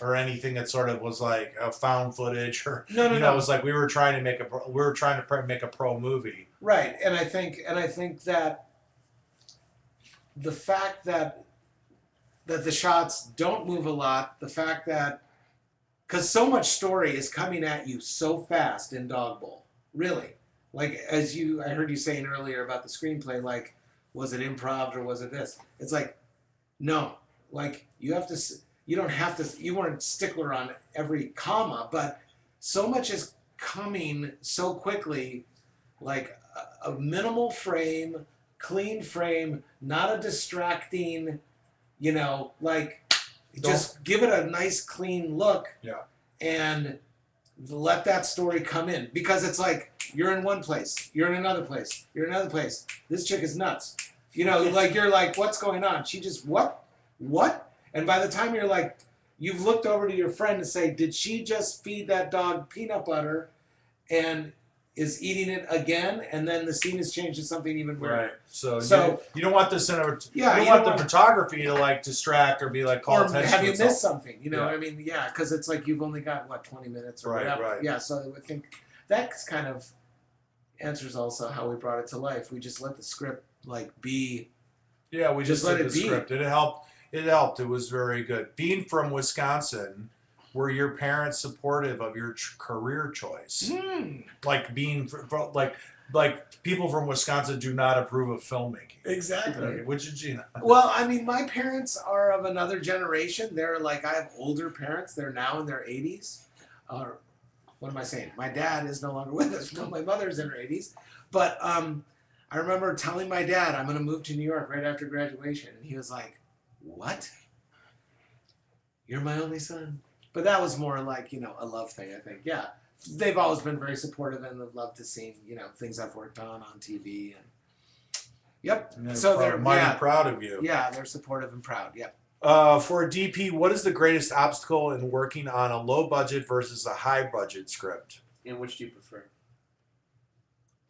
or anything that sort of was like a found footage or no. It was like we were trying to make a pro movie. Right, and I think that the fact that the shots don't move a lot, the fact that because so much story is coming at you so fast in Dog Bowl, really. Like I heard you saying earlier about the screenplay, like was it improv or was it this? It's like no, like you don't have to. You weren't stickler on every comma, but so much is coming so quickly, like a minimal frame, clean frame, not a distracting, just give it a nice clean look. Yeah. And let that story come in because it's like you're in one place, you're in another place, you're in another place. This chick is nuts. Like you're like, what's going on? She just what? And by the time you're like, you've looked over to your friend and say, did she just feed that dog peanut butter and is eating it again? And then the scene has changed to something even weirder. Right. So you don't want this you don't want the photography to like distract or be like call attention. Have you missed something? You know what I mean? Yeah, because it's like you've only got 20 minutes or whatever. Right. Yeah, so I think that's kind of answers also how we brought it to life. We just let the script be. Yeah, we just let it the be. script. It helped. It was very good. Being from Wisconsin, were your parents supportive of your career choice? Like being like people from Wisconsin do not approve of filmmaking. Exactly. Which is Well, I mean, my parents are of another generation. They're like I have older parents. They're now in their 80s. Or what am I saying? My dad is no longer with us. No, my mother's in her 80s. But I remember telling my dad I'm going to move to New York right after graduation, and he was like, "What? You're my only son?" But that was more like, a love thing, I think. Yeah. They've always been very supportive and have loved to see, things I've worked on TV. And yep. So they're mighty proud of you. Yeah, they're supportive and proud. Yep. For a DP, what is the greatest obstacle in working on a low budget versus a high budget script? And which do you prefer?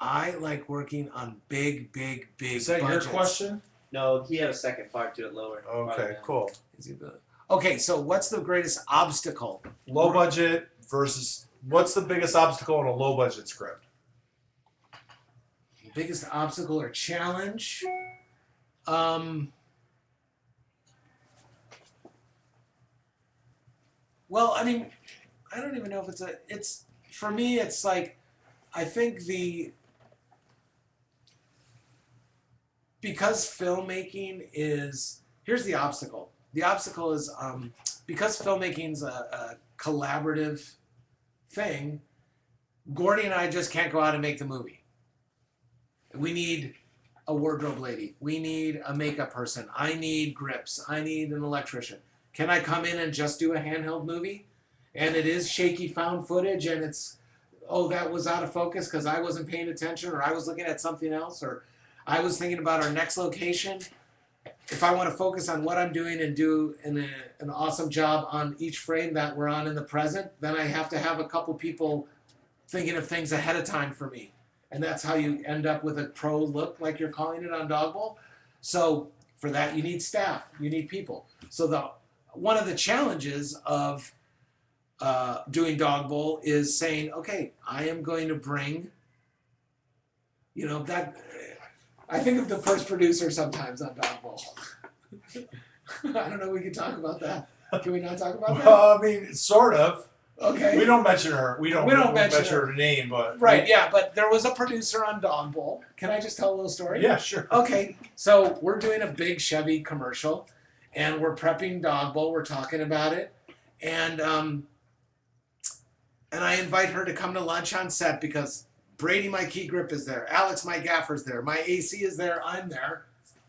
I like working on big Is that budgets. your question? No, he had a second part to it lower. Okay, cool. Okay, so what's the greatest obstacle? Low budget versus what's the biggest obstacle in a low budget script? Biggest obstacle or challenge? Well, I mean, I don't even know if it's for me, it's like, I think because filmmaking here's the obstacle. The obstacle is because filmmaking's a collaborative thing, Gordy and I just can't go out and make the movie. We need a wardrobe lady. We need a makeup person. I need grips. I need an electrician. Can I come in and just do a handheld movie? And it is shaky found footage and it's, that was out of focus because I wasn't paying attention or I was looking at something else or I was thinking about our next location. if I want to focus on what I'm doing and do an awesome job on each frame that we're on in the present, then I have to have a couple people thinking of things ahead of time for me. And that's how you end up with a pro look, like you're calling it on Dog Bowl. So for that, you need staff, you need people. So one of the challenges of doing Dog Bowl is saying, okay, I am going to bring, that. I think of the first producer sometimes on Dog Bowl. I don't know. We can talk about that. Can we not talk about that? Well, I mean, sort of. Okay. We don't mention her. We don't mention her name, but right. Yeah, but there was a producer on Dog Bowl. Can I just tell a little story? Yeah, sure. Okay. So we're doing a big Chevy commercial, and we're prepping Dog Bowl. We're talking about it, and I invite her to come to lunch on set because Brady, my key grip, is there. Alex, my gaffer's there. My AC is there. I'm there.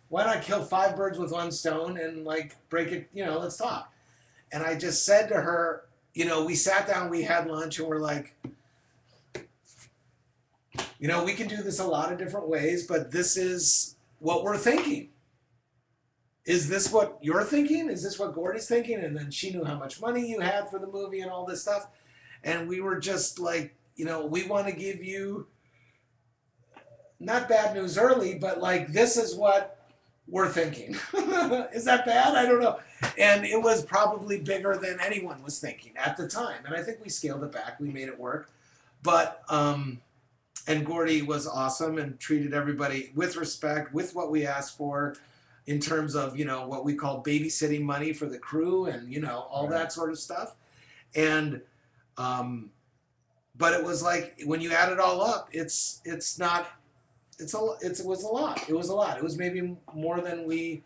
Why not kill 5 birds with 1 stone and break it? Let's talk. And I just said to her, we sat down, we had lunch, and we're like, we can do this a lot of different ways, but this is what we're thinking. Is this what you're thinking? Is this what Gordy's thinking? And then she knew how much money you had for the movie and all this stuff. And we were just like, we want to give you not bad news early, but this is what we're thinking. Is that bad? I don't know. And it was probably bigger than anyone was thinking at the time. And I think we scaled it back. We made it work. But, and Gordy was awesome and treated everybody with respect, with what we asked for in terms of, what we call babysitting money for the crew and, all that sort of stuff. And, but it was when you add it all up, it was a lot. It was a lot. It was maybe more than we,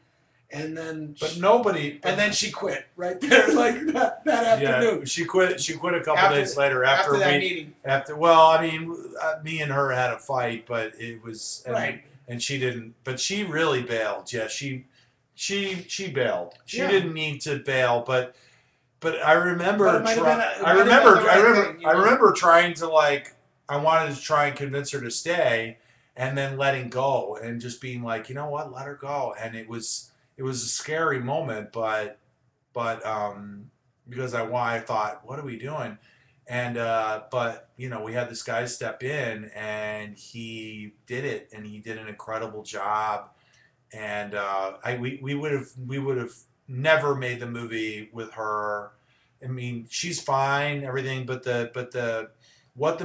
and then. But nobody. And then she quit right there, that afternoon. Yeah, she quit. She quit a couple days later after that meeting. Me and her had a fight, but it was right. And she didn't. But she really bailed. Yeah, she bailed. She didn't need to bail, but I remember. I remember trying to I wanted to try and convince her to stay, and then letting go and just being like, you know what, let her go. And it was a scary moment, but because I thought, what are we doing? And but we had this guy step in, and he did it, and he did an incredible job. And we would have never made the movie with her. I mean, she's fine, everything, but what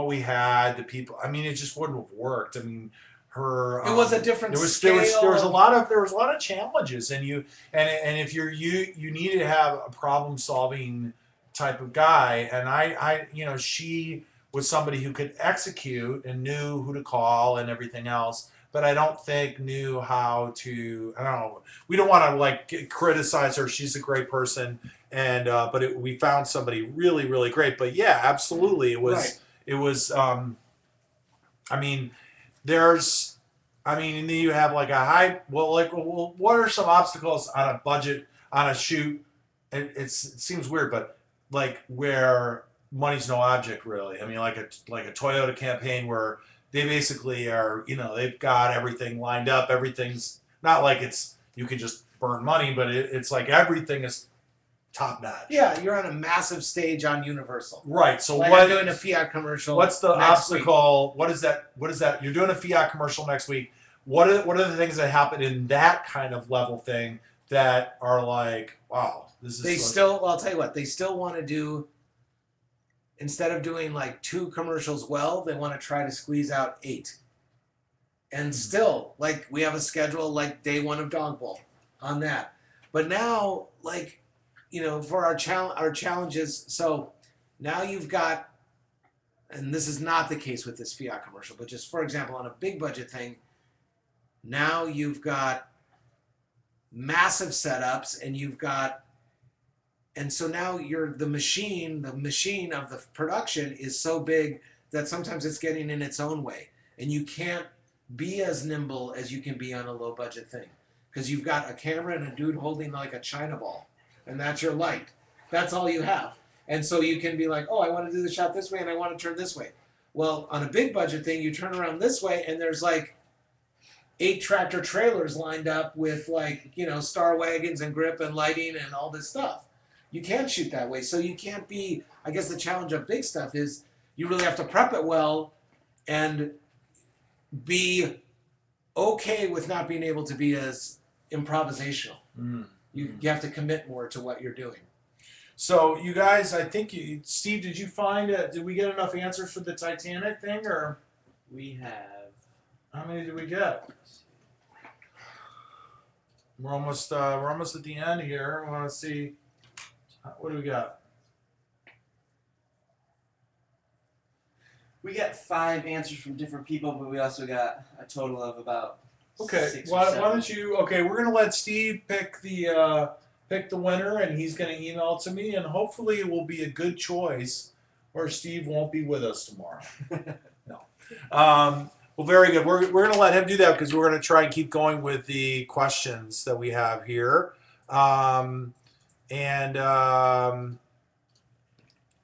we had, the people. I mean, it just wouldn't have worked. I mean, her. It was a different scale. There was a lot of challenges, and if you needed to have a problem solving type of guy, and she was somebody who could execute and knew who to call and everything else. But I don't think knew how to. I don't know. We don't want to criticize her. She's a great person, and but we found somebody really, really great. But yeah, absolutely, it was. Right. It was. I mean, and then you have a high. Well, what are some obstacles on a budget on a shoot? It seems weird, but where money's no object, really. I mean, like a Toyota campaign where. They basically are, they've got everything lined up. Everything's not you can just burn money, but it's everything is top notch. Yeah, you're on a massive stage on Universal. Right. So I'm doing a Fiat commercial. What's the obstacle? What is that? You're doing a Fiat commercial next week. What are the things that happen in that kind of level thing that are wow, this is. I'll tell you what, they still want to do. Instead of doing 2 commercials they want to try to squeeze out 8. And still, we have a schedule day 1 of Dog Bowl on that. But now, for our challenges, so now you've got, and this is not the case with this Fiat commercial, but just for example, on a big budget thing, now you've got massive setups and you've got. And so now the machine of the production is so big that sometimes it's getting in its own way. And you can't be as nimble as you can be on a low budget thing. Because you've got a camera and a dude holding a China ball. And that's your light. That's all you have. And so you can be oh, I want to do the shot this way and I want to turn this way. Well, on a big budget thing, you turn around this way and there's 8 tractor trailers lined up with like, star wagons and grip and lighting and all this stuff. You can't shoot that way. So you can't be, I guess the challenge of big stuff is you really have to prep it well and be okay with not being able to be as improvisational. You have to commit more to what you're doing. So you guys, I think Steve, did you find did we get enough answers for the Titanic thing, or We have. how many did we get? We're almost at the end here. We want to see what do we got. We got 5 answers from different people, but we also got a total of about Okay, 6 or why 7. don't you? Okay, we're gonna let Steve pick the winner, and he's gonna email it to me, and hopefully it will be a good choice, or Steve won't be with us tomorrow. No. Well, very good. We're gonna let him do that because we're gonna try and keep going with the questions that we have here.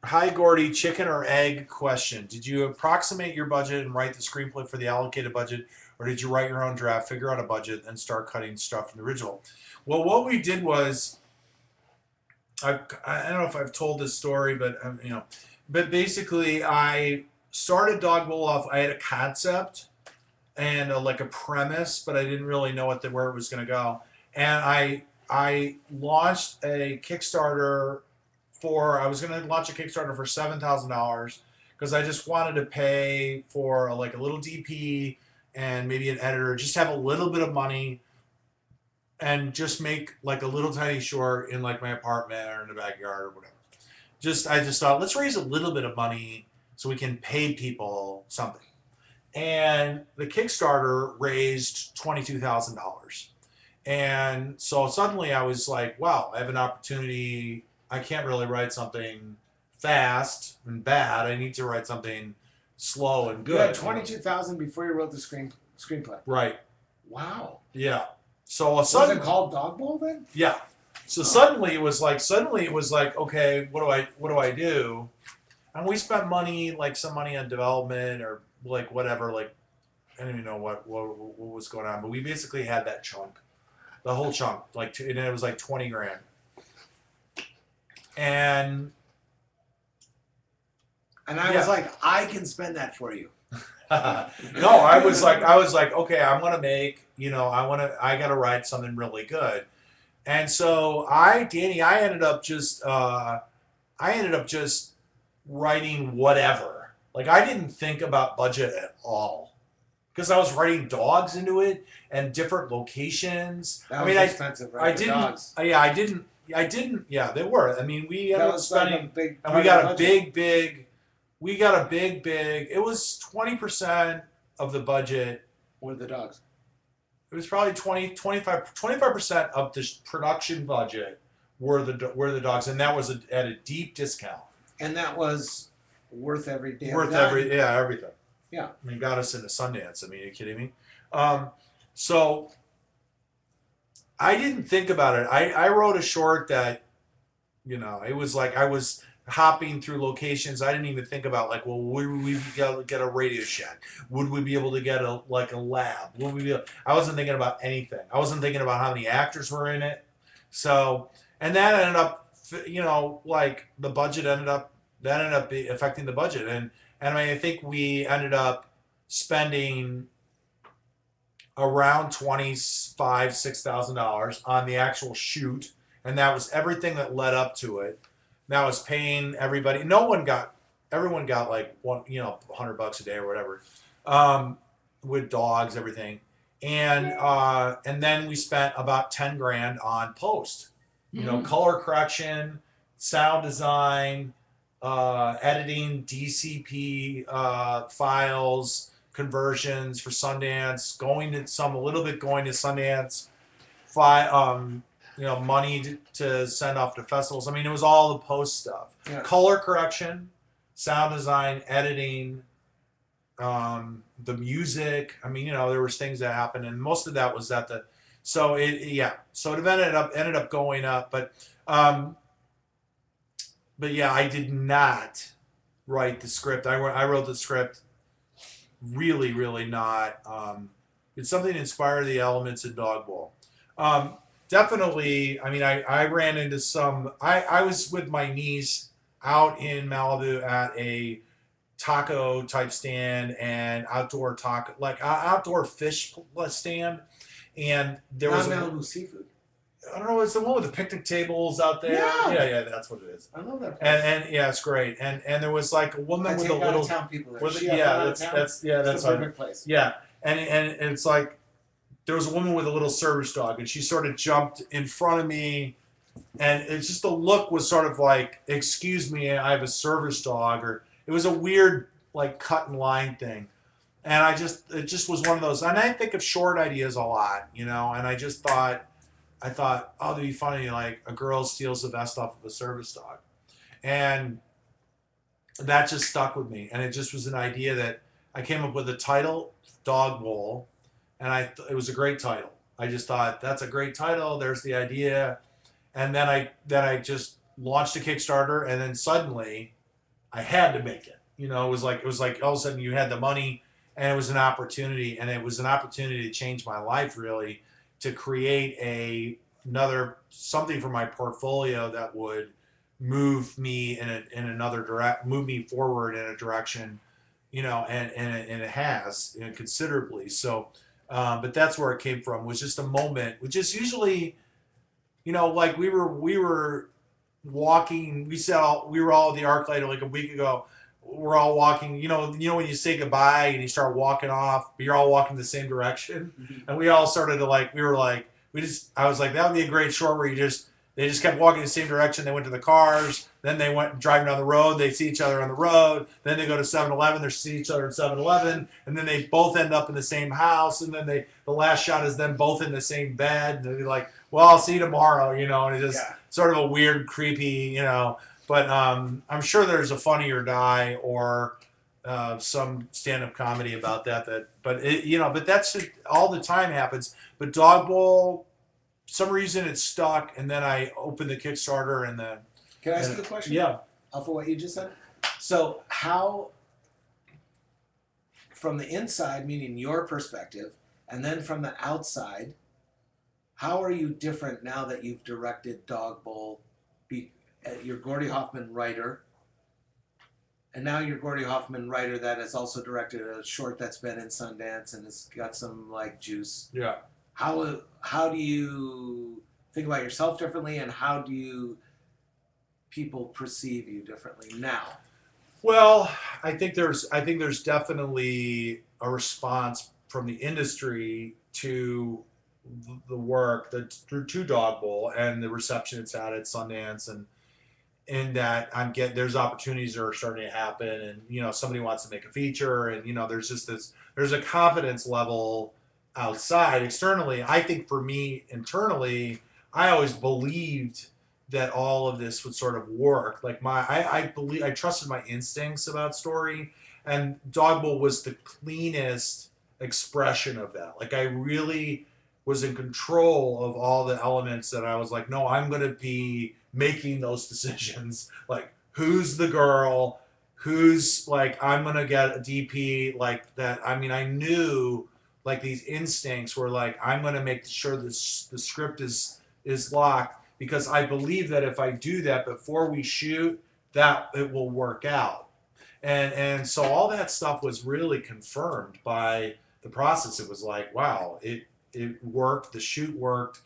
Hi, Gordy. Chicken or egg question. Did you approximate your budget and write the screenplay for the allocated budget, or did you write your own draft, figure out a budget, and start cutting stuff from the original? Well, what we did was, I don't know if I've told this story, but but basically I started Dog Bowl off. I had a concept and like a premise, but I didn't really know where it was going to go. And I launched a Kickstarter I was going to launch a Kickstarter for $7,000 because I just wanted to pay for like a little DP and maybe an editor, just have a little bit of money and just make like a little tiny short in like my apartment or in the backyard or whatever. I just thought, let's raise a little bit of money so we can pay people something. And the Kickstarter raised $22,000. And so suddenly I was like, wow, I have an opportunity. I can't really write something fast and bad. I need to write something slow and good. You had 22,000 before you wrote the screenplay. Right. Wow. Yeah. So Was it called Dog Bowl then? Yeah. So suddenly it was like, okay, what do I do? And we spent some money on development or like whatever, like I don't even know what was going on, but we basically had that chunk, the whole chunk, and it was like 20 grand. And I was like, I can spend that for you. No, I was like, okay, I'm gonna make, I gotta write something really good. And so I ended up just writing whatever. Like I didn't think about budget at all because I was writing dogs into it and different locations. That was expensive, right? Dogs. I didn't. Yeah, they were. I mean, we ended up spending, like a big and we got a big. It was 20% of the budget. Were the dogs? It was probably 25% of the production budget were the dogs, and that was at a deep discount. And that was worth every damn everything. Yeah. I mean, got us into Sundance. I mean, are you kidding me? So I didn't think about it. I wrote a short that, it was like I was hopping through locations. I didn't even think about like, well, would we get a Radio Shack? Would we be able to get a lab? I wasn't thinking about anything. I wasn't thinking about how many actors were in it. So, and that ended up, like the budget ended up affecting the budget. And I mean, I think we ended up spending around $6,000 on the actual shoot, and that was everything that led up to it. That was paying everybody. Everyone got like $100 a day or whatever, with dogs, everything, and then we spent about 10 grand on post, color correction, sound design, editing, DCP files, conversions for Sundance, going to Sundance, money to send off to festivals. I mean, it was all the post stuff. Yeah. Color correction, sound design, editing, the music. I mean, there was things that happened, and most of that was so it ended up going up, but yeah, I did not write the script. I wrote the script really, really not It's something to inspire the elements in Dog Bowl. Definitely, I mean, I ran into some. I was with my niece out in Malibu at a taco type stand and outdoor taco, like outdoor fish stand. And there Not was Malibu seafood. I don't know, it's the one with the picnic tables out there. Yeah. Yeah, that's what it is. I love that place. And yeah, it's great. And there was like a woman I with take a little. out-of-town people there. With, She yeah, out of town. that's It's the right. perfect place. Yeah, and it's like there was a woman with a little service dog, and she sort of jumped in front of me, and it's just the look was sort of like, "Excuse me, I have a service dog," or it was a weird like cut and line thing, and it just was one of those. And I think of short ideas a lot, you know, and I thought, oh, it'd be funny, like a girl steals the vest off of a service dog, and that just stuck with me, and it just was an idea that I came up with a title, Dog Bowl, and it was a great title. I just thought that's a great title. There's the idea, and then I just launched a Kickstarter, and then suddenly I had to make it. You know, it was like all of a sudden you had the money, and it was an opportunity, and it was an opportunity to change my life really, to create another something for my portfolio that would move me move me forward in a direction, you know, and it has, you know, considerably. So, but that's where it came from. Was just a moment, which is usually, you know, like we were walking. We were all at the ArcLight like a week ago. We're all walking. You know when you say goodbye and you start walking off, but you're all walking the same direction, and we all started to like. We were like, I was like, that would be a great short where they just kept walking the same direction. They went to the cars. Then they went driving down the road. They see each other on the road. Then they go to 7-Eleven. They see each other at 7-Eleven. And then they both end up in the same house. And then the last shot is them both in the same bed. And they're like, well, I'll see you tomorrow, you know. And it's just sort of a weird, creepy, you know. But I'm sure there's a Funny or Die or some stand-up comedy about that. But that's all the time happens. But Dog Bowl, some reason it stuck, and then I opened the Kickstarter, and then. Can I ask you a question? Yeah. Off of what you just said. So how, from the inside, meaning your perspective, and then from the outside, how are you different now that you've directed Dog Bowl? You're Gordy Hoffman writer, and now you're Gordy Hoffman writer that has also directed a short that's been in Sundance and has got some like juice. Yeah. How do you think about yourself differently, and how do people perceive you differently now? Well, I think there's definitely a response from the industry to the work to Dog Bowl and the reception it's had at Sundance, and in that there's opportunities that are starting to happen, and you know somebody wants to make a feature, and you know there's a confidence level outside. Externally, I think for me internally, I always believed that all of this would sort of work. Like I trusted my instincts about story, and Dog Bowl was the cleanest expression of that. Like I really was in control of all the elements that I was like, no, I'm going to be making those decisions. Like who's the girl, who's like, I'm going to get a DP like that. I mean, I knew like these instincts were like, I'm going to make sure the script is locked, because I believe that if I do that before we shoot, that it will work out. And so all that stuff was really confirmed by the process. It was like, wow, it worked, the shoot worked,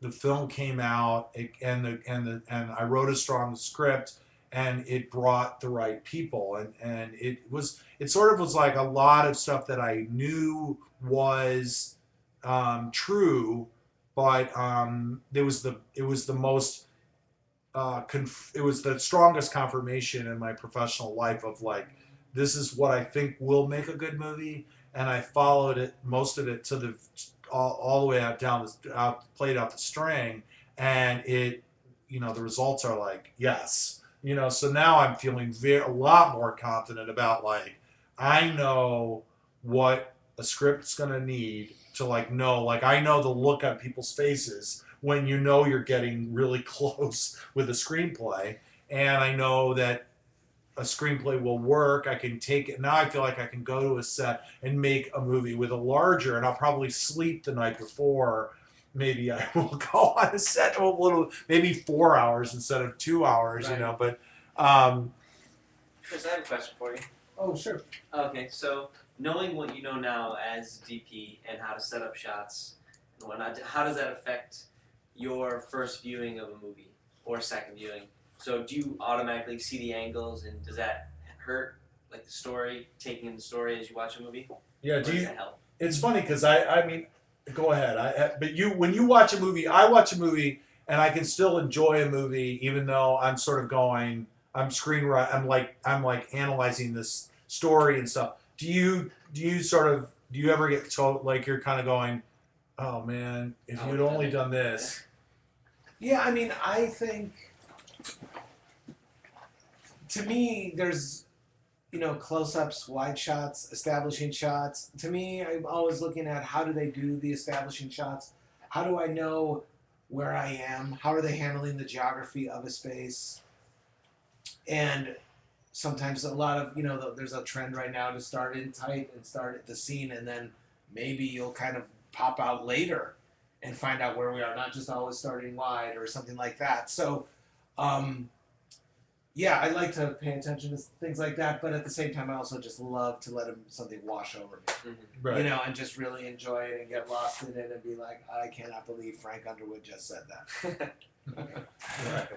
the film came out, and I wrote a strong script, and it brought the right people, and it sort of was like a lot of stuff that I knew was true, but it was the most it was the strongest confirmation in my professional life of like, this is what I think will make a good movie, and I followed it, most of it, to all the way played out the string, and it, you know, the results are like, yes. You know, so now I'm feeling a lot more confident about like, I know what a script's gonna need to like know, like I know the look on people's faces when you know you're getting really close with a screenplay, and I know that a screenplay will work. I can take it now. I feel like I can go to a set and make a movie with a larger, and I'll probably sleep the night before. Maybe I will go on a set a little, maybe 4 hours instead of 2 hours, you Right. know. But Chris, I have a question for you. Oh, sure. Okay, so knowing what you know now as DP and how to set up shots and whatnot, how does that affect your first viewing of a movie or second viewing? So do you automatically see the angles, and does that hurt, like the story, taking in the story as you watch a movie? yeah, Or does that help? it's funny because I mean, go ahead. But when you watch a movie, I watch a movie and I can still enjoy a movie even though I'm sort of going, I'm like analyzing this story and stuff. Do you ever get told like you're kind of going, oh man, if you'd only done this? Yeah, I mean, I think to me, there's, close-ups, wide shots, establishing shots. To me, I'm always looking at how do they do the establishing shots? How do I know where I am? How are they handling the geography of a space? And sometimes a lot of, there's a trend right now to start in tight and start at the scene, and then maybe you'll kind of pop out later and find out where we are, not just always starting wide or something like that. So, yeah, I like to pay attention to things like that, but at the same time, I also just love to let something wash over me, Right. and just really enjoy it and get lost in it and be like, I cannot believe Frank Underwood just said that. Right.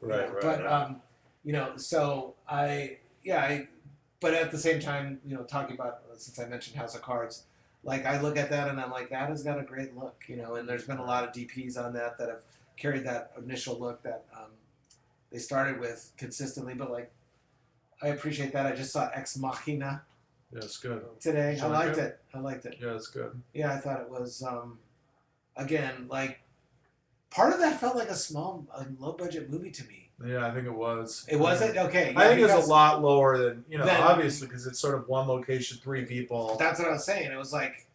Right. But so but at the same time, talking about, since I mentioned House of Cards, like I look at that and I'm like, that has got a great look, and there's been a lot of DPs on that have carried that initial look that they started with consistently, but like I appreciate that. I just saw Ex Machina Yeah, it's good. today. I liked it. it. Yeah, it's good. Yeah, I thought it was again, like part of that felt like a low budget movie to me. Yeah, I think it was. It wasn't okay. I Yeah, think it was because a lot lower than Then- obviously because it's sort of one location, 3 people, that's what I was saying. It was like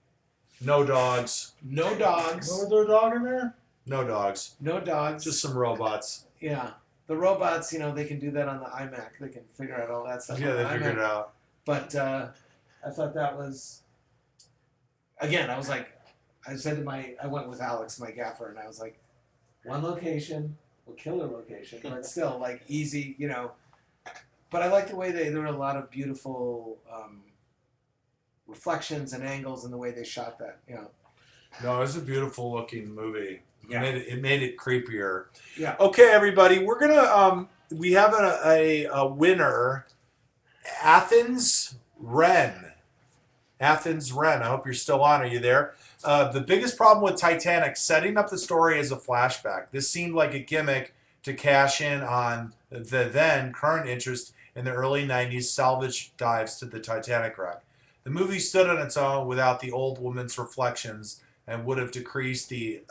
no dogs. no dogs, Was there a dog in there? No dogs. no dogs. Just some robots. Yeah, the robots. They can do that on the iMac. They can figure out all that stuff. Yeah, on they the figured iMac. it out. But I thought that was, again, I was like, I went with Alex, my gaffer, and I was like, one location, a killer location, but still like easy, But I like the way there were a lot of beautiful reflections and angles in the way they shot that, No, it was a beautiful looking movie. Yeah. It made it creepier. Yeah. Okay, everybody, we're gonna we have a winner, Athens Wren. Athens Wren. I hope you're still on. Are you there? The biggest problem with Titanic, setting up the story as a flashback. This seemed like a gimmick to cash in on the then current interest in the early 90s salvage dives to the Titanic wreck. The movie stood on its own without the old woman's reflections and would have decreased the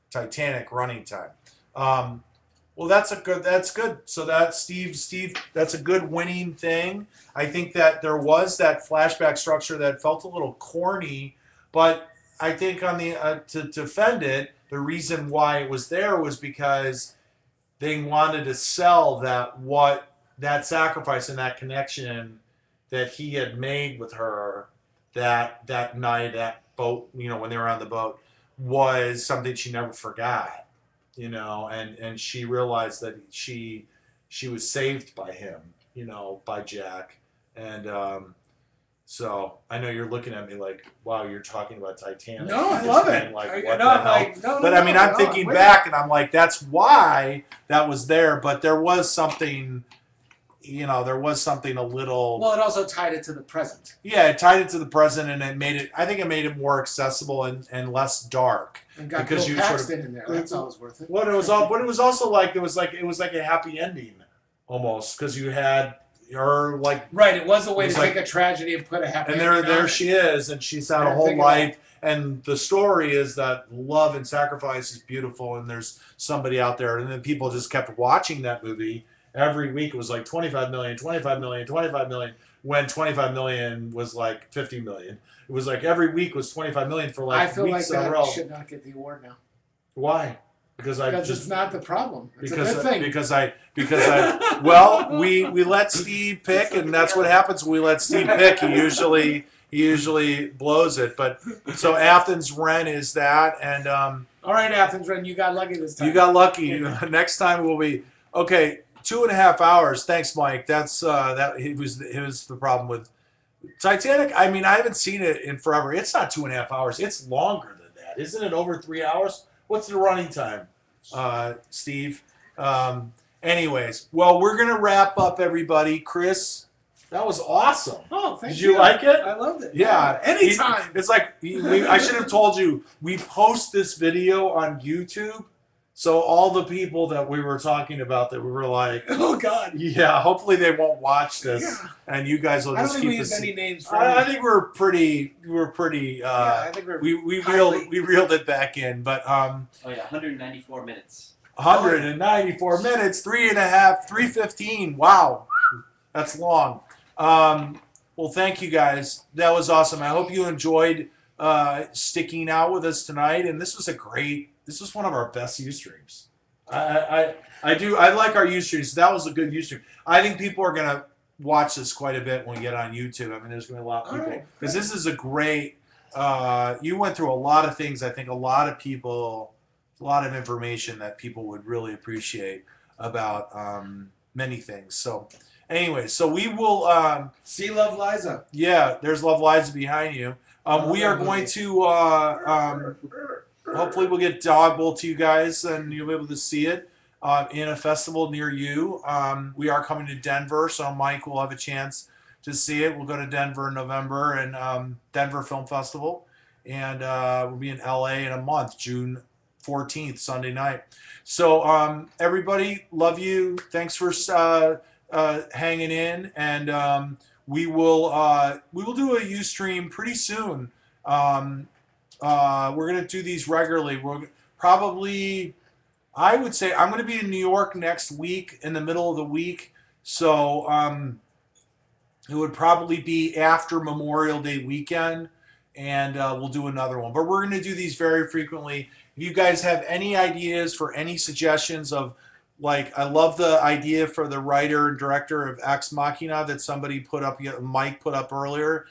Titanic running time. Well, that's good. So that's Steve, that's a good winning thing. I think that there was that flashback structure that felt a little corny, but I think on the to defend it, the reason why it was there was because they wanted to sell that sacrifice and that connection that he had made with her that night, that boat, when they were on the boat, was something she never forgot, and she realized that she was saved by him, by Jack. And so I know you're looking at me like, wow, you're talking about Titanic. No, I Just love being it. Like, I- what no, the I'm hell? like, no, But no, I mean, I'm no, thinking wait. back, and I'm like, that's why that was there. But there was something, there was something a little. Well, it also tied it to the present. Yeah, it tied it to the present, and I think it made it more accessible and less dark. And got Because Bill you sort of- Paxton in there. That's always worth it. What it was also like, it was like a happy ending, almost, because you had her like. Right, it was a way It was to like- take a tragedy and put a happy And ending on there it. she is, and she's had I a didn't whole think of life. And the story is that love and sacrifice is beautiful, and there's somebody out there. And then people just kept watching that movie every week. It was like 25 million, 25 million, 25 million. When 25 million was like 50 million, it was like every week was 25 million for I like feel like weeks in a that row. should not get the award now. Why? because I Because just it's not the problem. It's a because good thing. well, we let Steve pick, and that's what happens when we let Steve pick. He usually blows it. But so Athens Ren is that, and All right, Athens, Ren, you got lucky this time. you got lucky. Next time will be okay. 2.5 hours. Thanks, Mike. That's that. It was the problem with Titanic. I mean, I haven't seen it in forever. It's not 2.5 hours. It's longer than that, isn't it? Over 3 hours. What's the running time, Steve? Anyways, well, we're gonna wrap up, everybody. Kris, that was awesome. Oh, thank Did you. you like it? I loved it. Yeah, anytime. It's like I should have told you. We post this video on YouTube, so all the people that we were talking about that we were like, Oh God. yeah, hopefully they won't watch this, Yeah. and you guys will I don't just think keep we this. used any names for I any- think we're pretty. yeah, I think we're we reeled it back in, but Oh yeah, 194 minutes. 194 minutes, 3:15. Wow, that's long. Well, thank you guys. That was awesome. I hope you enjoyed sticking out with us tonight. And this was one of our best Ustreams. I like our Ustreams. That was a good Ustream. I think people are gonna watch this quite a bit when we get on YouTube. I mean, there's gonna be a lot of people All right. because this is a great. You went through a lot of things. I think a lot of information that people would really appreciate about many things. So, anyway, so we will. See Love Liza. Yeah, there's Love Liza behind you. We are going to. Hopefully, we'll get Dogbowl to you guys, and you'll be able to see it in a festival near you. We are coming to Denver, so Mike will have a chance to see it. We'll go to Denver in November and Denver Film Festival, and we'll be in LA in a month, June 14th, Sunday night. So everybody, love you. Thanks for hanging in, and we will do a Ustream pretty soon. We're gonna do these regularly. We're probably, I would say, I'm gonna be in New York next week in the middle of the week, so it would probably be after Memorial Day weekend, and we'll do another one. But we're gonna do these very frequently. If you guys have any ideas for any suggestions of, like, I love the idea for the writer and director of Ex Machina that somebody put up, Mike put up earlier.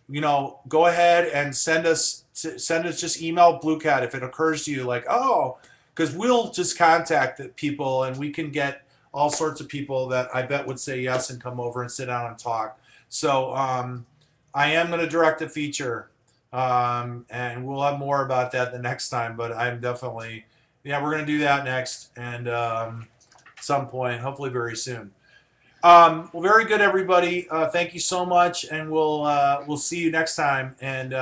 You know, go ahead and send us just email BlueCat if it occurs to you, like, oh, because we'll just contact the people and we can get all sorts of people that I bet would say yes and come over and sit down and talk. So I am going to direct a feature, and we'll have more about that the next time, but I'm definitely, yeah, we're going to do that next, and some point, hopefully very soon. Well, very good, everybody. Thank you so much, and we'll see you next time. And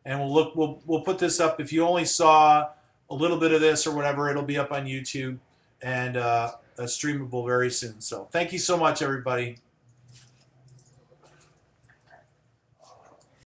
we'll put this up. If you only saw a little bit of this or whatever, it'll be up on YouTube and streamable very soon. So thank you so much, everybody.